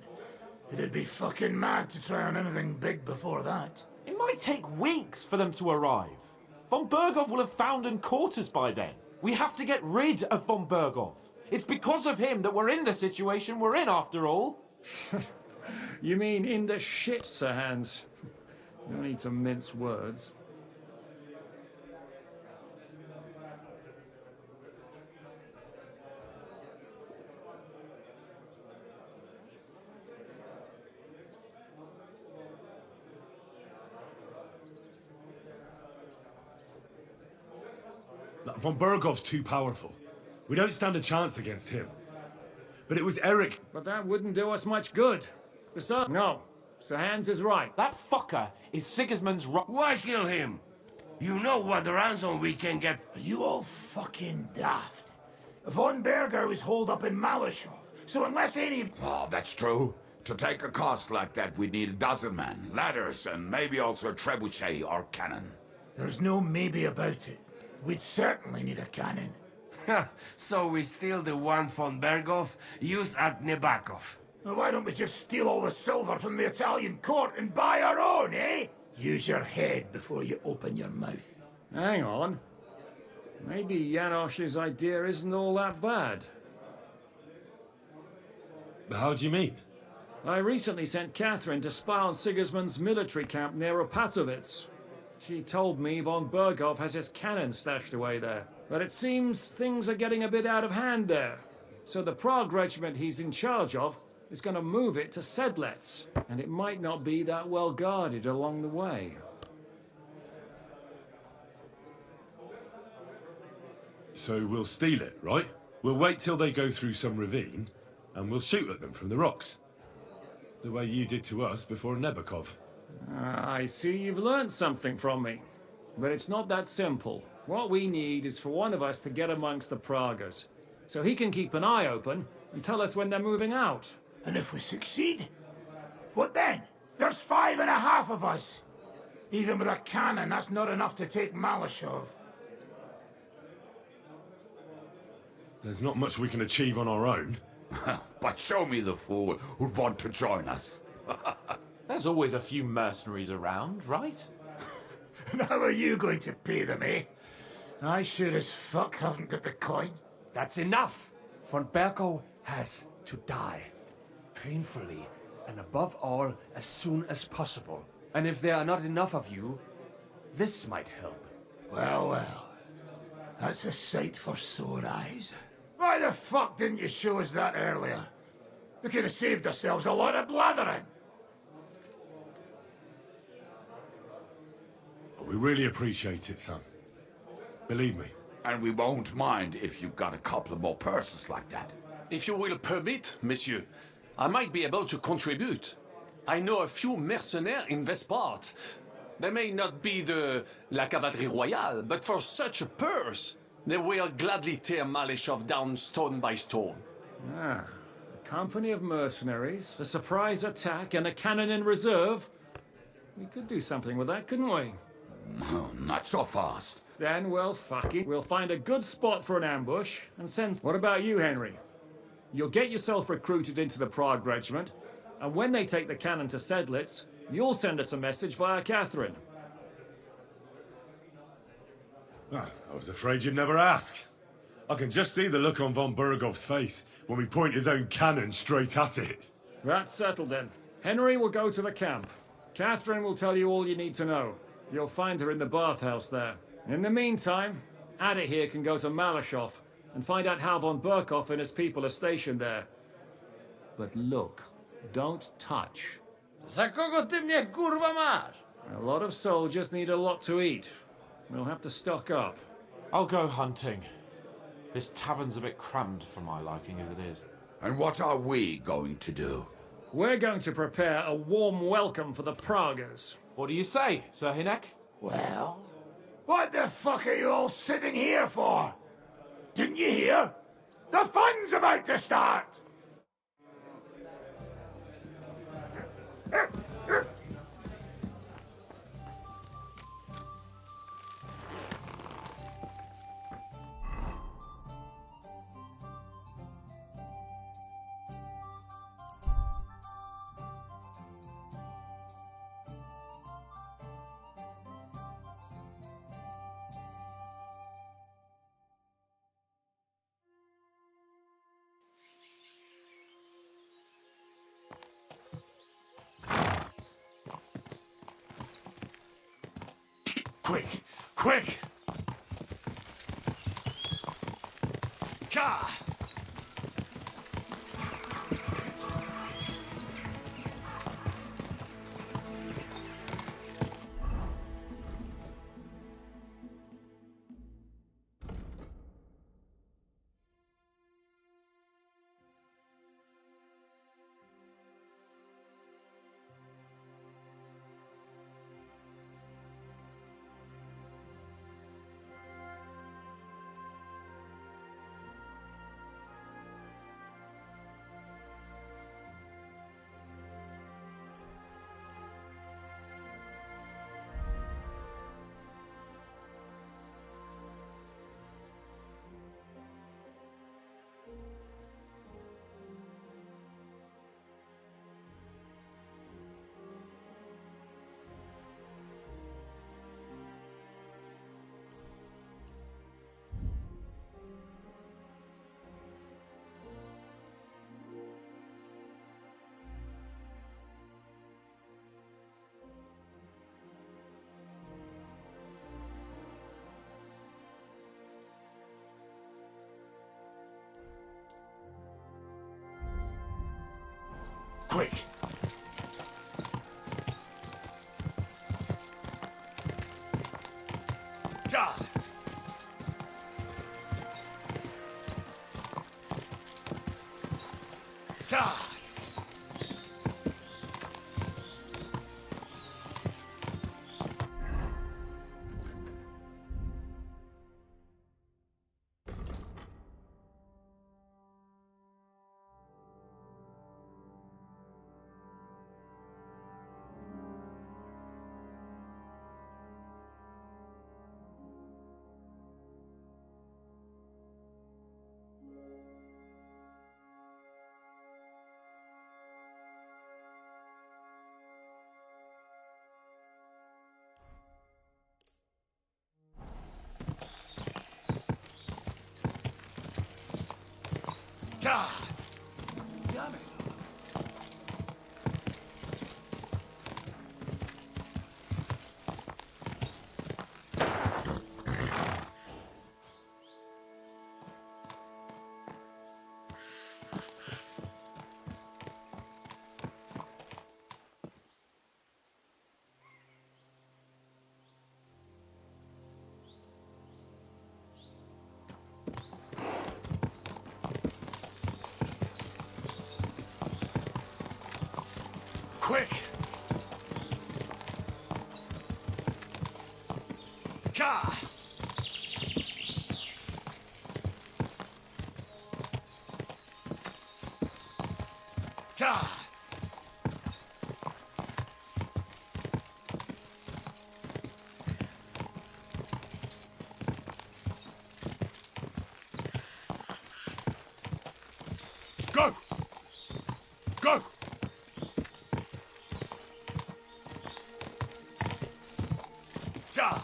It'd be fucking mad to try on anything big before that. It might take weeks for them to arrive. Von Berghoff will have found and caught us by then. We have to get rid of Von Berghoff. It's because of him that we're in the situation we're in, after all. You mean in the shit, Sir Hans? No need to mince words. Von Berghoff's too powerful. We don't stand a chance against him. But it was Eric. But that wouldn't do us much good. Besides, no. Sir Hans is right. That fucker is Sigismund's Why kill him? You know what ransom we can get. Are you all fucking daft? Von Berger was holed up in Malashov, so unless any... Oh, that's true. To take a cost like that, we'd need a dozen men, ladders, and maybe also a trebuchet or cannon. There's no maybe about it. We'd certainly need a cannon. So we steal the one von Berghoff used at Nebakov. Well, why don't we just steal all the silver from the Italian court and buy our own, eh? Use your head before you open your mouth. Hang on. Maybe Janosch's idea isn't all that bad. How do you mean? I recently sent Catherine to spy on Sigismund's military camp near Opatovitz. She told me von Berghoff has his cannon stashed away there. But it seems things are getting a bit out of hand there. So the Prague regiment he's in charge of is going to move it to Sedlec. And it might not be that well guarded along the way. So we'll steal it, right? We'll wait till they go through some ravine, and we'll shoot at them from the rocks. The way you did to us before Nebakov. I see you've learned something from me. But it's not that simple. What we need is for one of us to get amongst the Praguers, so he can keep an eye open and tell us when they're moving out. And if we succeed? What then? There's 5.5 of us. Even with a cannon, that's not enough to take Malashov. There's not much we can achieve on our own. But show me the fool who'd want to join us. There's always a few mercenaries around, right? And how are you going to pay them, eh? I sure as fuck haven't got the coin. That's enough! Von Berghoff has to die. Painfully, and above all, as soon as possible. And if there are not enough of you, this might help. Well, well. That's a sight for sore eyes. Why the fuck didn't you show us that earlier? We could have saved ourselves a lot of blathering. We really appreciate it, son. Believe me. And we won't mind if you've got a couple of more purses like that. If you will permit, monsieur, I might be able to contribute. I know a few mercenaires in this part. They may not be la cavalerie royale, but for such a purse, they will gladly tear Malashov down stone by stone. Ah, a company of mercenaries, a surprise attack, and a cannon in reserve. We could do something with that, couldn't we? No, not so fast. Then, well, fuck it. We'll find a good spot for an ambush, and send... What about you, Henry? You'll get yourself recruited into the Prague regiment, and when they take the cannon to Sedlec, you'll send us a message via Catherine. I was afraid you'd never ask. I can just see the look on von Berghoff's face when we point his own cannon straight at it. That's settled then. Henry will go to the camp. Catherine will tell you all you need to know. You'll find her in the bathhouse there. In the meantime, Ada here can go to Malashov and find out how von Berghoff and his people are stationed there. But look, don't touch. Za kogo ty mnie kurwa masz? A lot of soldiers need a lot to eat. We'll have to stock up. I'll go hunting. This tavern's a bit crammed for my liking as it is. And what are we going to do? We're going to prepare a warm welcome for the Pragas. What do you say, Sir Hinek? Well? What the fuck are you all sitting here for? Didn't you hear? The fun's about to start! Quick! Quick! Ka! Quick! Ja! Ja! God! Damn it! Quick! Ka! Ka! Go! Go! Ja!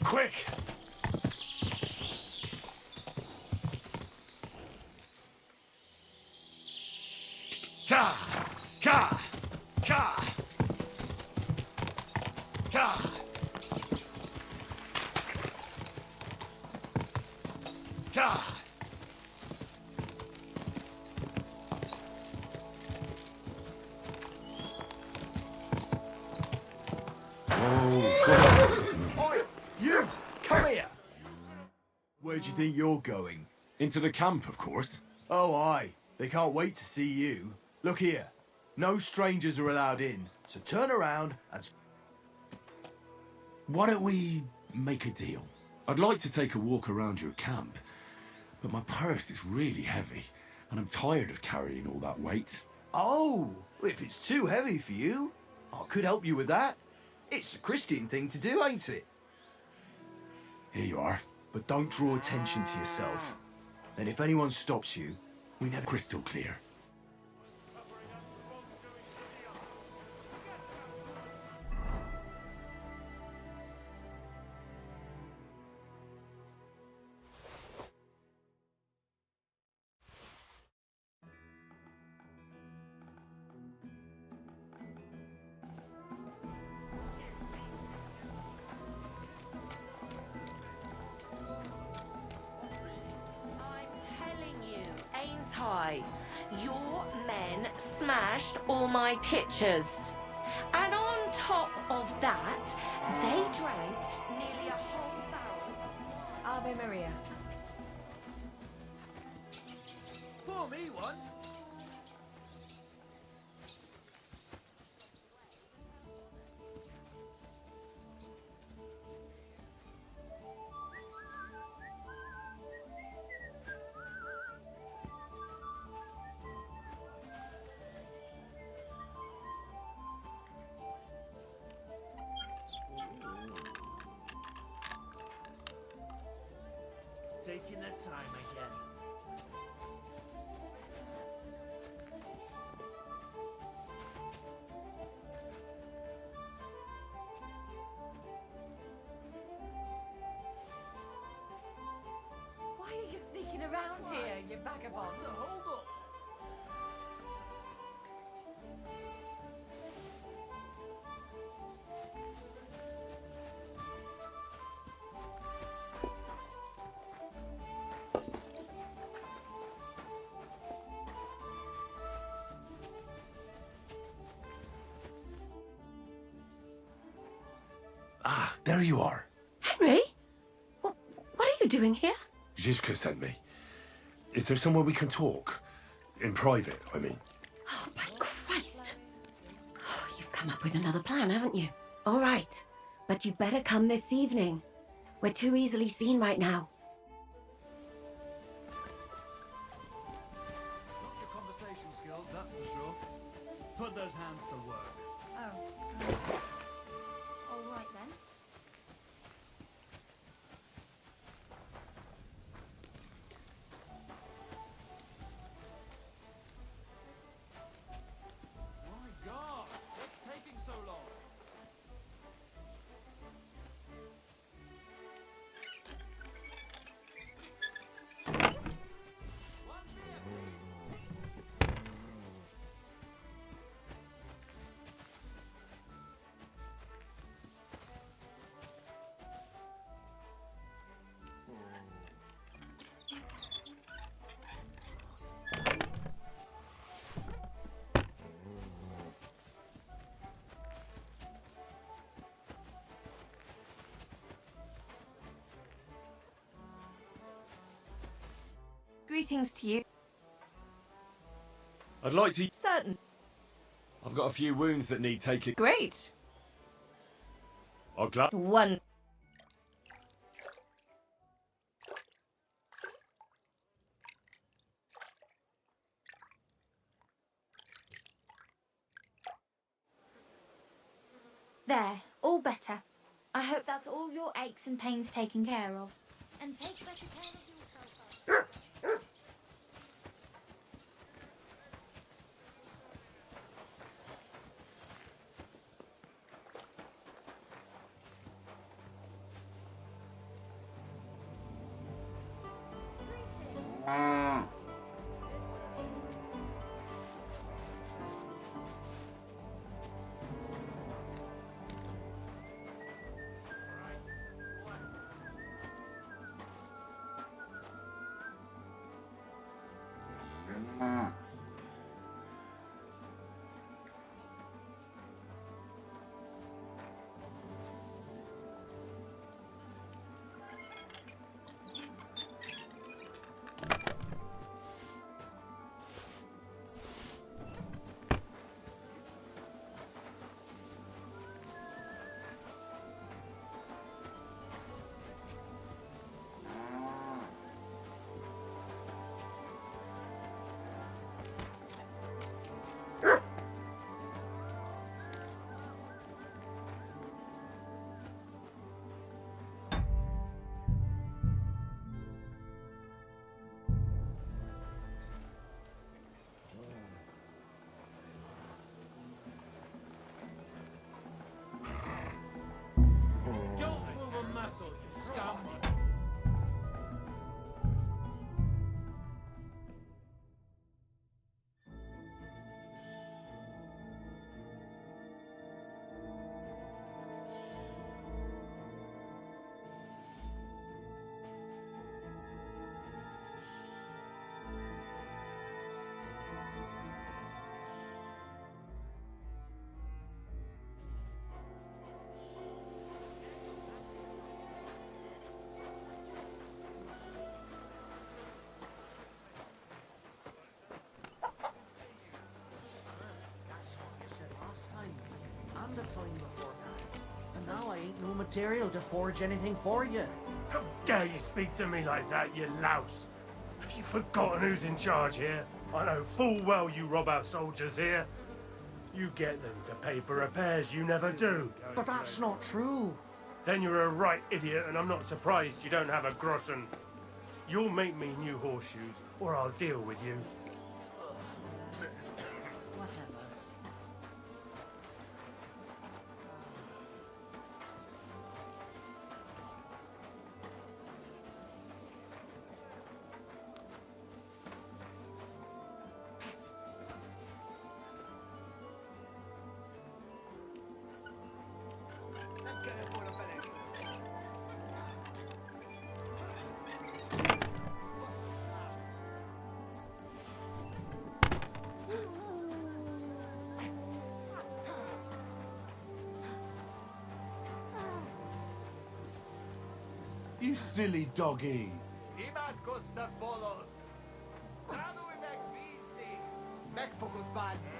Quick! Ka! Ka! Ka! Ka! Ka! Where do you think you're going? Into the camp, of course. Oh, aye. They can't wait to see you. Look here. No strangers are allowed in, so turn around and... Why don't we make a deal? I'd like to take a walk around your camp, but my purse is really heavy, and I'm tired of carrying all that weight. Oh, if it's too heavy for you, I could help you with that. It's a Christian thing to do, ain't it? Here you are. But don't draw attention to yourself. And if anyone stops you, we never... Crystal clear. Your men smashed all my pictures. And on top of that, they drank nearly a whole barrel. Ave Maria. Pour me one. Taking their time again. Why are you sneaking around here, you vagabond? No, hold up. Ah, there you are. Henry? What are you doing here? Zizka sent me. Is there somewhere we can talk? In private, I mean. Oh, my Christ. Oh, you've come up with another plan, haven't you? All right. But you better come this evening. We're too easily seen right now. Not your conversation skills, that's for sure. Put those hands to work. Oh. All right, then. My God, what's taking so long? Greetings to you. I'd like to... Certain. I've got a few wounds that need taking... Great. I'm glad... One. There, all better. I hope that's all your aches and pains taken care of. And take better care of yourself. ain't no material to forge anything for you. How dare you speak to me like that, you louse? Have you forgotten who's in charge here? I know full well you rob our soldiers here. You get them to pay for repairs you never do. But that's not true. Then you're a right idiot, and I'm not surprised you don't have a groschen. You'll make me new horseshoes, or I'll deal with you. You silly doggy. Niemand kostar bolot. Radu i meg vízni. Meg fogod bánni.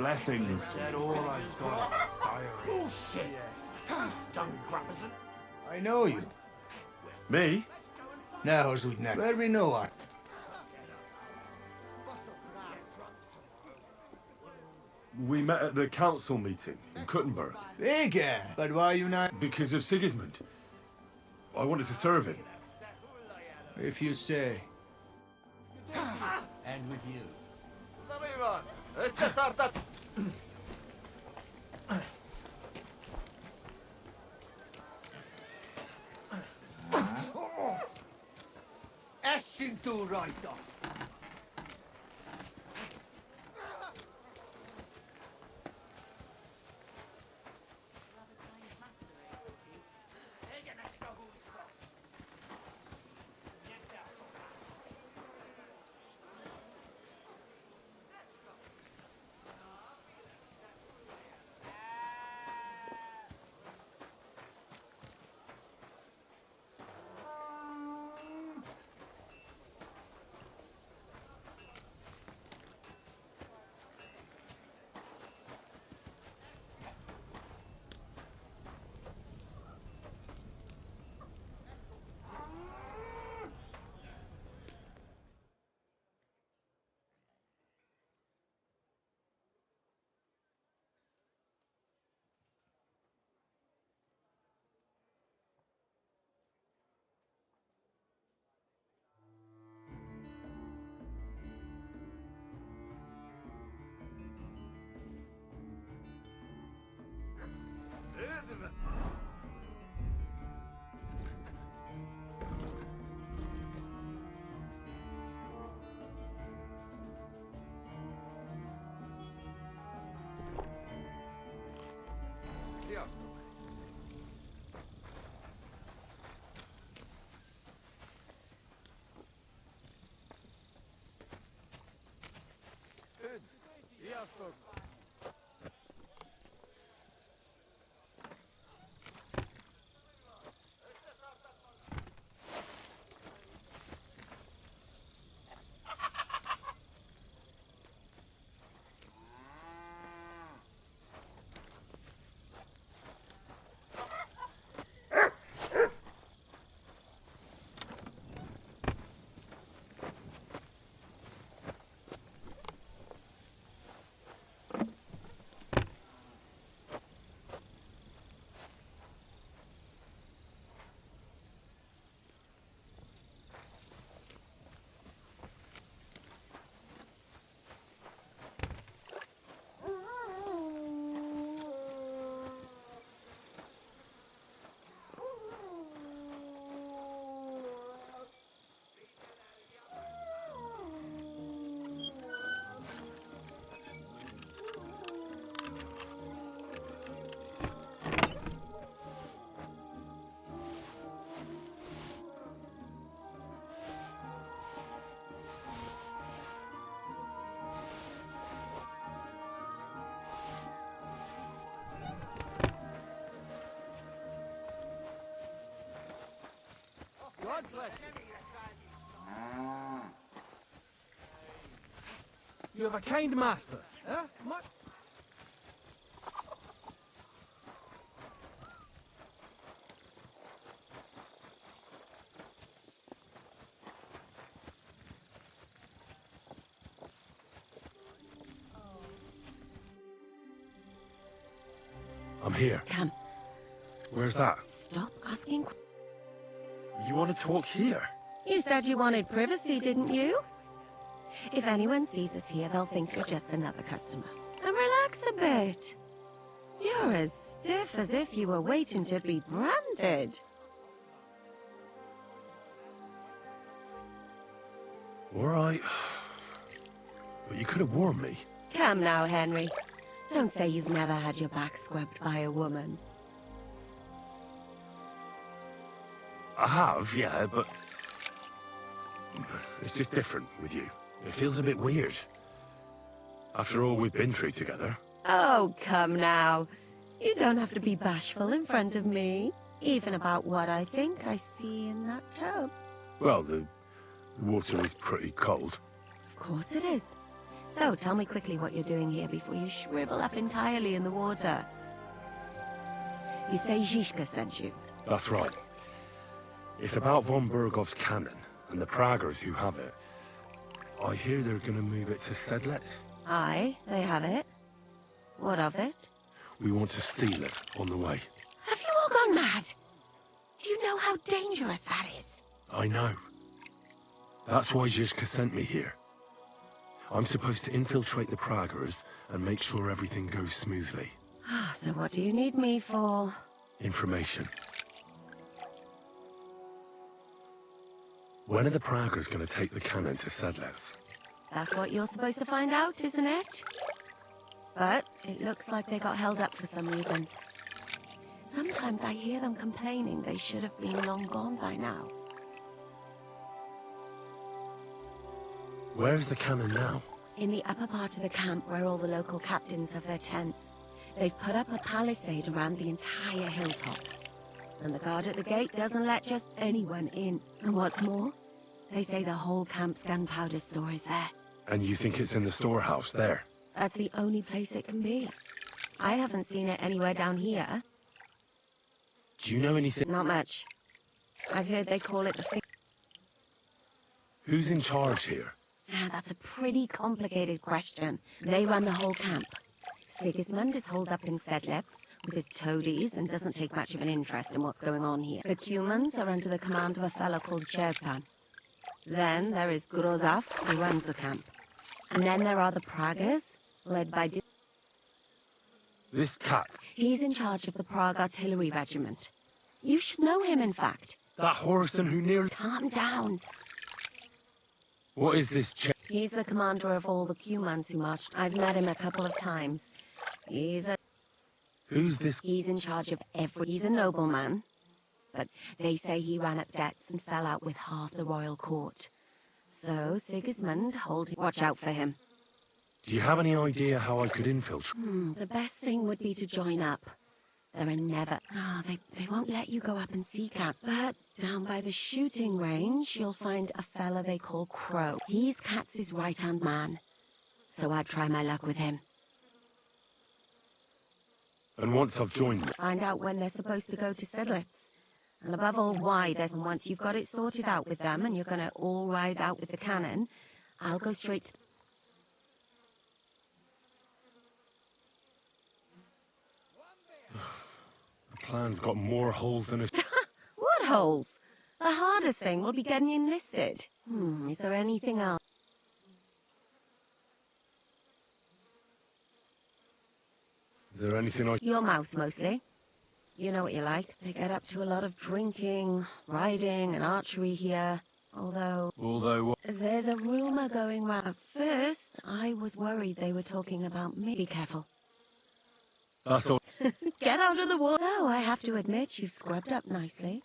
Blessings. That all I've got. Bullshit! Dung grabbers. I know you. Me? No, Zudnek. Where we know her? We met at the council meeting in Kuttenberg. Bigger. But why you not? Because of Sigismund. I wanted to serve him. If you say. And with you. Essin túl rajta! Sziasztok! Üdv! Sziasztok! You have a kind master, eh? I'm here. Come. Where's that? Stop asking. You want to talk here? You said you wanted privacy, didn't you? If anyone sees us here, they'll think you're just another customer. And relax a bit. You're as stiff as if you were waiting to be branded. All right. But you could have warned me. Come now, Henry. Don't say you've never had your back scrubbed by a woman. I have, yeah, but... It's just different with you. It feels a bit weird. After all we've been through together. Oh, come now. You don't have to be bashful in front of me. Even about what I think I see in that tub. Well, the water is pretty cold. Of course it is. So, tell me quickly what you're doing here before you shrivel up entirely in the water. You say Zizka sent you? That's right. It's about von Bergov's cannon, and the Praggers who have it. I hear they're gonna move it to Sedlec. Aye, they have it. What of it? We want to steal it on the way. Have you all gone mad? Do you know how dangerous that is? I know. That's why Zizka sent me here. I'm supposed to infiltrate the Praggers and make sure everything goes smoothly. So what do you need me for? Information. When are the Praggers going to take the cannon to Sedlec? That's what you're supposed to find out, isn't it? But it looks like they got held up for some reason. Sometimes I hear them complaining they should have been long gone by now. Where's the cannon now? In the upper part of the camp where all the local captains have their tents. They've put up a palisade around the entire hilltop. And the guard at the gate doesn't let just anyone in. And what's more, they say the whole camp's gunpowder store is there. And you think it's in the storehouse there? That's the only place it can be. I haven't seen it anywhere down here. Do you know anything? Not much. I've heard they call it the... Who's in charge here? Now, that's a pretty complicated question. They run the whole camp. Sigismund is holed up in Sedlec with his toadies and doesn't take much of an interest in what's going on here. The Cumans are under the command of a fellow called Cherpan. Then there is Grozaf, who runs the camp. And then there are the Praggers, led by... This cat. He's in charge of the Prague Artillery Regiment. You should know him, in fact. That Horson who nearly... Calm down. What is this He's the commander of all the Cumans who marched. I've met him a couple of times. He's a... Who's this? He's in charge of every... He's a nobleman. But they say he ran up debts and fell out with half the royal court. So Sigismund watch out for him. Do you have any idea how I could infiltrate? The best thing would be to join up. There are never... they won't let you go up and see cats. But down by the shooting range, you'll find a fella they call Crow. He's Katz's right-hand man. So I'd try my luck with him. And once I've joined them... Find out when they're supposed to go to Sedlec. And above all, why. Once you've got it sorted out with them and you're going to all ride out with the cannon, I'll go straight to... The plan's got more holes than a... What holes? The hardest thing will be getting enlisted. Is there anything else? Is there anything I... Your mouth, mostly. You know what you like. They get up to a lot of drinking, riding, and archery here. Although what? There's a rumor going round. At first, I was worried they were talking about me. Be careful. That's all. Get out of the water. Oh, I have to admit, you've scrubbed up nicely.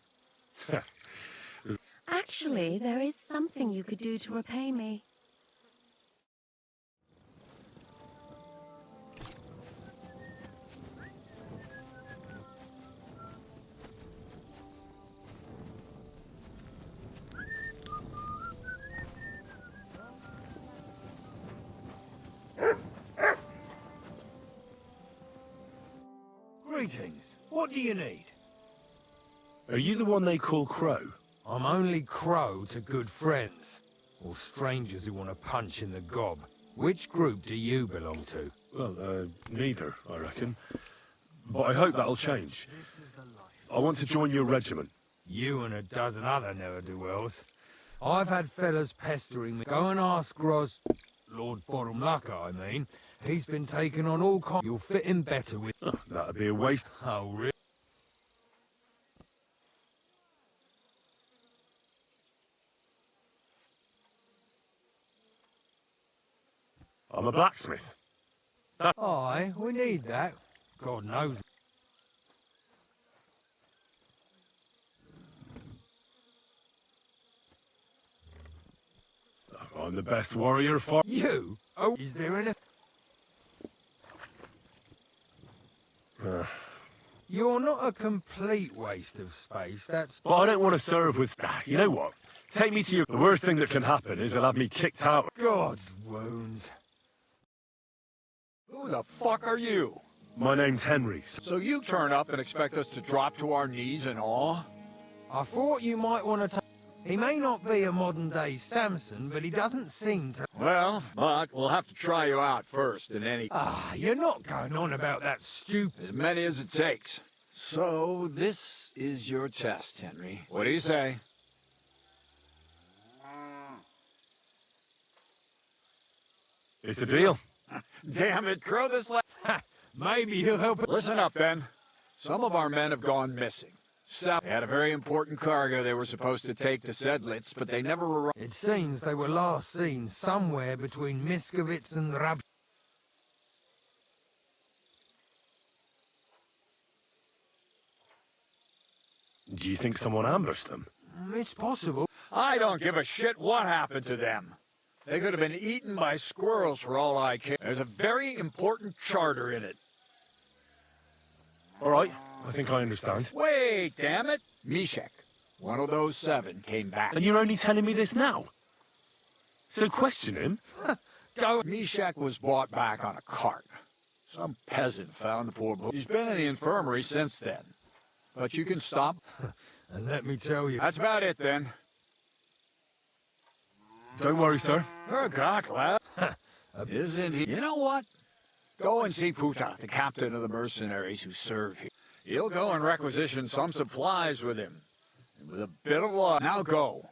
Actually, there is something you could do to repay me. Greetings. What do you need? Are you the one they call Crow? I'm only Crow to good friends. Or strangers who want to punch in the gob. Which group do you belong to? Well, neither, I reckon. But I hope that'll change. I want to join your regiment. You and a dozen other ne'er-do-wells. I've had fellas pestering me. Go and ask Gros... Lord Bottomlucker, I mean. He's been taking on all kinds... You'll fit in better with... Oh, that'd be a waste. Oh, really? I'm a blacksmith. Aye, we need that. God knows. I'm the best warrior for... You? Oh, is there any... You're not a complete waste of space, that's... But I don't want to serve with... You know what? Take me to your... The worst thing that can happen is they'll have me kicked out. God's wounds. Who the fuck are you? My name's Henry. So you turn up and expect us to drop to our knees in awe? I thought you might want to take... He may not be a modern-day Samson, but he doesn't seem to... Well, but we'll have to try you out first in any... Ah, you're not going on about that stupid... As many as it takes. So, this is your test, Henry. What do you say? It's a deal. Damn it, Crow, this Maybe he'll help... Listen up, then. Some of our men have gone missing. They had a very important cargo they were supposed to take to Sedlitz, but they never arrived. It seems they were last seen somewhere between Miskovitz and Rab... Do you think someone ambushed them? It's possible. I don't give a shit what happened to them. They could have been eaten by squirrels for all I care. There's a very important charter in it. All right, I think I understand. Wait, damn it! Mishek, one of those 7, came back. And you're only telling me this now? So question him? Go. Mishek was brought back on a cart. Some peasant found the poor boy. He's been in the infirmary since then. But you can stop. And let me tell you... That's about it, then. Don't worry, sir. Oh, God, lad. Isn't he? You know what? Go and see Puta, the captain of the mercenaries who serve here. He'll go and requisition some supplies with him. And with a bit of luck. Now go.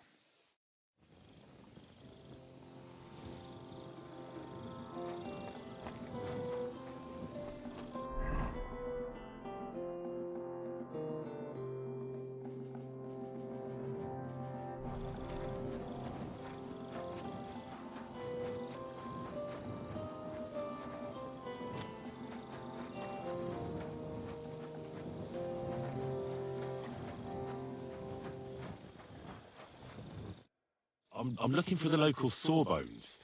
I'm looking for the local Sawbones.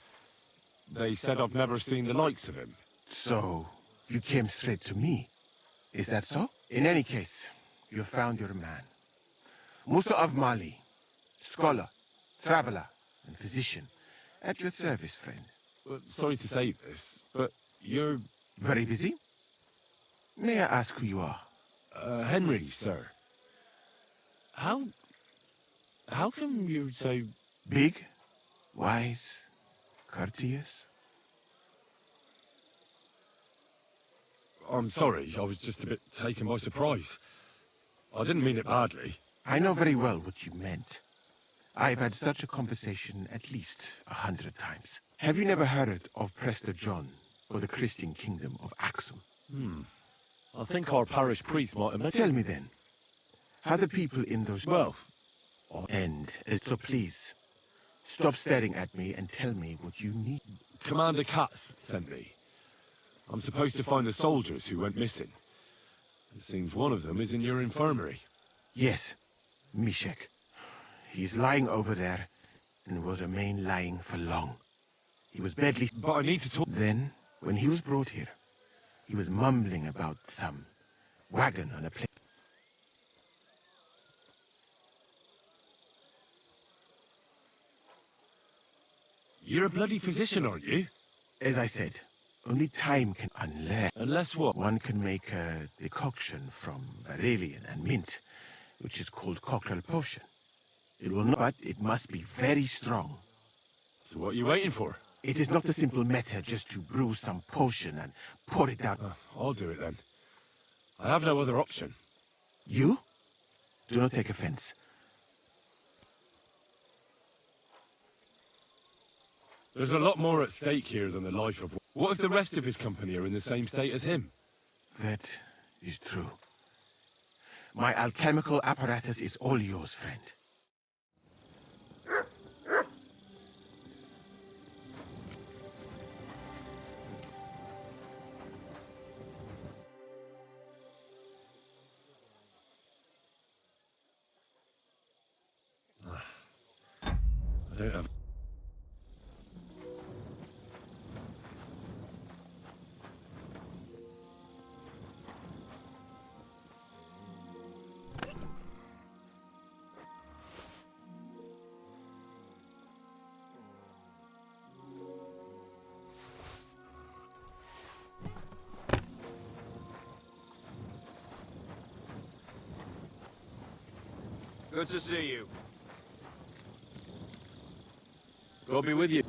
They said I've never seen the likes of him. So, you came straight to me. Is that so? In any case, you found your man. Musa of Mali, scholar, traveler, and physician. At your service, friend. Sorry to say this, but you're... Very busy? May I ask who you are? Henry, sir. How come you're so... Big, wise, courteous? I'm sorry, I was just a bit taken by surprise. I didn't mean it badly. I know very well what you meant. I've had such a conversation at least 100 times. Have you never heard of Prester John or the Christian kingdom of Axum? I think our parish priest might have met Tell me then, how the people in those... Well... So please, stop staring at me and tell me what you need. Commander Katz sent me. I'm supposed to find the soldiers who went missing. It seems one of them is in your infirmary. Yes, Mishek. He's lying over there, and will remain lying for long. He was badly... But I need to talk... Then, when he was brought here, he was mumbling about some wagon on a plane. You're a bloody physician, aren't you? As I said, Only time can... Unless what? One can make a decoction from valerian and mint, which is called cockerel potion. It will not... But it must be very strong. So what are you waiting for? It is not a simple matter just to brew some potion and pour it down. I'll do it then. I have no other option. You? Do not take offense. There's a lot more at stake here than the life of... What if the rest of his company are in the same state as him? That is true. My alchemical apparatus is all yours, friend. I don't have... Good to see you. God be with you.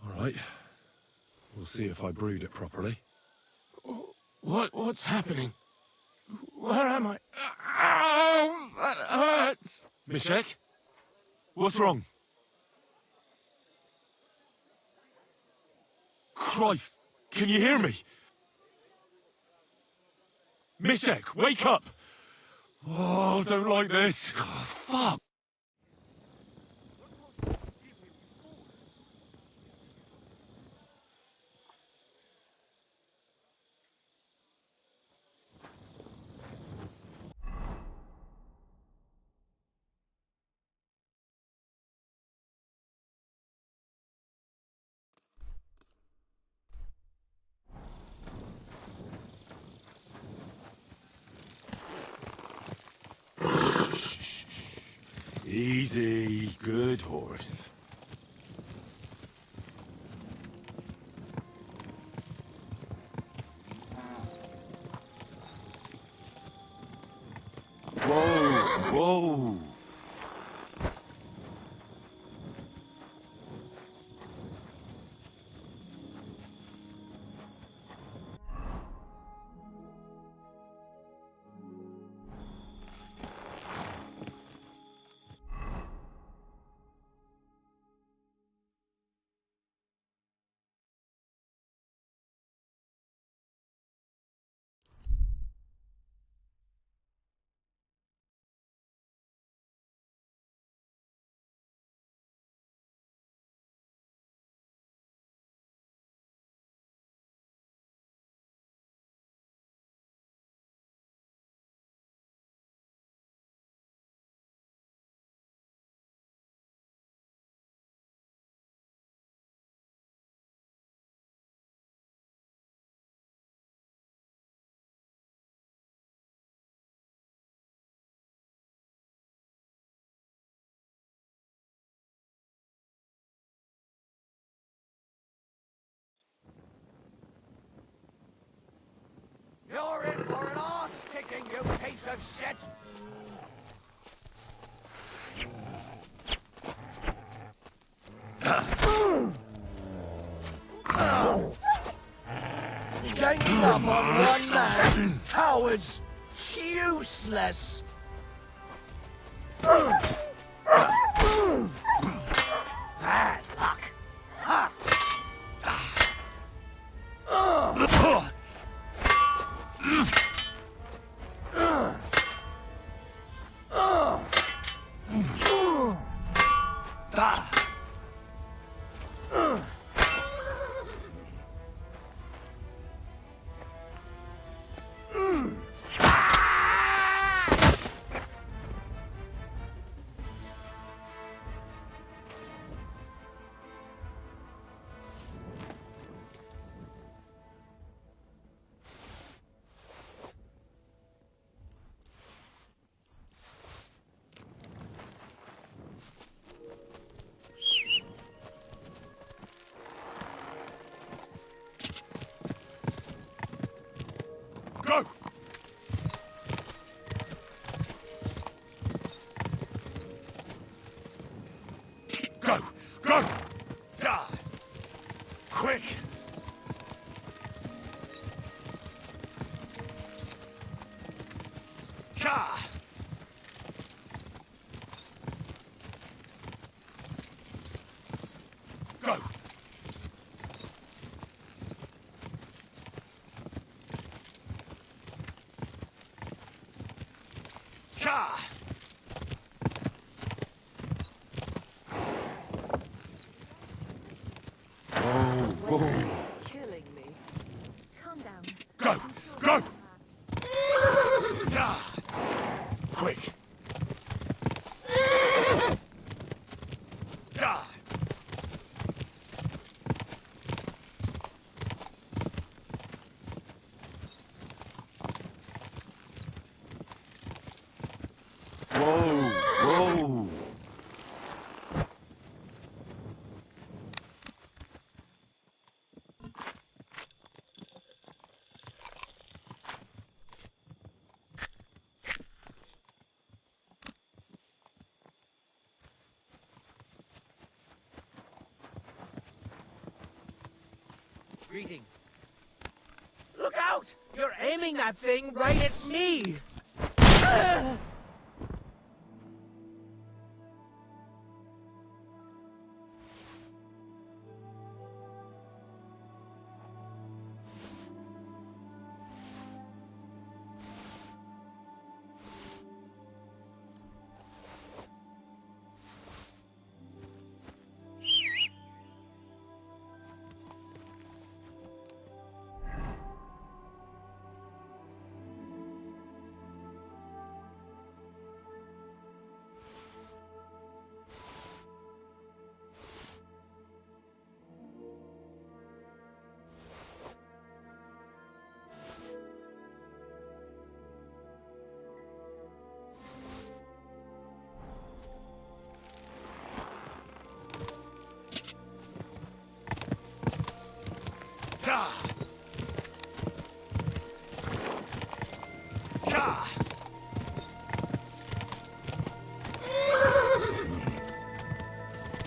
All right. We'll see if I brewed it properly. What's happening? Where am I? Ow! That hurts! Mishek? What's wrong? Christ! Can you hear me? Mishek, wake up! Oh, don't like this. Oh, fuck! Easy, good horse. Whoa, whoa. piece of shit! Ganging up on one man! Cowards! Useless! Bad luck! Ha! Go! Go! Go! Die! Quick! Ka! Go! Ka! Whoa! Killing me. Calm down. Go! Go! Die! Quick! Die! Whoa! Whoa! Greetings. Look out! You're aiming that thing right at me! Ka! Ka!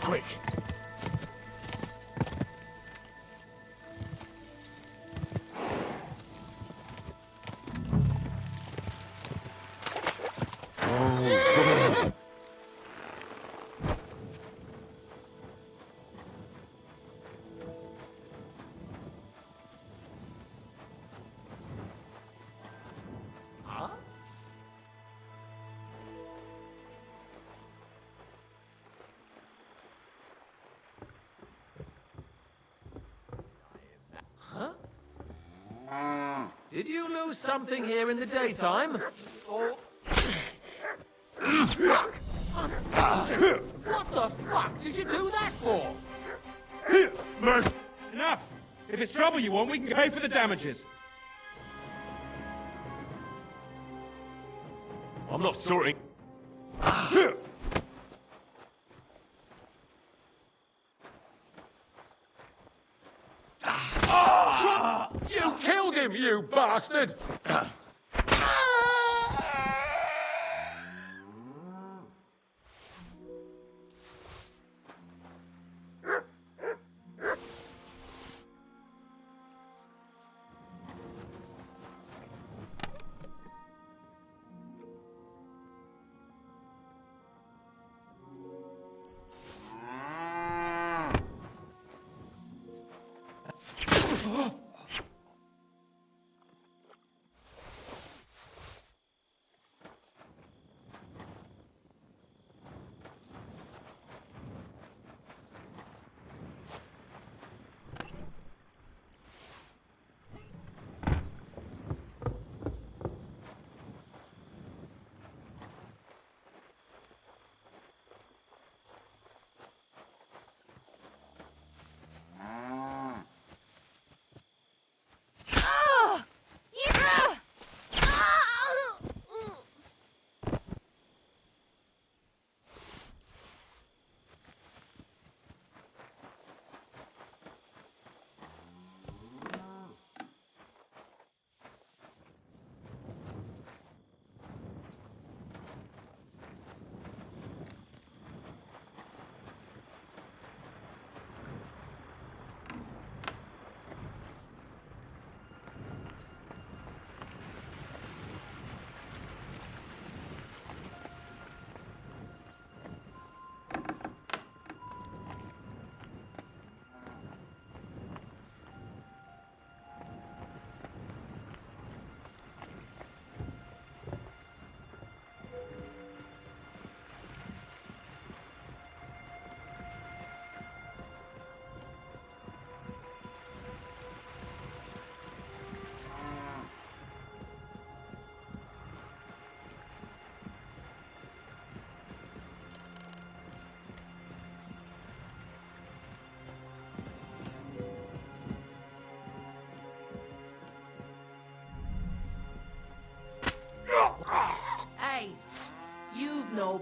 Quick! Oh! Huh? Huh? Did you lose something here in the daytime? Or... What the fuck did you do that for? Mercy! Enough! If it's trouble you want, we can pay for the damages. I'm not sorting. You killed him, you bastard!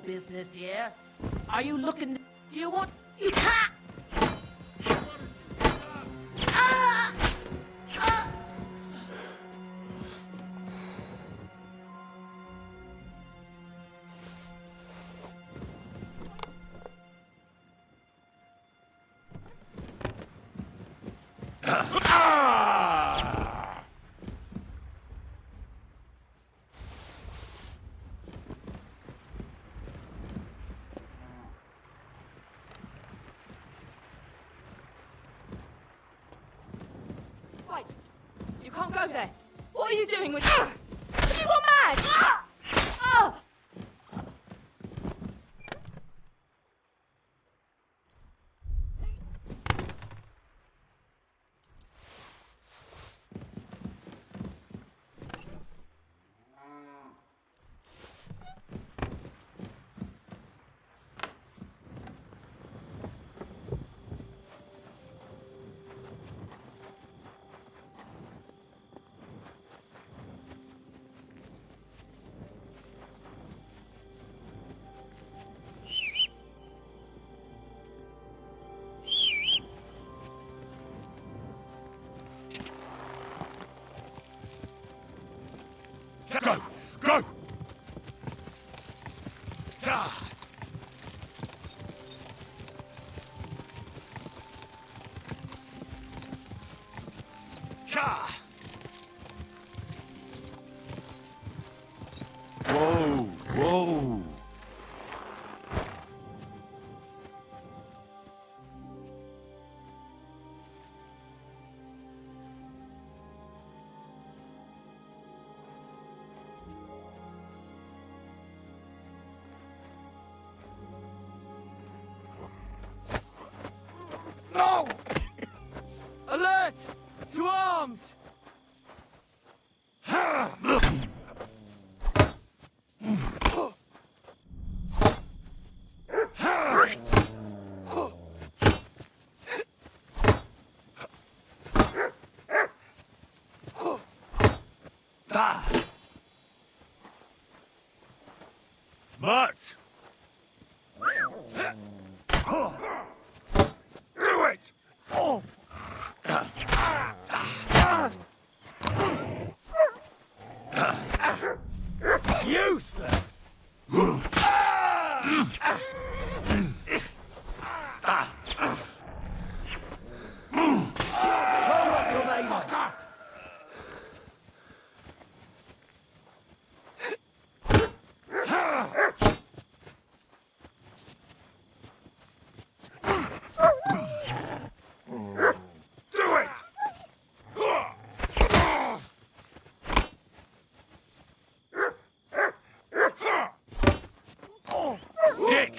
business here. Are you looking? Do you want? You can't. Wait, you can't go there. What are you doing with you? Have you gone mad? Go! Go! Ah. Ah. Whoa! Whoa! No! Alert! To arms! Mutts! Do it! Useless! Show what you're made of! Do it! Sick!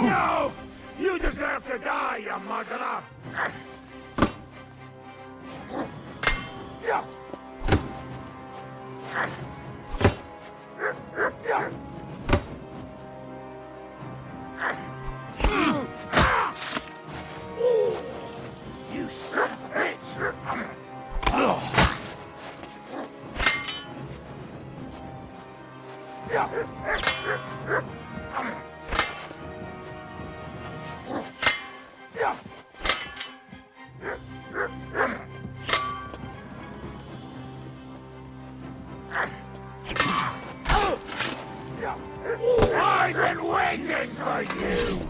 No! You deserve to die, you murderer! You son of a bitch! I've been waiting for you!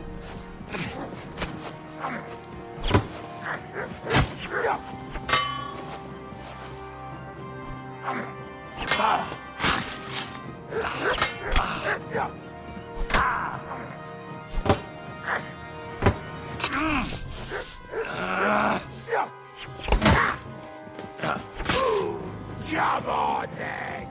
Come on, then!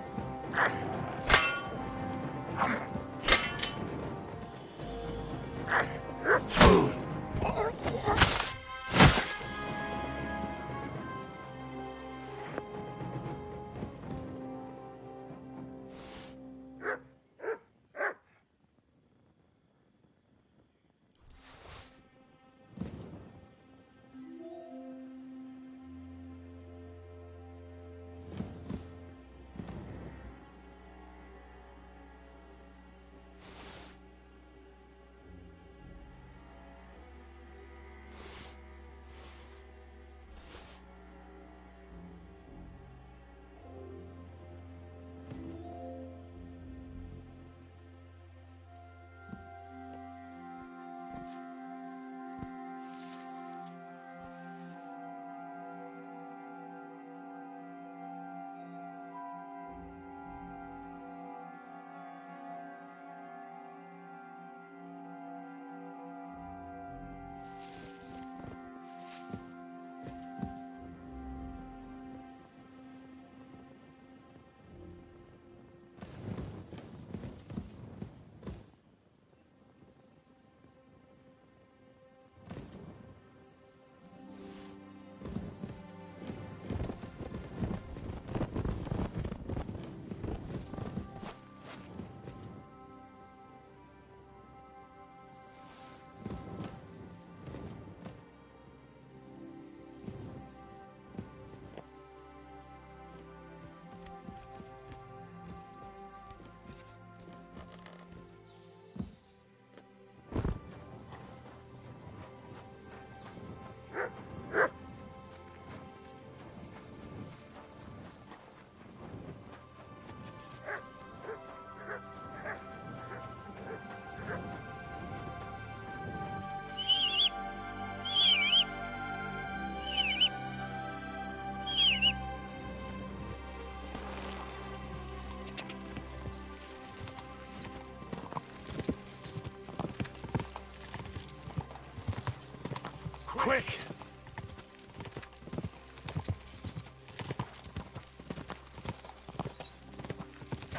Quick!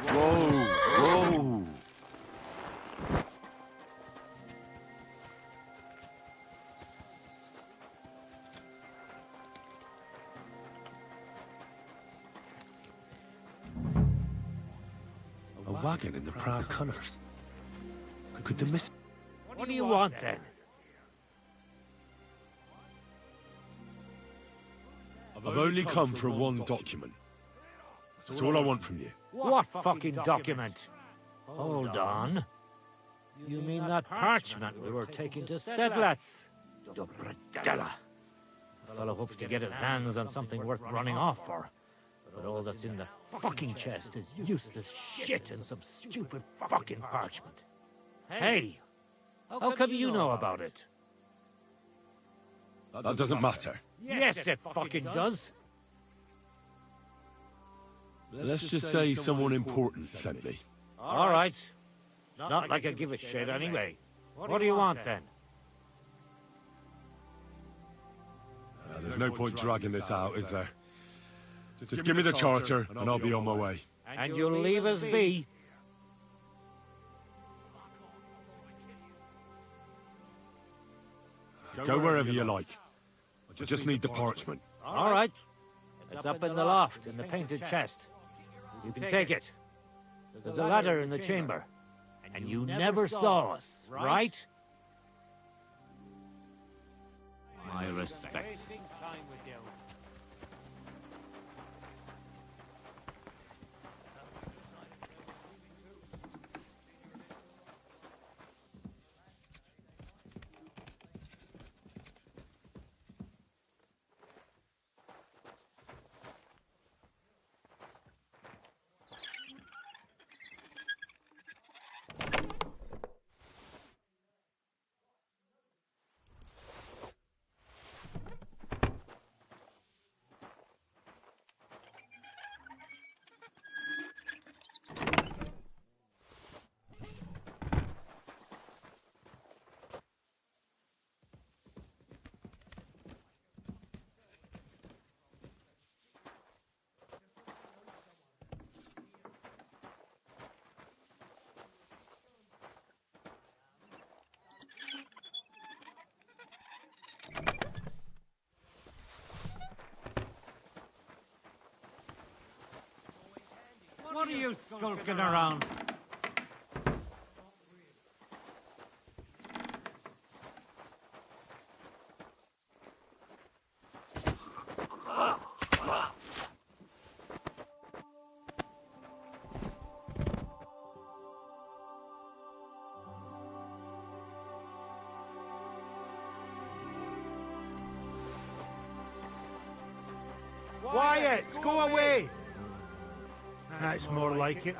Whoa! Whoa! wagon in the proud colours. Could the miss... What do you want, then? I've only come for one document. That's all I want from you. What fucking document? Hold on. You mean that parchment we were taking to Sedlets? Dobredella. The fellow hopes to get his hands on something worth running off for. But all that's in the fucking chest is useless shit and some stupid fucking parchment. Hey! How come you know about it? That doesn't matter. Yes, it fucking does. Let's just say someone important sent me. All right. Not like I give a shit anyway. What do you want, then? There's no point dragging this out, is there? Just give me the charter, and I'll be on my way. And you'll leave us be? Go wherever you like. I just need the parchment. All right. It's up in the loft, in the painted chest. You can take it. There's a ladder in the chamber. And you never saw us, right? My respect. What are you skulking around? Quiet! Go away! That's more like it.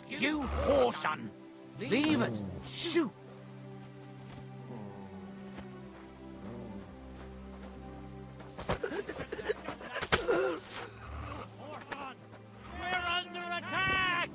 You whoreson! Leave it! Shoot! We're under attack!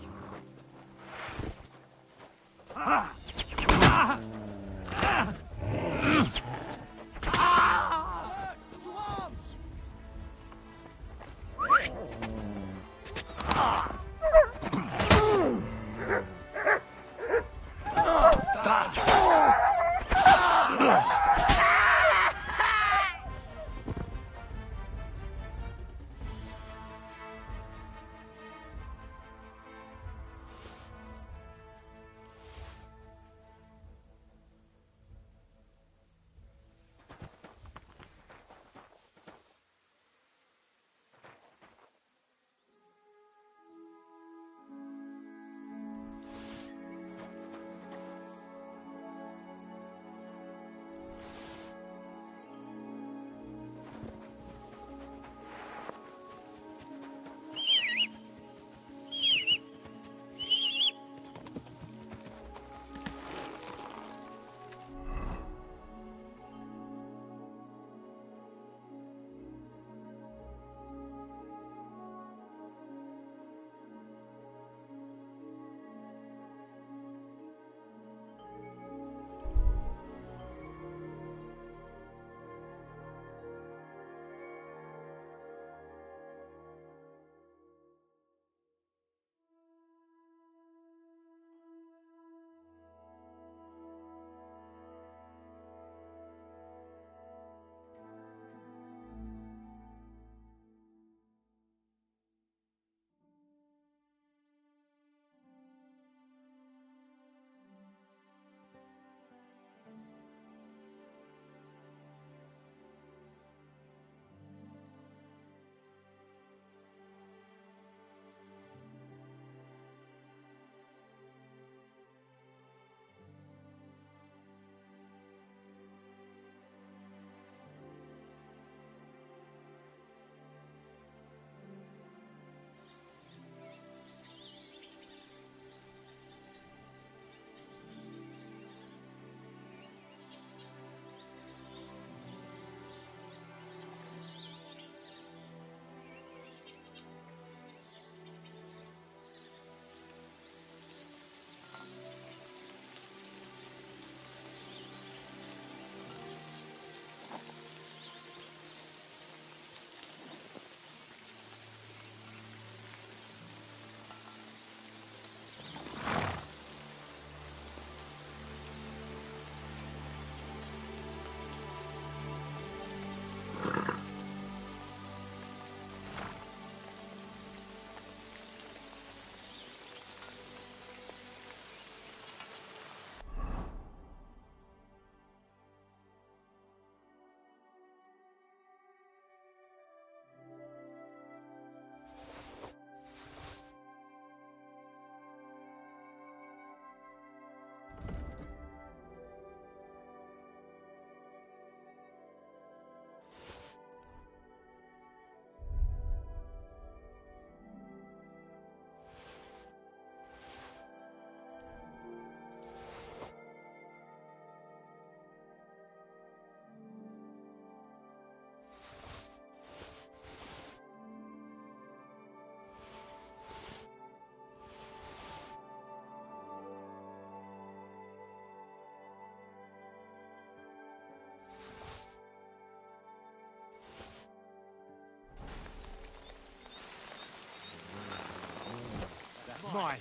fine.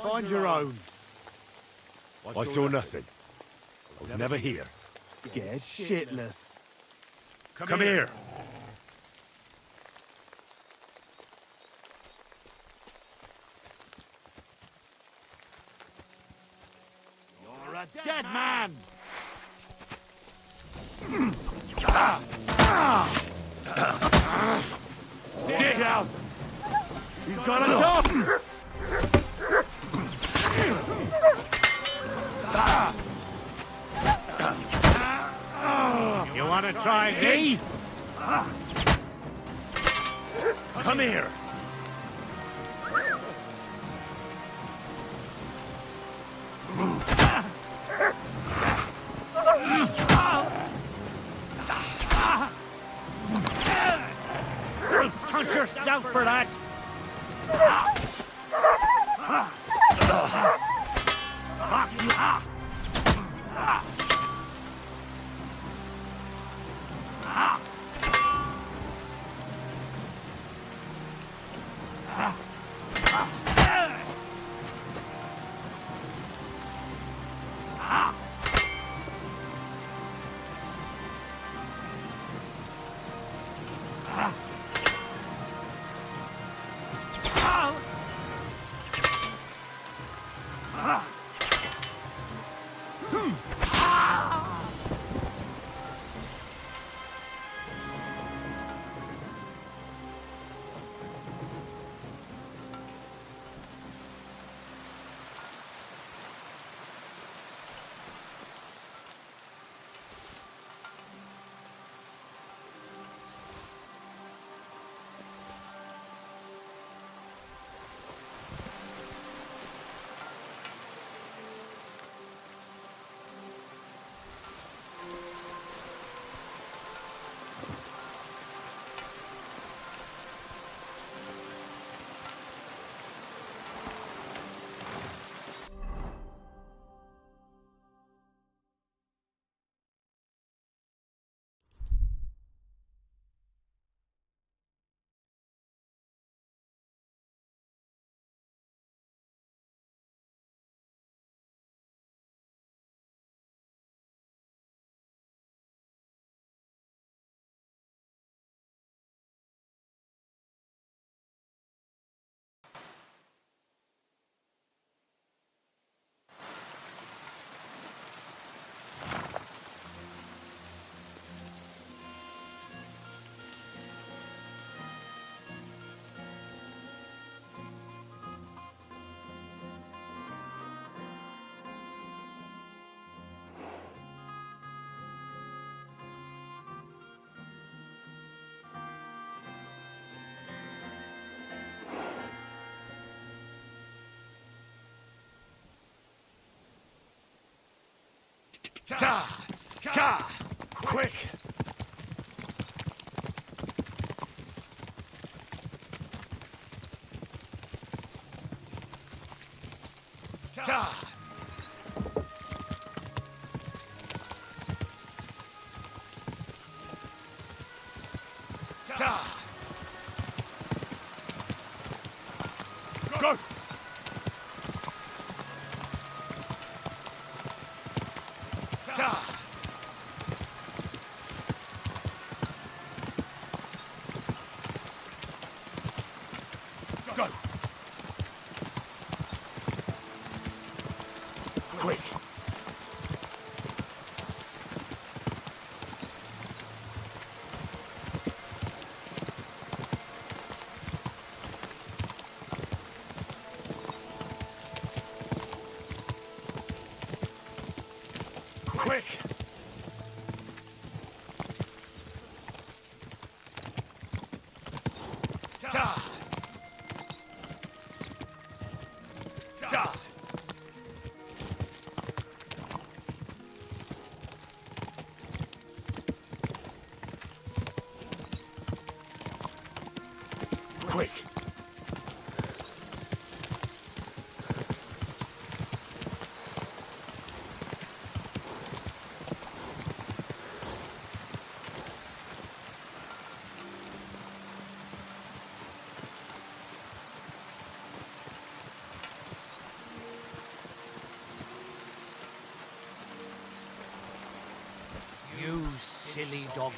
Find your own. I saw nothing. I was never here. Scared shitless. Come here. You're a dead man! Dig out! He's got a job! You want to try me? Come here. Punch your snout for that! Quick! Go! Go! Quick! Quick! Quick! silly doggy.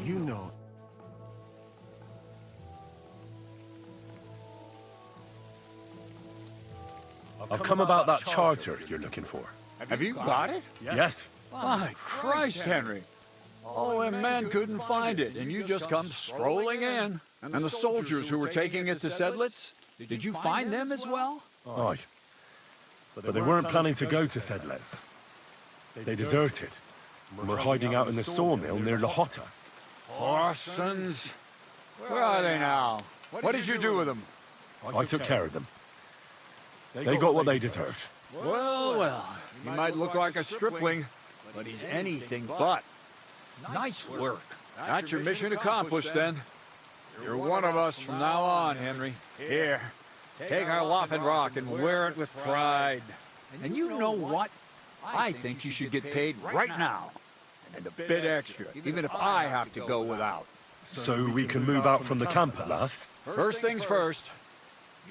You know. I've come about that charter you're looking for. Have you got it? Yes. My Christ, Henry. All them men couldn't find it, and you just come strolling in. And the soldiers who were taking it to Sedlitz, did you find them as well? Aye. But they weren't planning to go to Sedlitz. They deserted. And were hiding out in the sawmill near Lahota. Horsons. Where are they now? What did you do with them? I took care of them. They got what they deserved. Well, well, he might look like a stripling, but he's anything but. Nice work. That's your mission accomplished, then. You're one of us from now on, Henry. Here, take our Laughing Rock and wear it with pride. And you know what? I think you should get paid right now. And a bit extra, even if I have to go without. So we can move out from the camp at last? First things first.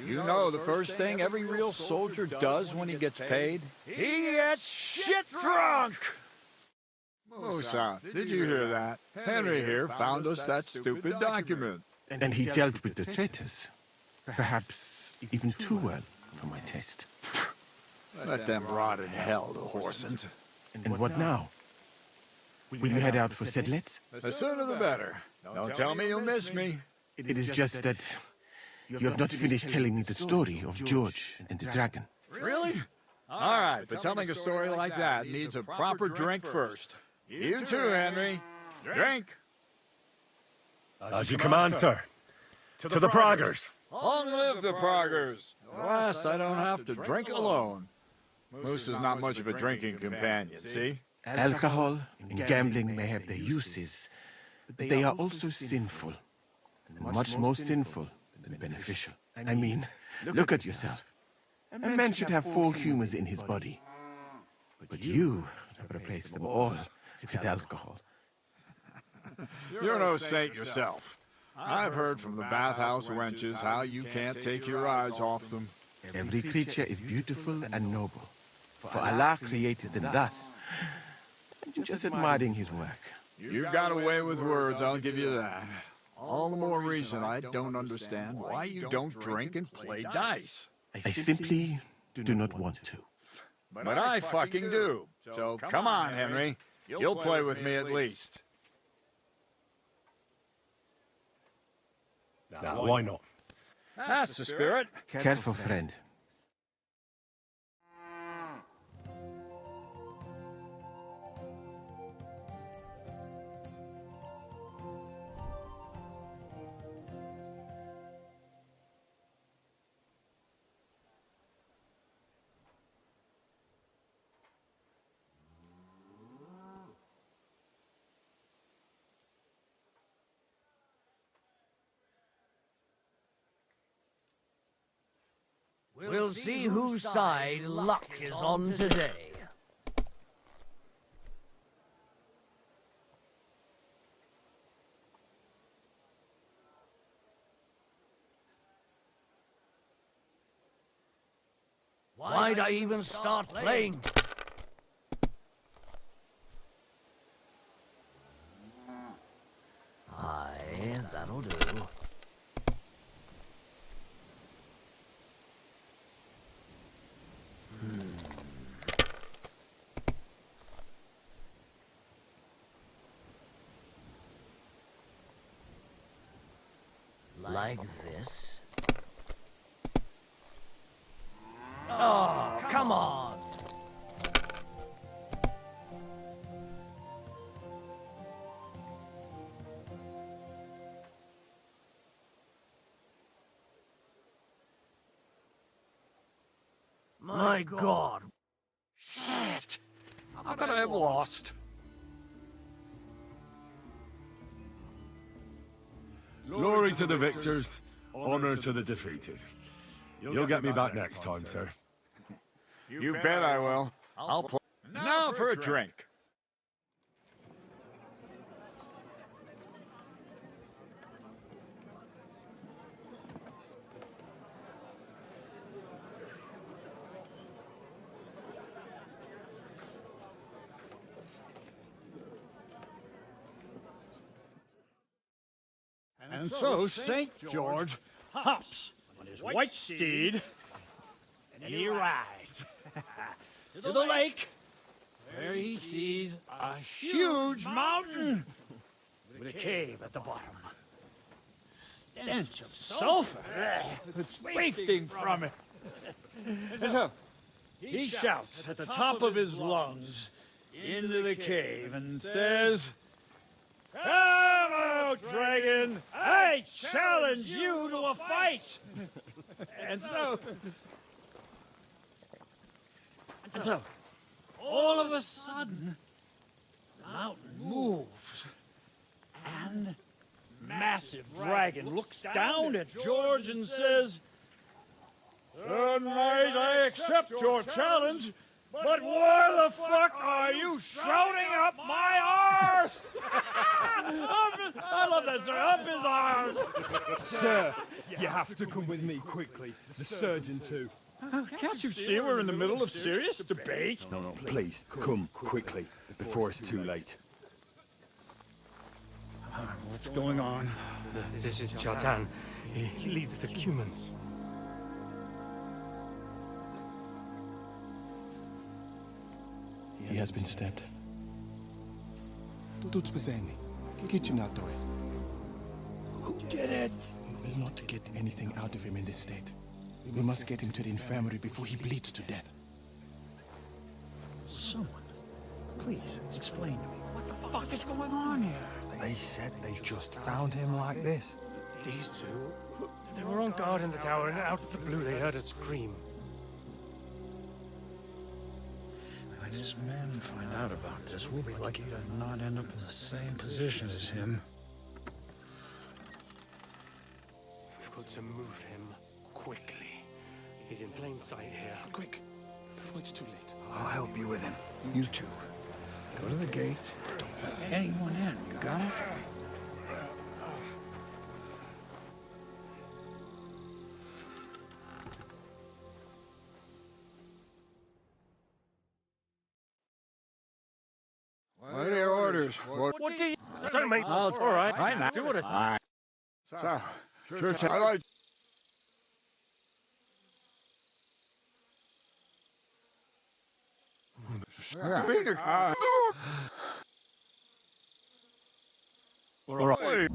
You know the first thing every real soldier does when he gets paid? He gets shit drunk! Musa, did you hear that? Henry here found us that stupid document. And he dealt with the traitors. Perhaps even too well for my taste. Let them rot in hell, the Horsons. And what now? Will you head out for Sedlitz? The sooner the better. Don't tell me you'll miss me. It is just that you have not finished telling me the story of George and the dragon. Really? All right, but telling a story like that needs a proper drink first. You too, Henry. Drink. As you command, sir. To the Praggers. Long live the Praggers. At last, I don't have to drink alone. Moose is not much of a drinking companion, see? Alcohol and gambling may have their uses, but they are also sinful. And much more sinful than beneficial. I mean, look at yourself. A man should have 4 humors in his body. But you have replaced them all with alcohol. You're no saint yourself. I've heard from the bathhouse wenches how you can't take your eyes off them. Every creature is beautiful and noble. For Allah created them thus. I'm just admiring his work. You got away with words, I'll give you that. All the more reason I don't understand why you don't drink and play dice. I simply do not want to. But I fucking do. So come on, Henry. You'll play with me at least. Now, why not? That's the spirit. Careful, friend. We'll see whose side luck is on today. Why'd I even start playing? Aye, that'll do. Like this. Oh, come on! My God! Shit! How could I have lost? Glory to the victors, honor to the defeated. You'll get me back next time, sir. You bet I will. I'll play. Now for a drink. And so St. George hops on his white steed, and he rides to the lake, where he sees a huge mountain with a cave at the bottom. Stench of sulfur that's wafting from it. And so he shouts at the top of his lungs into the cave and says, "Come out, dragon! I challenge you to a fight!" And so, all of a sudden, the mountain moves, and massive dragon looks down at George and says, "Sir Knight, I accept your challenge, but why the fuck are you shouting up my arse?" I love that, sir. Up his arse. Sir, you have to come with me quickly. The surgeon too. Can't you see we're in the middle of serious debate? No, please, come quickly, before it's too late. What's going on? This is Chatan. He leads the humans. He has been stabbed. Tuts Vizeni. Kitchen outdoors. Who did it? We will not get anything out of him in this state. We must get him to the infirmary before he bleeds to death. Someone, please explain to me what the fuck is going on here? They said they just found him like this. These two, they were on guard in the tower, and out of the blue they heard a scream. When his men find out about this, we'll be lucky to not end up in the same position as him. We've got to move him quickly. He's in plain sight here. Quick, before it's too late. I'll help you with him. You two. Go to the gate. Don't let anyone in. You got it? What are your orders? What do you... Don't make... All right. Right now. Do what I... All right. So, sure, all right. All right.